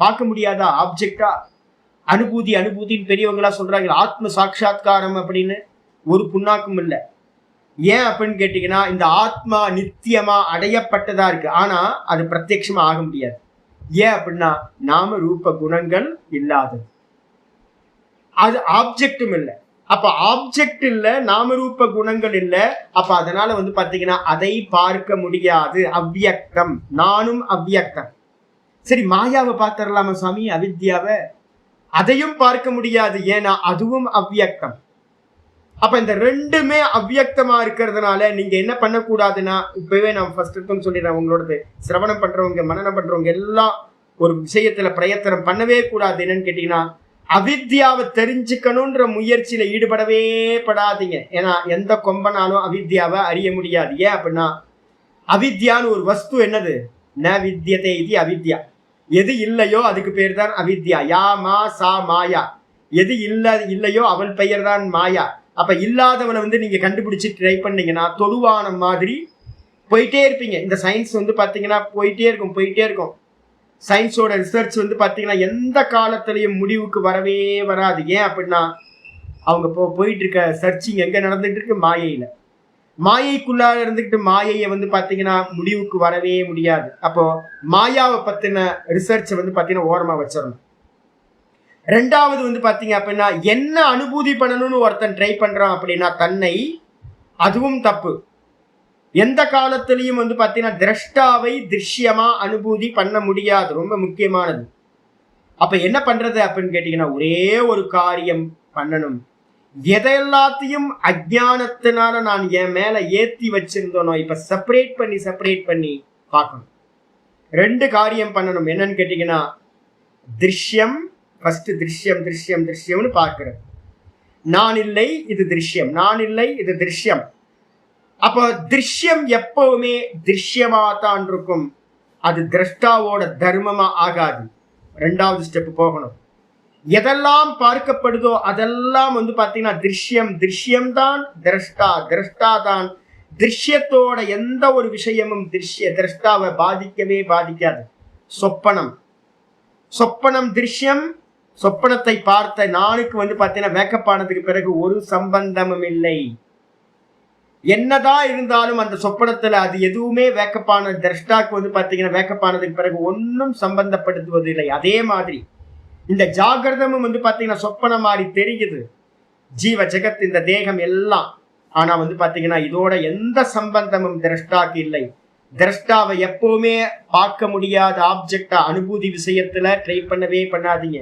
பார்க்க முடியாதா? ஆப்ஜெக்டா அனுபூதின்னு பெரியவங்களா சொல்றாங்க. ஆத்ம சாட்சா்காரம் அப்படின்னு ஒரு புண்ணாக்கும் இல்லை. ஏன் அப்படின்னு கேட்டீங்கன்னா இந்த ஆத்மா நித்தியமா அடையப்பட்டதா இருக்கு. ஆனா அது பிரத்யட்சமா ஆக முடியாது. ஏன் அப்படின்னா நாம ரூப குணங்கள் இல்லாதது, அது ஆப்ஜெக்டும் இல்லை. அப்ப ஆப்ஜெக்ட் இல்ல, நாமரூப குணங்கள் இல்ல. அப்ப அதனால வந்து பாத்தீங்கன்னா அதை பார்க்க முடியாது. அவ்வியக்தம், நானும் அவ்வியக்தம். சரி, மாயாவை பார்த்துடலாமா சாமி? அவித்யாவை அதையும் பார்க்க முடியாது. ஏன்னா அதுவும் அவ்வியக்தம். அப்ப இந்த ரெண்டுமே அவ்வியக்தமா இருக்கிறதுனால நீங்க என்ன பண்ணக்கூடாதுன்னா, இப்பவே நான் ஃபர்ஸ்ட் எடுத்து சொல்லிடுறேன், உங்களோடது சிரவணம் பண்றவங்க மனனம் பண்றவங்க எல்லாம் ஒரு விஷயத்துல பிரயத்தனம் பண்ணவே கூடாது. என்னன்னு கேட்டீங்கன்னா அவித்யாவை தெரிஞ்சுக்கணும்ன்ற முயற்சியில ஈடுபடவே படாதீங்க. ஏன்னா எந்த கொம்பனாலும் அவித்யாவை அறிய முடியாது. ஏன் அப்படின்னா அவித்யான்னு ஒரு வஸ்து என்னது? ந வித்யதே இது அவித்யா. எது இல்லையோ அதுக்கு பேர் தான் அவித்யா. யா மா சா மாயா. எது இல்லையோ அவள் பெயர் தான் மாயா. அப்ப இல்லாதவனை வந்து நீங்க கண்டுபிடிச்சு ட்ரை பண்ணீங்கன்னா தொடுவானம் மாதிரி போயிட்டே இருப்பீங்க. இந்த சயின்ஸ் வந்து பாத்தீங்கன்னா போயிட்டே இருக்கும். சயின்ஸோட ரிசர்ச் வந்து பாத்தீங்கன்னா எந்த காலத்திலையும் முடிவுக்கு வரவே வராது. ஏன் அப்படின்னா அவங்க போயிட்டு இருக்க சர்ச்சிங் எங்க நடந்துட்டு இருக்கு? மாயையில. மாயைக்குள்ளார இருந்துகிட்டு மாயையை வந்து பாத்தீங்கன்னா முடிவுக்கு வரவே முடியாது. அப்போ மாயாவை பத்தின ரிசர்ச்சை வந்து பாத்தீங்கன்னா ஓரமா வச்சிடணும். ரெண்டாவது வந்து பாத்தீங்க அப்படின்னா என்ன அனுபூதி பண்ணணும்னு ஒருத்தன் ட்ரை பண்றான் அப்படின்னா தன்னை, அதுவும் தப்பு. எந்த காலத்திலையும் வந்து பாத்தீங்கன்னா திரஷ்டாவை திருஷ்யமா அனுபூதி பண்ண முடியாது. ரொம்ப முக்கியமானது. அப்ப என்ன பண்றது அப்படின்னு கேட்டீங்கன்னா ஒரே ஒரு காரியம் பண்ணணும். எதெல்லாத்தையும் அஜ்ஞானத்தினால நான் என் மேல ஏத்தி வச்சிருந்தோனோ இப்ப செப்பரேட் பண்ணி பார்க்கணும். 2 காரியம் பண்ணணும். என்னன்னு கேட்டீங்கன்னா, திருஷ்யம் ஃபர்ஸ்ட், திருஷ்யம்னு பார்க்கிறது. நான் இல்லை இது திருஷ்யம், நான் இல்லை இது திருஷ்யம். அப்போ திருஷ்யம் எப்பவுமே திருஷ்யமா தான் இருக்கும், அது திரஷ்டாவோட தர்மமா ஆகாது. 2வது ஸ்டெப் போகணும். எதெல்லாம் பார்க்கப்படுதோ அதெல்லாம் பாத்தீங்கன்னா திருஷ்யம் தான் திரஷ்டா தான். திருஷ்யத்தோட எந்த ஒரு விஷயமும் திரஷ்டாவை பாதிக்கவே பாதிக்காது. சொப்பனம் திருஷ்யம். சொப்பனத்தை பார்த்த நானுக்கு பாத்தீங்கன்னா வேக்கப் ஆனதுக்கு பிறகு ஒரு சம்பந்தமும் இல்லை. என்னதான் இருந்தாலும் அந்த சொப்பனத்துல அது எதுவுமே வேக்கப்பான திரஷ்டாக்கு பாத்தீங்கன்னா வேக்கப் ஆனதுக்கு பிறகு ஒன்னும் சம்பந்தப்படுத்துவதில்லை. அதே மாதிரி இந்த ஜாகிரதமும் பாத்தீங்கன்னா சொப்பன மாதிரி தெரியுது, ஜீவ ஜெகத் இந்த தேகம் எல்லாம். ஆனா பாத்தீங்கன்னா இதோட எந்த சம்பந்தமும் திரஷ்டாக்கு இல்லை. திரஷ்டாவை எப்பவுமே பார்க்க முடியாத ஆப்ஜெக்டா அனுபூதி விஷயத்துல ட்ரை பண்ணவே பண்ணாதீங்க.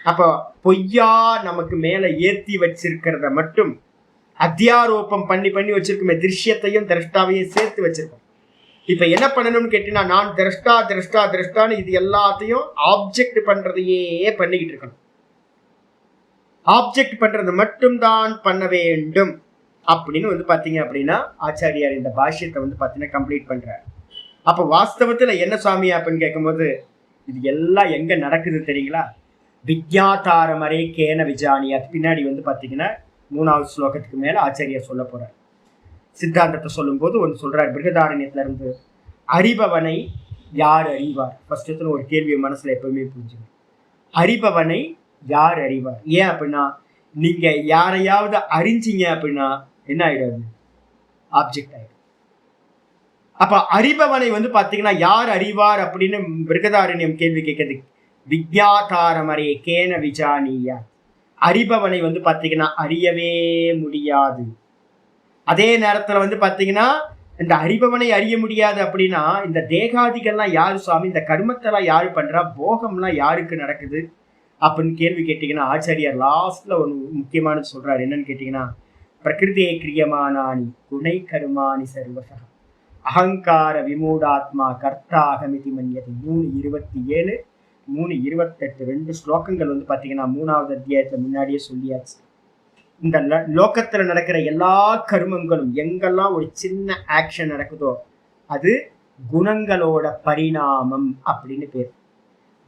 அப்ப பொய்யா நமக்கு மேல ஏத்தி வச்சிருக்கிறத மட்டும் அத்தியாரோபம் பண்ணி வச்சிருக்கோமே, திருஷ்யத்தையும் திரஷ்டாவையும் சேர்த்து வச்சிருக்கோம். இப்ப என்ன பண்ணணும்னு கேட்டீங்கன்னா, நான் திரஷ்டான்னு இது எல்லாத்தையும் ஆப்ஜெக்ட் பண்றதையே பண்ணிக்கிட்டு இருக்கணும். ஆப்ஜெக்ட் பண்றது மட்டும்தான் பண்ண வேண்டும் அப்படின்னு பாத்தீங்க அப்படின்னா ஆச்சாரியார் இந்த பாஷ்யத்தை பாத்தீங்கன்னா கம்ப்ளீட் பண்றாரு. அப்ப வாஸ்தவத்துல என்ன சுவாமி அப்படின்னு கேட்கும்போது, இது எல்லாம் எங்க நடக்குது தெரியுங்களா? விஜ்ஞாதாரமரே கேன விஜானி. அது பின்னாடி பாத்தீங்கன்னா 3வது ஸ்லோகத்துக்கு மேல ஆச்சாரியார் சொல்ல போறார். சித்தாந்தத்தை சொல்லும் போது ஒன்று சொல்றார் பிருகதாரண்யத்துல இருந்து, அறிபவனை யார் அறிவார்? ஃபர்ஸ்ட் ஒரு கேள்வியை மனசுல எப்பவுமே புரிஞ்சுங்க. அறிபவனை யார் அறிவார்? ஏன் அப்படின்னா, நீங்க யாரையாவது அறிஞ்சிங்க அப்படின்னா என்ன ஆயிடாது? ஆப்ஜெக்ட் ஆயிடும். அப்ப அறிபவனை பாத்தீங்கன்னா யார் அறிவார் அப்படின்னு பிருகதாரண்யம் கேள்வி கேட்குது. விஜ்ஞாதாரமரே கேன விஜானியா. அறிபவனை பாத்தீங்கன்னா அறியவே முடியாது. அதே நேரத்துல பாத்தீங்கன்னா இந்த அறிபவனை அறிய முடியாது அப்படின்னா, இந்த தேகாதிகள்லாம் யாரு சுவாமி? இந்த கர்மத்தெல்லாம் யாரு பண்றா? போகம்லாம் யாருக்கு நடக்குது அப்படின்னு கேள்வி கேட்டீங்கன்னா, ஆச்சாரியார் லாஸ்ட்ல ஒரு முக்கியமானது சொல்றாரு. என்னன்னு கேட்டீங்கன்னா, பிரகிருதியை கிரியமானானி குணை கருமானி சர்வசா அகங்கார விமூடாத்மா கர்த்தா அகமிதி மன்யதி. 3:27 3:28 2 ஸ்லோகங்கள் பாத்தீங்கன்னா 3வது அத்தியாயத்துல முன்னாடியே சொல்லியாச்சு. இந்த லோகத்துல நடக்கிற எல்லா கர்மங்களும் எங்கெல்லாம் ஒரு சின்ன ஆக்ஷன் நடக்குதோ அது குணங்களோட பரிணாமம் அப்படின்னு பேர்.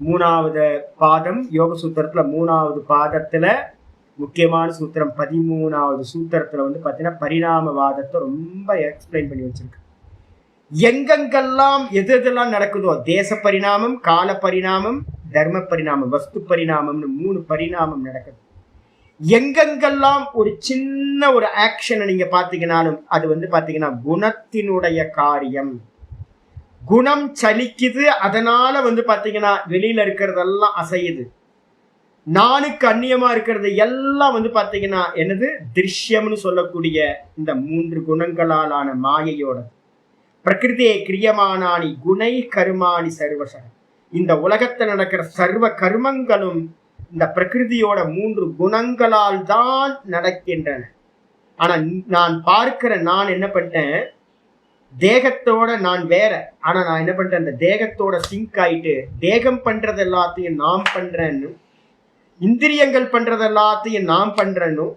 3வது பாதம் யோக சூத்திரத்துல 3வது பாதத்துல முக்கியமான சூத்திரம் 13வது சூத்திரத்துல பாத்தீங்கன்னா பரிணாமவாதத்தை ரொம்ப எக்ஸ்பிளைன் பண்ணி வச்சிருக்கு. எங்கெங்கெல்லாம் எதெல்லாம் நடக்குதோ, தேச பரிணாமம், கால பரிணாமம், தர்ம பரிணாமம், வஸ்து பரிணாமம்னு 3 பரிணாமம் நடக்குது. எங்கெங்கெல்லாம் ஒரு சின்ன ஒரு ஆக்ஷனை நீங்க பாத்தீங்கன்னாலும் அது பாத்தீங்கன்னா குணத்தினுடைய காரியம். குணம் சலிக்குது, அதனால பாத்தீங்கன்னா வெளியில இருக்கிறதெல்லாம் அசையுது. நானுக்கு அந்நியமா இருக்கிறது எல்லாம் பாத்தீங்கன்னா என்னது? திருஷ்யம்னு சொல்லக்கூடிய இந்த 3 குணங்களாலான மாயையோட. பிரகிருதியை கிரியமானானி குணை கருமானி சர்வச. இந்த உலகத்தில் நடக்கிற சர்வ கர்மங்களும் இந்த பிரகிருதியோட 3 குணங்களால் தான் நடக்கின்றன. ஆனா நான் பார்க்கிற நான் என்ன பண்ணிட்டேன்? தேகத்தோட நான் வேற. ஆனா நான் என்ன பண்ணிட்டேன்? அந்த தேகத்தோட சிங்க் ஆயிட்டு தேகம் பண்றது எல்லாத்தையும் நாம் பண்றேன்னு, இந்திரியங்கள் பண்றது எல்லாத்தையும் நாம் பண்றேன்னு,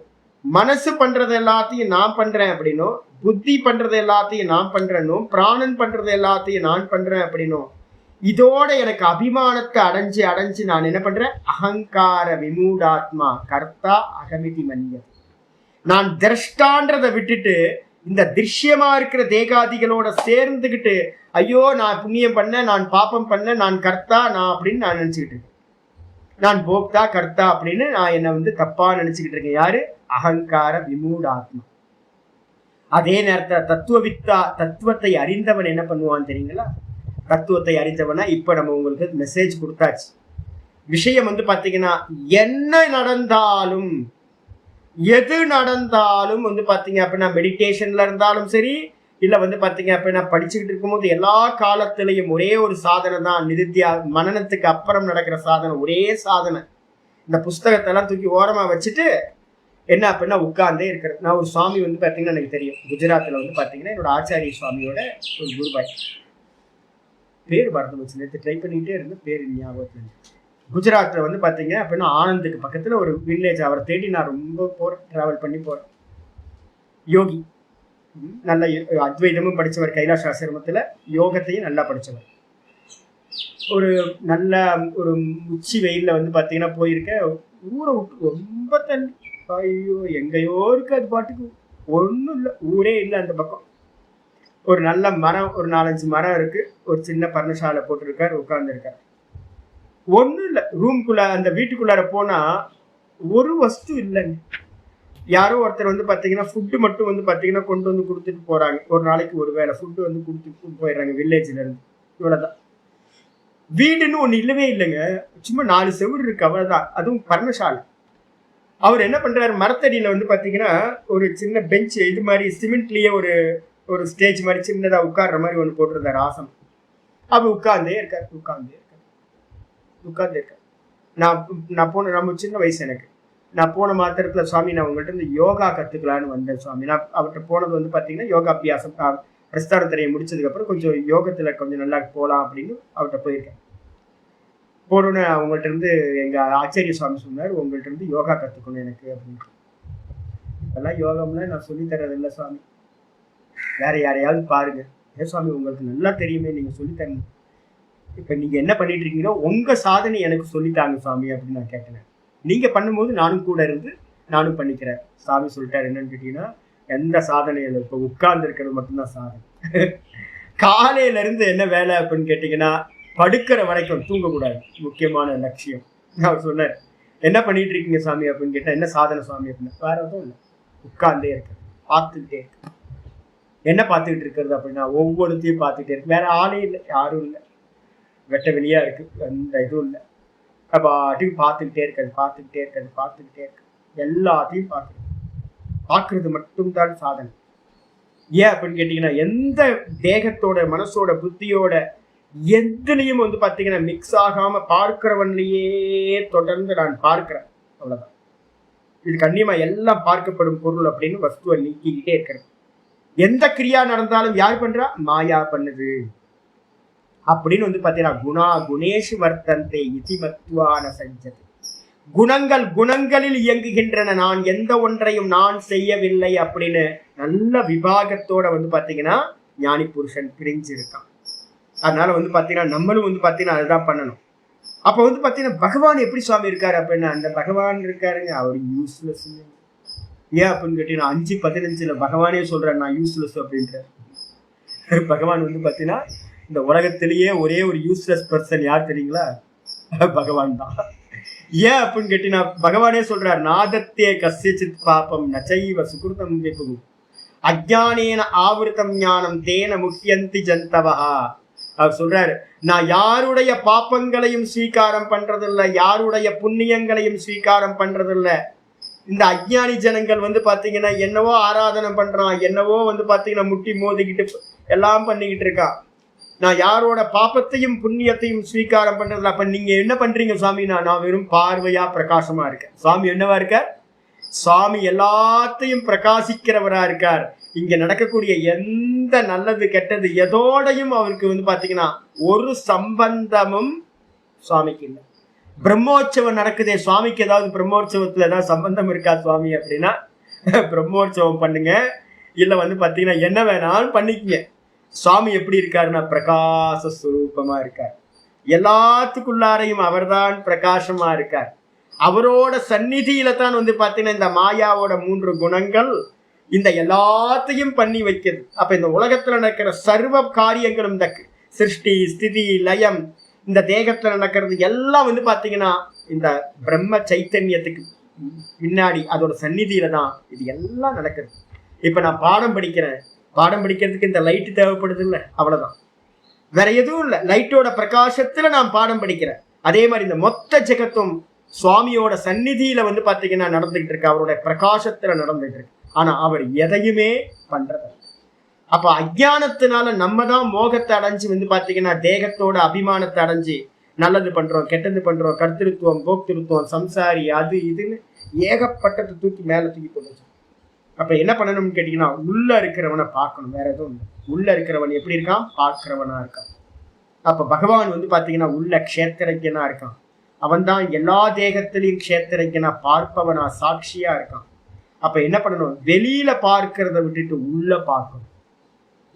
மனசு பண்றது எல்லாத்தையும் நான் பண்றேன் அப்படின்னும், புத்தி பண்றது எல்லாத்தையும் நான் பண்றேன்னும், பிராணன் பண்றது எல்லாத்தையும் நான் பண்றேன் அப்படின்னும், இதோட எனக்கு அபிமானத்தை அடைஞ்சு நான் என்ன பண்றேன்? அகங்கார விமூடாத்மா கர்த்தா அகமிதி மன்யம். நான் திரஷ்டான்றதை விட்டுட்டு இந்த திருஷ்யமா இருக்கிற தேகாதிகளோட சேர்ந்துகிட்டு ஐயோ நான் புண்ணியம் பண்ண, நான் பாப்பம் பண்ண, நான் கர்த்தா, நான் அப்படின்னு நான் நினைச்சுக்கிட்டு இருக்கேன். நான் போக்தா கர்த்தா அப்படின்னு நான் என்ன தப்பா நினைச்சுக்கிட்டு இருக்கேன். யாரு? அகங்கார விமூடாத்மா. அதே நேரத்தில் தத்துவத்தை அறிந்தவன் என்ன பண்ணுவான் தெரியுங்களா? தத்துவத்தை அறிந்தவனா இப்ப நம்ம உங்களுக்கு மெசேஜ் கொடுத்தாச்சு. விஷயம் பாத்தீங்கன்னா என்ன நடந்தாலும் எது நடந்தாலும் பாத்தீங்க அப்படின்னா மெடிடேஷன்ல இருந்தாலும் சரி, இல்ல பாத்தீங்க அப்படின்னா படிச்சுக்கிட்டு இருக்கும்போது எல்லா காலத்திலையும் ஒரே ஒரு சாதனை தான். நிதித்தியா மனனத்துக்கு அப்புறம் நடக்கிற சாதனை ஒரே சாதனை. இந்த புஸ்தகத்தை எல்லாம் தூக்கி ஓரமா வச்சுட்டு என்ன அப்படின்னா உட்கார்ந்தே இருக்கிறது. நான் ஒரு சுவாமி வந்து பார்த்தீங்கன்னா எனக்கு தெரியும், குஜராத்தில் வந்து பார்த்தீங்கன்னா என்னோட ஆச்சாரிய சுவாமியோட ஒரு குருபாய், பேர் மறந்து போச்சு, நேற்று ட்ரை பண்ணிக்கிட்டே இருந்து பேர் ஞாபகத்தில். குஜராத்தில் வந்து பார்த்தீங்க அப்படின்னா ஆனந்துக்கு பக்கத்தில் ஒரு வில்லேஜ், அவரை தேடி நான் ரொம்ப ட்ராவல் பண்ணி போகிறேன். யோகி, நல்ல அத்வைதமும் படித்தவர், கைலாஷ் ஆசிரமத்தில் யோகத்தையும் நல்லா படித்தவர். ஒரு நல்ல ஒரு உச்சி வெயிலில் வந்து பார்த்தீங்கன்னா போயிருக்க, ஊரை விட்டு ரொம்ப தள்ளி, ஐயோ எங்கேயோ இருக்கு, அது பாட்டுக்கு ஒன்றும் இல்லை, ஊரே இல்லை அந்த பக்கம். ஒரு நல்ல மரம், ஒரு 4-5 மரம் இருக்கு, ஒரு சின்ன பர்ணசாலை போட்டிருக்காரு, உட்கார்ந்துருக்காரு. ஒன்றும் இல்லை, ரூம்குள்ள அந்த வீட்டுக்குள்ளார போனா ஒரு வஸ்து இல்லைங்க. யாரோ ஒருத்தர் வந்து பார்த்தீங்கன்னா ஃபுட்டு மட்டும் வந்து பார்த்தீங்கன்னா கொண்டு வந்து கொடுத்துட்டு போறாங்க, ஒரு நாளைக்கு ஒரு வேளை ஃபுட்டு வந்து கொடுத்துட்டு போயிடுறாங்க வில்லேஜ்ல இருந்து. இவ்வளவுதான். வீடுன்னு ஒண்ணு இல்லவே இல்லைங்க, சும்மா 4 செவுரு இருக்கு, அவ்வளவுதான். அதுவும் பர்ணசாலை. அவர் என்ன பண்றாரு, மரத்தடியில வந்து பாத்தீங்கன்னா ஒரு சின்ன பெஞ்ச், இது மாதிரி சிமெண்ட்லயே ஒரு ஒரு ஸ்டேஜ் மாதிரி சின்னதா உட்கார்ற மாதிரி ஒன்று போட்டிருந்தாரு, ஆசனம். அப்ப உட்கார்ந்தே இருக்காரு. நான் போன, நம்ம சின்ன வயசு எனக்கு, நான் போன மாத்திரத்துல சுவாமி நான் உங்கள்கிட்ட இருந்து யோகா கத்துக்கலான்னு வந்தேன் சுவாமி. நான் அவர்கிட்ட போனது வந்து பாத்தீங்கன்னா யோகா அபியாசம், பிரஸ்தாரத்திரையை முடிச்சதுக்கு அப்புறம் கொஞ்சம் யோகத்துல கொஞ்சம் நல்லா போகலாம் அப்படின்னு அவர்கிட்ட போயிருக்கேன். போனோன்னு அவங்கள்ட்ட இருந்து எங்க ஆச்சாரிய சுவாமி சொன்னார், உங்கள்கிட்ட இருந்து யோகா கத்துக்கணும் எனக்கு அப்படின்னு. இதெல்லாம் யோகம்னா நான் சொல்லி தர்றது இல்லை சுவாமி, வேற யாரையாவது பாருங்க. ஏன் சுவாமி, உங்களுக்கு நல்லா தெரியுமே, நீங்க சொல்லி தரணும். இப்ப நீங்க என்ன பண்ணிட்டு இருக்கீங்களோ உங்க சாதனை எனக்கு சொல்லித்தாங்க சுவாமி அப்படின்னு நான் கேட்டேன். நீங்க பண்ணும்போது நானும் கூட இருந்து நானும் பண்ணிக்கிறேன். சாமி சொல்லிட்டாரு என்னன்னு கேட்டீங்கன்னா, எந்த சாதனையில இப்ப உட்கார்ந்து இருக்கிறது மட்டும்தான் சாதனை. காலையில இருந்து என்ன வேலை அப்படின்னு கேட்டீங்கன்னா, படுக்கிற வரைக்கும் தூங்கக்கூடாது, முக்கியமான லட்சியம். அவர் சொன்னார், என்ன பண்ணிட்டு இருக்கீங்க சாமி அப்படின்னு கேட்டா, என்ன சாதனை சுவாமி அப்படின்னா, வேற எதுவும் இல்லை, உட்கார்ந்தே இருக்கு, பார்த்துக்கிட்டே இருக்கு. என்ன பார்த்துக்கிட்டு இருக்கிறது அப்படின்னா, ஒவ்வொருத்தையும் பார்த்துக்கிட்டே இருக்கு, வேற ஆளே இல்லை, யாரும் இல்லை, வெட்ட வெளியா இருக்கு, எந்த இதுவும் இல்லை. பாட்டையும் பார்த்துக்கிட்டே இருக்கு, எல்லாத்தையும் பார்க்கறது மட்டும்தான் சாதனை. ஏன் அப்படின்னு கேட்டீங்கன்னா, எந்த தேகத்தோட மனசோட புத்தியோட எதுலையும் வந்து பாத்தீங்கன்னா மிக்ஸ் ஆகாம பார்க்கிறவன்லயே தொடர்ந்து நான் பார்க்கிறேன், அவ்வளவுதான். இது கண்ணியமா எல்லாம் பார்க்கப்படும் பொருள் அப்படின்னு வஸ்துவை நீக்கிக்கிட்டே இருக்கிறது. எந்த கிரியா நடந்தாலும் யார் பண்றா, மாயா பண்ணுது அப்படின்னு வந்து பாத்தீங்கன்னா, குணா குணேஷு வர்த்தந்தே இதிமத்துவான சஞ்சது. குணங்களில் இயங்குகின்றன, நான் எந்த ஒன்றையும் நான் செய்யவில்லை அப்படின்னு நல்ல விபாகத்தோட வந்து பாத்தீங்கன்னா ஞானி புருஷன் பிரிஞ்சு இருக்கான். அதனால வந்து பாத்தீங்கன்னா நம்மளும் வந்து பாத்தீங்கன்னா அதுதான் பண்ணணும். அப்ப வந்து பாத்தீங்கன்னா பகவான் எப்படி சுவாமி இருக்காரு அப்படின்னா, அந்த பகவான் இருக்காருங்க, அவர் யூஸ்லெஸ். ஏன் அப்படின்னு கேட்டீங்கன்னா, 5:15 பகவானே சொல்றாரு நான் யூஸ்லெஸ் அப்படின்ற. பகவான் வந்து பாத்தீங்கன்னா இந்த உலகத்திலேயே ஒரே ஒரு யூஸ்லெஸ் பர்சன் யார் தெரியுங்களா, பகவான் தான். ஏன் அப்படின்னு கேட்டீங்கன்னா, பகவானே சொல்றார், நாதத்தே கஸ்யசித் பாபம் நச்சைவ சுகிருதம் விபு அஜ்ஞானேன ஆவிருத்தம் ஞானம் தேன முக்கியந்தி ஜந்தவா. அவர் சொல்றாரு, நான் யாருடைய பாப்பங்களையும் ஸ்வீகாரம் பண்றதில்லை, யாருடைய புண்ணியங்களையும் ஸ்வீகாரம் பண்றதில்லை. இந்த அஜ்ஞானி ஜனங்கள் வந்து பாத்தீங்கன்னா என்னவோ ஆராதனை பண்றான், என்னவோ வந்து பாத்தீங்கன்னா முட்டி மோதிக்கிட்டு எல்லாம் பண்ணிக்கிட்டு இருக்கான். நான் யாரோட பாப்பத்தையும் புண்ணியத்தையும் ஸ்வீகாரம் பண்றதில்ல. அப்ப நீங்க என்ன பண்றீங்க சுவாமி? நான் வெறும் பார்வையா பிரகாசமா இருக்கேன். சுவாமி என்னவா இருக்கார்? சுவாமி எல்லாத்தையும் பிரகாசிக்கிறவரா இருக்கார். இங்க நடக்கக்கூடிய எந்த நல்லது கெட்டது எதோடையும் அவருக்கு வந்து பாத்தீங்கன்னா ஒரு சம்பந்தமும் சுவாமிக்கு இல்லை. பிரம்மோற்சவம் நடக்குதே, சுவாமிக்கு ஏதாவது பிரம்மோற்சவத்துல ஏதாவது சம்பந்தம் இருக்கா சுவாமி அப்படின்னா, பிரம்மோற்சவம் பண்ணுங்க, இல்ல வந்து பாத்தீங்கன்னா என்ன வேணாலும் பண்ணிக்கங்க. சுவாமி எப்படி இருக்காருன்னா பிரகாச ஸ்வரூபமா இருக்கார். எல்லாத்துக்குள்ளாரையும் அவர்தான் பிரகாசமா இருக்கார். அவரோட சந்நிதியில தான் வந்து பாத்தீங்கன்னா இந்த மாயாவோட 3 குணங்கள் இந்த எல்லாத்தையும் பண்ணி வைக்கிறது. அப்ப இந்த உலகத்துல நடக்கிற சர்வ காரியங்களும், இந்த சிருஷ்டி ஸ்திதி லயம், இந்த தேகத்துல நடக்கிறது எல்லாம் வந்து பாத்தீங்கன்னா இந்த பிரம்ம சைத்தன்யத்துக்கு பின்னாடி அதோட சந்நிதியில தான் இது எல்லாம் நடக்குது. இப்ப நான் பாடம் படிக்கிறேன், பாடம் படிக்கிறதுக்கு இந்த லைட் தேவைப்படுது இல்லை, அவ்வளவுதான், வேற எதுவும் இல்லை. லைட்டோட பிரகாசத்துல நான் பாடம் படிக்கிறேன். அதே மாதிரி இந்த மொத்த ஜெகத்தும் சுவாமியோட சந்நிதியில வந்து பாத்தீங்கன்னா நடந்துகிட்டு இருக்கு, அவருடைய பிரகாசத்துல நடந்துகிட்டு இருக்கு. ஆனா அவர் எதையுமே பண்றது. அப்ப அஜ்ஞானத்தினால நம்ம தான் மோகத்தை அடைஞ்சு வந்து பாத்தீங்கன்னா தேகத்தோட அபிமானத்தை அடைஞ்சு நல்லது பண்றோம், கெட்டது பண்றோம், கர்த்திருத்துவம், போக்திருத்துவம், சம்சாரி, அது இதுன்னு ஏகப்பட்டத்தை தூக்கி மேல தூக்கி போட்டு. அப்ப என்ன பண்ணணும்னு கேட்டீங்கன்னா, உள்ள இருக்கிறவனை பார்க்கணும், வேற எதுவும் இல்லை. உள்ள இருக்கிறவன் எப்படி இருக்கான்? பார்க்கிறவனா இருக்கான். அப்ப பகவான் வந்து பாத்தீங்கன்னா உள்ள க்ஷேத்திரஜனா இருக்கான். அவன் தான் எல்லா தேகத்திலையும் க்ஷேத்திரஜனா, பார்ப்பவனா, சாட்சியா இருக்கான். அப்ப என்ன பண்ணணும்? வெளியில பார்க்கிறத விட்டுட்டு உள்ள பார்க்கணும்.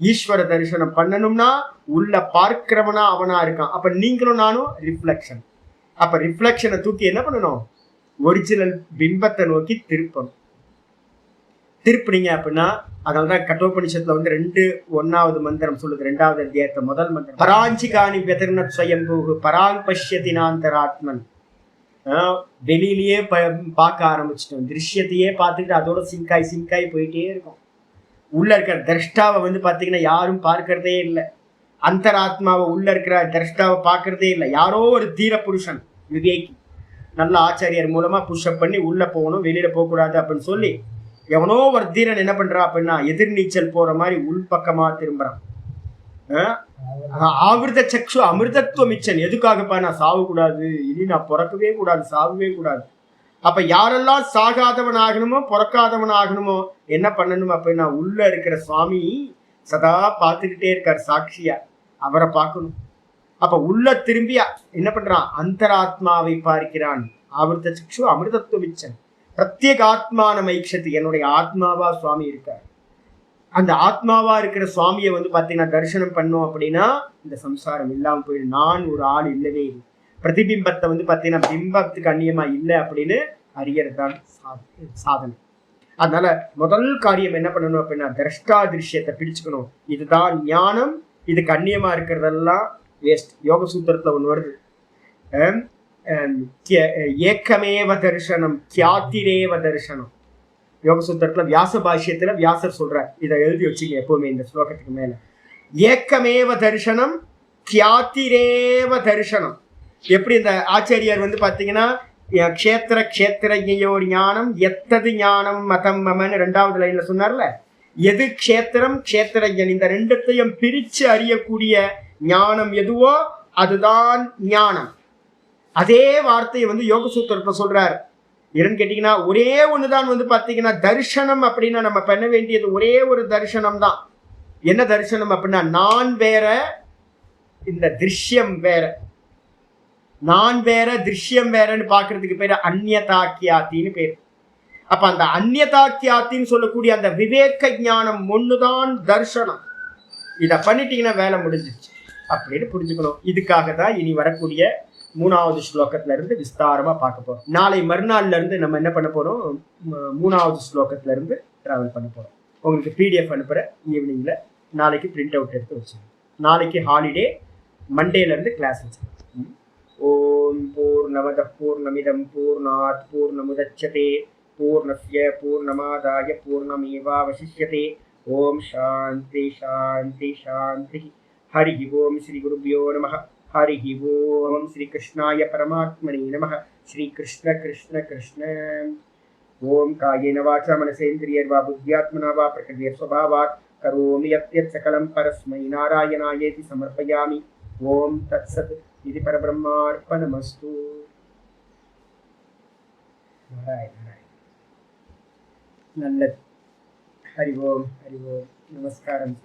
ஈஸ்வர தரிசனம் பண்ணணும்னா உள்ள பார்க்கிறவனா அவனா இருக்கான். அப்ப நீங்களும் நானும் ரிஃப்ளெக்ஷன். அப்ப ரிஃப்ளெக்ஷனை தூக்கி என்ன பண்ணணும்? ஒரிஜினல் பிம்பத்தை நோக்கி திருப்பணும். திருப்பினீங்க அப்படின்னா, அதனாலதான் கட்டோபனிஷத்துல வந்து 2:1 மந்திரம் சொல்லுது. 2வது அத்தியாயத்தை முதல் மந்திரம், பராஞ்சிகாணி வெதர்ன ஸ்வயம்பூஹு பராங் பஷ்யதினாந்தராத்மன். வெளியிலேயே பார்க்க ஆரம்பிச்சிட்டோம், திருஷ்யத்தையே பார்த்துக்கிட்டு அதோட சிங்காய் போயிட்டே இருக்கும். உள்ள இருக்கிற திரஷ்டாவை வந்து பாத்தீங்கன்னா யாரும் பார்க்கறதே இல்லை. அந்தராத்மாவை உள்ள இருக்கிற திரஷ்டாவை பார்க்கறதே இல்லை. யாரோ ஒரு தீர புருஷன் விவேகி நல்ல ஆச்சாரியர் மூலமா புஷ்அப் பண்ணி உள்ள போகணும், வெளியில போகக்கூடாது அப்படின்னு சொல்லி எவனோ ஒரு தீரன் என்ன பண்றா அப்படின்னா எதிர்நீச்சல் போற மாதிரி உள்பக்கமா திரும்புறான். ஆவிர்த சக்ஷு அமிர்தத்துவம் மிச்சன். எதுக்காகப்பா? நான் சாவக்கூடாது, இனி நான் பிறக்கவே கூடாது, சாகவே கூடாது. அப்ப யாரெல்லாம் சாகாதவன் ஆகணுமோ பிறக்காதவன் ஆகணுமோ என்ன பண்ணணும் அப்படின்னா, உள்ள இருக்கிற சுவாமி சதா பார்த்துக்கிட்டே இருக்கார் சாட்சியா, அவரை பார்க்கணும். அப்ப உள்ள திரும்பி என்ன பண்றான்? அந்தராத்மாவை பார்க்கிறான். ஆவிர்த சக்ஷு அமிர்தத்துவ மிச்சன். பிரத்யேக ஆத்மான மைக்ஷத்து. என்னுடைய ஆத்மாவா சுவாமி இருக்கார். அந்த ஆத்மாவா இருக்கிற சுவாமியை வந்து பாத்தீங்கன்னா தரிசனம் பண்ணோம் அப்படின்னா இந்த சம்சாரம் இல்லாம போயிடும். நான் ஒரு ஆள் இல்லவே இல்லை. பிரதிபிம்பத்தை வந்து பாத்தீங்கன்னா பிம்பத்துக்கு அந்நியமா இல்லை அப்படின்னு அறியறதுதான் சாதனை. அதனால முதல் காரியம் என்ன பண்ணணும் அப்படின்னா, திரஷ்டா திருஷ்யத்தை பிடிச்சுக்கணும். இதுதான் ஞானம். இதுக்கு அந்நியமா இருக்கிறதெல்லாம் வேஸ்ட். யோக சூத்திரத்துல ஒண்ணு வருது, ஏக்கமேவ தரிசனம் கியாத்திரேவ தரிசனம். யோக சூத்திரத்துல வியாச பாஷ்யத்துல வியாசர் சொல்றார், இதை எழுதி வச்சுங்க எப்பவுமே இந்த ஸ்லோகத்துக்கு மேல. ஏக்கமேவ தரிசனம் கியாத்திரேவ தரிசனம். எப்படி இந்த ஆச்சாரியார் வந்து பாத்தீங்கன்னா க்ஷேத்திர க்ஷேத்திரஜயோர் ஞானம் எத்தது ஞானம் மதம் மமன்னு 2வது லைன்ல சொன்னார்ல. எது க்ஷேத்திரம் க்ஷேத்திரஜன், இந்த ரெண்டுத்தையும் பிரிச்சு அறியக்கூடிய ஞானம் எதுவோ அதுதான் ஞானம். அதே வார்த்தையை வந்து யோக சூத்திரத்துல சொல்றார். என்னன்னு கேட்டீங்கன்னா, ஒரே ஒண்ணுதான் வந்து பாத்தீங்கன்னா தரிசனம் அப்படின்னா நம்ம பண்ண வேண்டியது ஒரே ஒரு தரிசனம் தான். என்ன தரிசனம் அப்படின்னா, நான் வேற இந்த திருஷ்யம் வேற. நான் வேற திருஷ்யம் வேறன்னு பாக்குறதுக்கு பேரு அந்நியதாக்கியாத்தின்னு பேரு. அப்ப அந்த அந்நியதாக்கியாத்தின்னு சொல்லக்கூடிய அந்த விவேக ஞானம் ஒண்ணுதான் தர்சனம். இத பண்ணிட்டீங்கன்னா வேலை முடிஞ்சிச்சு அப்படின்னு புரிஞ்சுக்கணும். இதுக்காக தான் இனி வரக்கூடிய 3வது ஸ்லோகத்துல இருந்து விஸ்தாரமா பார்க்க போறோம். நாளை மறுநாள்ல இருந்து நம்ம என்ன பண்ண போறோம், 3வது ஸ்லோகத்துல இருந்து டிராவல் பண்ண போறோம். உங்களுக்கு PDF அனுப்புறேன் ஈவினிங்ல. நாளைக்கு பிரிண்ட் அவுட் எடுத்து வச்சுருங்க. நாளைக்கு ஹாலிடே, மண்டேல இருந்து கிளாஸ் வச்சுருக்கேன். ஓம் பூர்ணமத பூர்ணமிதம் பூர்ணாத் பூர்ணமுதச்யதே பூர்ணஸ்ய பூர்ணமாதாய பூர்ணமேவாவசிஷ்யதே. ஓம் சாந்தி சாந்தி சாந்தி. ஹரி ஓம் ஸ்ரீ குருப்யோ நமः. ஹரி ஓம் ஸ்ரீ கிருஷ்ணாய பரமாத்மனே நமः. ஸ்ரீ கிருஷ்ண கிருஷ்ண கிருஷ்ண. ஓம் காயேன வாசா மனசேந்திரியர்வா புத்யாத்மனா வா பிரகிருதிர் ஸ்வபாவாத் கரோமி யத்யத் சகலம் பரஸ்மை நாராயணாயேதி சமர்ப்பயாமி. ஓம் தத்சத். இது பரபிரம்மார்ப்பணமஸ்து. நல்லது. ஹரி ஓம் ஹரி ஓம். நமஸ்காரம்.